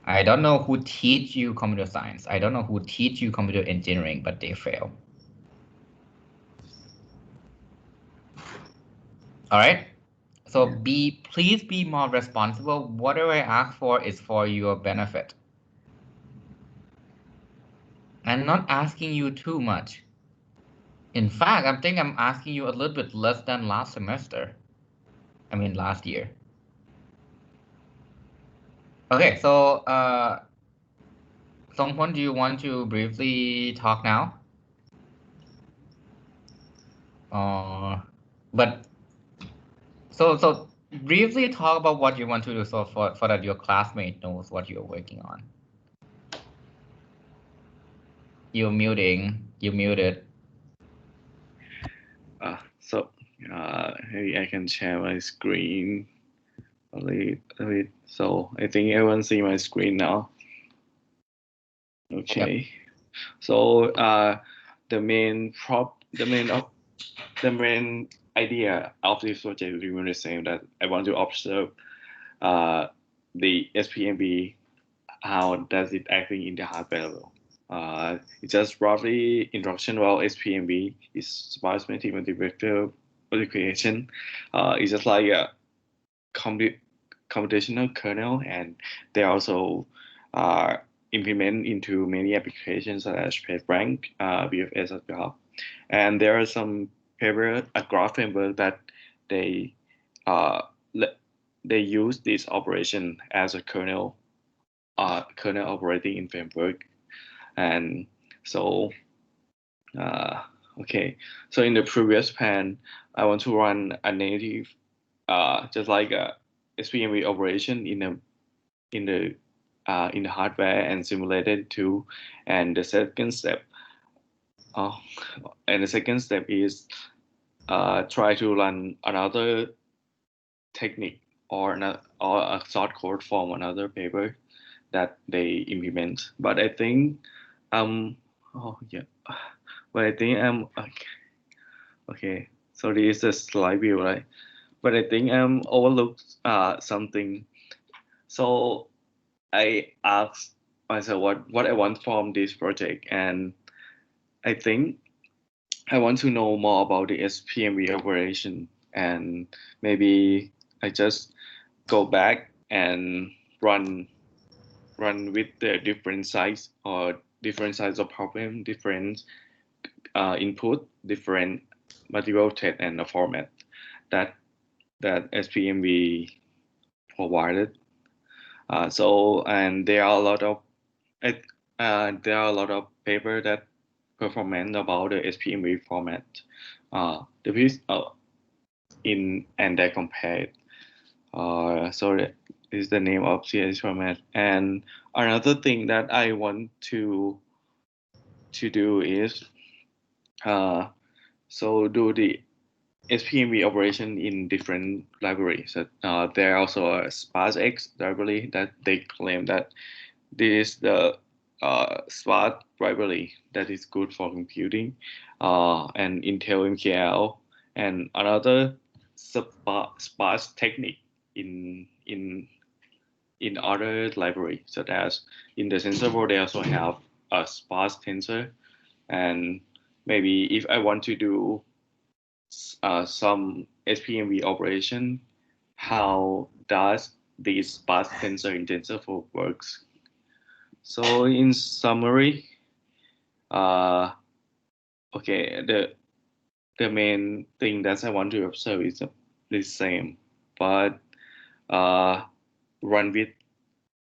I don't know who teach you computer science. I don't know who teach you computer engineering, but they fail. All right. So please be more responsible. Whatever I ask for is for your benefit. I'm not asking you too much. In fact, I think I'm asking you a little bit less than last semester. I mean, last year. Okay, so Songpon, do you want to briefly talk now? But so briefly talk about what you want to do, so for that your classmate knows what you're working on. You're muted. Maybe I can share my screen a little bit. So I think everyone see my screen now. Okay. Yep. So the main idea of this project is really the same, that I want to observe the SPMB, how does it acting in the hardware level. It's just roughly introduction about SPMB is sparse-matic multivector multiplication. It's just like a computational kernel, and they also implement into many applications such as PageRank, BFS as well. And there are some paper, a graph framework that they they use this operation as a kernel operating in framework. And so okay, so in the previous plan, I want to run a native just like a SPMV operation in the hardware and simulate it too. And the second step is try to run another technique or a short code from another paper that they implement. But I think but I think okay. So this is a slide view, right? But I think I'm overlooked something. So I asked myself what I want from this project, and I think I want to know more about the SPMV operation, and maybe I just go back and run with the different size of problem, different input, different material type and the format that SPMV provided. So and there are a lot of paper that performance about the SPMV format. The piece and they compared. So that is the name of CSS format. And another thing that I want to do is so do the SPMV operation in different libraries. There are also a SparseX library that they claim that this is the Sparse library that is good for computing, and Intel MKL, and another sparse technique in other libraries, such as in the TensorFlow they also have a sparse tensor, and maybe if I want to do some SPMV operation, how does this sparse tensor in TensorFlow works? So in summary, okay, the main thing that I want to observe is the same, but run with,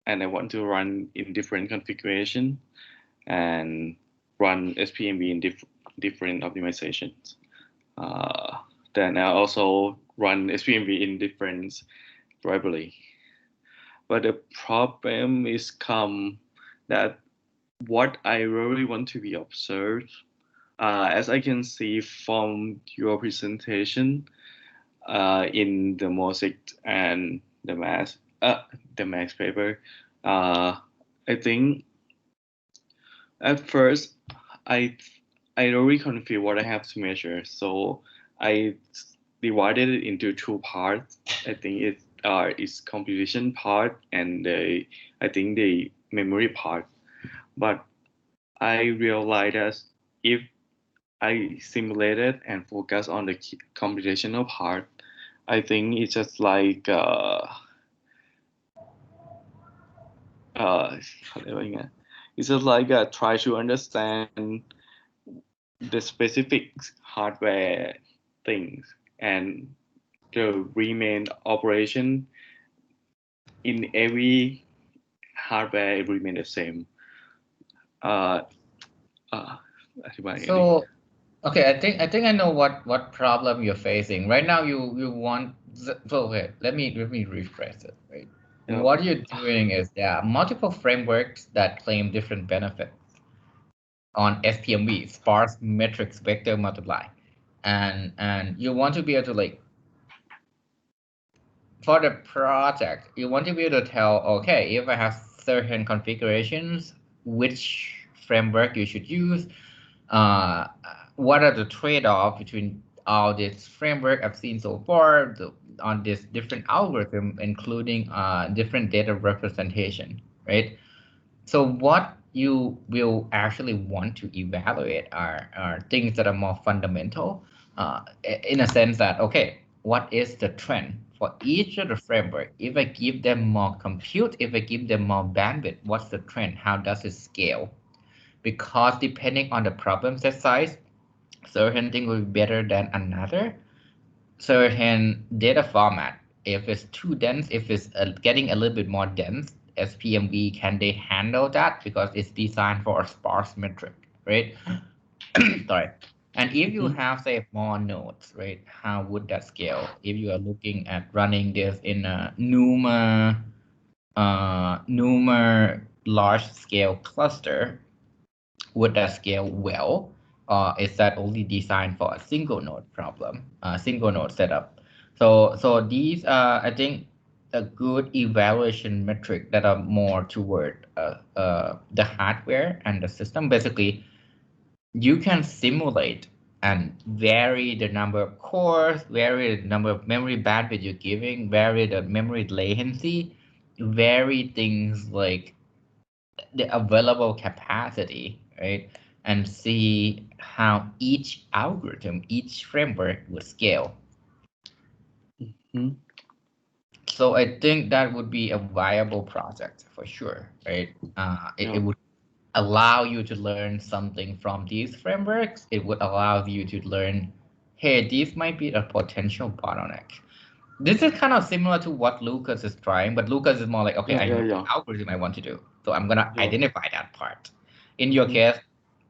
and I want to run in different configuration and run SPMV in different optimizations. Then I also run SPMV in different library. But the problem is that what I really want to be observed, as I can see from your presentation in the Mosaic and the math paper, I think at first I already confused what I have to measure, so I divided it into two parts. I think it's computation part and I think the memory part. But I realized that if I simulated and focus on the computational part, I think it's just like it's just like try to understand the specific hardware things, and the remain operation in every hardware remain the same. So, okay, I think I know what problem you're facing right now. You want, so okay, let me rephrase it. Right, yeah. What you're doing is there are multiple frameworks that claim different benefits on SPMV, sparse matrix vector multiply, and you want to be able to, like, for the project, you want to be able to tell, okay, if I have certain configurations, which framework you should use, what are the trade-off between all this framework I've seen so far on this different algorithm, including different data representation, right? So what you will actually want to evaluate are things that are more fundamental, in a sense that, okay, what is the trend for each of the framework? If I give them more compute, if I give them more bandwidth, what's the trend? How does it scale? Because depending on the problem set size, certain thing will be better than another. Certain data format if it's too dense, if it's getting a little bit more dense, SPMV, can they handle that? Because it's designed for a sparse metric, right? Sorry. And if you have, say, more nodes, right, how would that scale? If you are looking at running this in a NUMA large scale cluster, would that scale well? Or is that only designed for a single node problem, single node setup? So these are, I think, a good evaluation metric that are more toward the hardware and the system. Basically, you can simulate and vary the number of cores, vary the number of memory bandwidth you're giving, vary the memory latency, vary things like the available capacity, right? And see how each algorithm, each framework would scale. So I think that would be a viable project for sure, right? It would allow you to learn something from these frameworks. It would allow you to learn, hey, this might be a potential bottleneck. This is kind of similar to what Lucas is trying, but Lucas is more like, okay, I know the algorithm I want to do, so I'm gonna identify that part. In your case,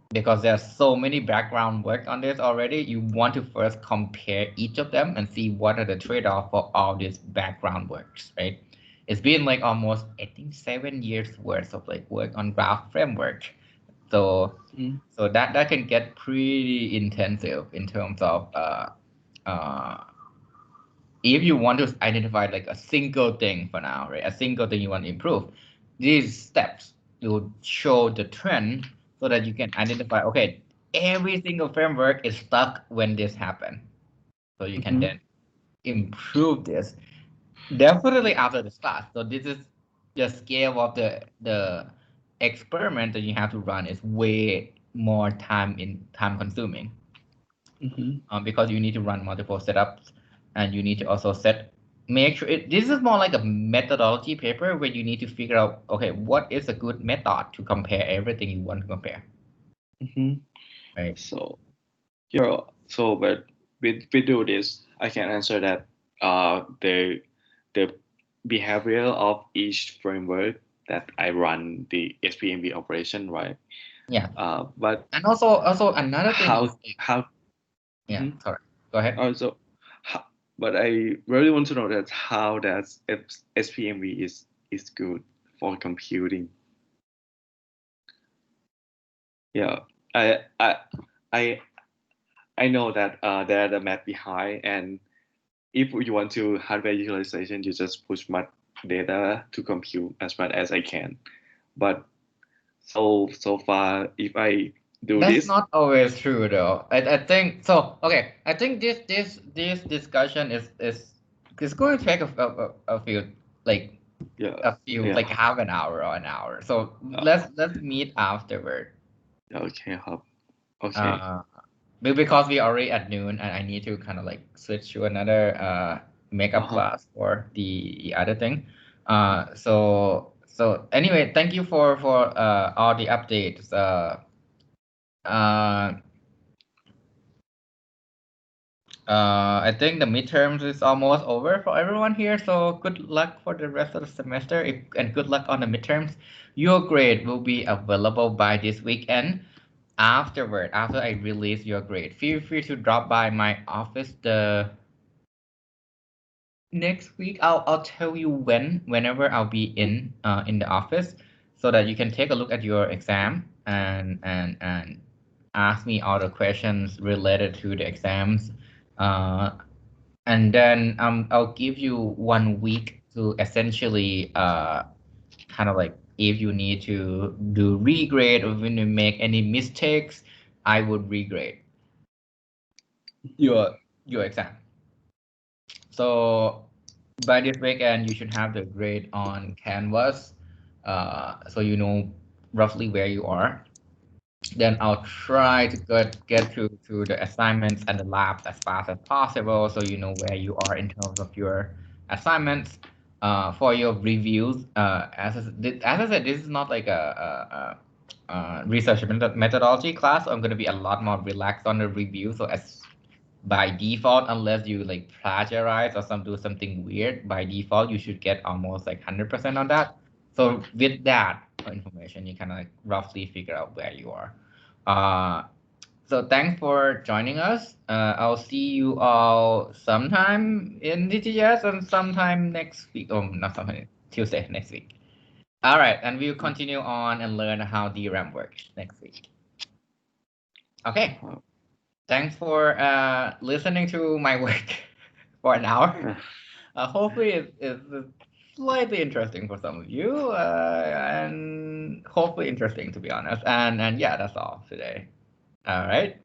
because there's so many background work on this already, you want to first compare each of them and see what are the trade-off for all these background works, right? It's been like almost, I think, 7 years worth of like work on graph framework. So so that can get pretty intensive in terms of if you want to identify like a single thing for now, right? A single thing you want to improve, these steps will show the trend so that you can identify, okay, every single framework is stuck when this happens. So you can then improve this definitely after this class. So this is the scale of the experiment that you have to run is way more time consuming. Because you need to run multiple setups and you need to also make sure this is more like a methodology paper where you need to figure out, okay, what is a good method to compare everything you want to compare. Right. So but we do this, I can answer that the behavior of each framework that I run the SPMB operation, right? Yeah. But and also another thing sorry, go ahead. Also, but I really want to know that how that SPMV is good for computing. Yeah, I know that there are the math behind, and if you want to hardware utilization, you just push much data to compute as much as I can. But so far, if I do That's this, not always true though. I think so. Okay, I think this discussion is going to take a few like like half an hour or an hour. So let's meet afterward. Okay, okay. Because we already at noon and I need to kind of like switch to another makeup class for the other thing. So anyway, thank you for all the updates. I think the midterms is almost over for everyone here. So good luck for the rest of the semester and good luck on the midterms. Your grade will be available by this weekend. After I release your grade, feel free to drop by my office the next week. I'll tell you whenever I'll be in the office so that you can take a look at your exam and ask me all the questions related to the exams. And then I'll give you 1 week to essentially kind of like if you need to do regrade or when you make any mistakes, I would regrade your exam. So by this weekend, you should have the grade on Canvas, so you know roughly where you are. Then I'll try to get to the assignments and the labs as fast as possible, so you know where you are in terms of your assignments. For your reviews, as I said, this is not like a research methodology class. So I'm going to be a lot more relaxed on the review. So by default, unless you like plagiarize or do something weird, by default you should get almost like 100% on that. So with that information, you kind of like roughly figure out where you are. So thanks for joining us. I'll see you all sometime in TGGS and sometime next week. Oh, not sometime, Tuesday next week. All right, and we'll continue on and learn how DRAM works next week. Okay. Thanks for listening to my work for an hour. Hopefully it's slightly interesting for some of you, and hopefully interesting, to be honest. And yeah, that's all today. All right.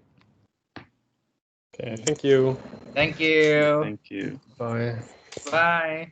Okay, thank you. Thank you. Thank you. Bye. Bye.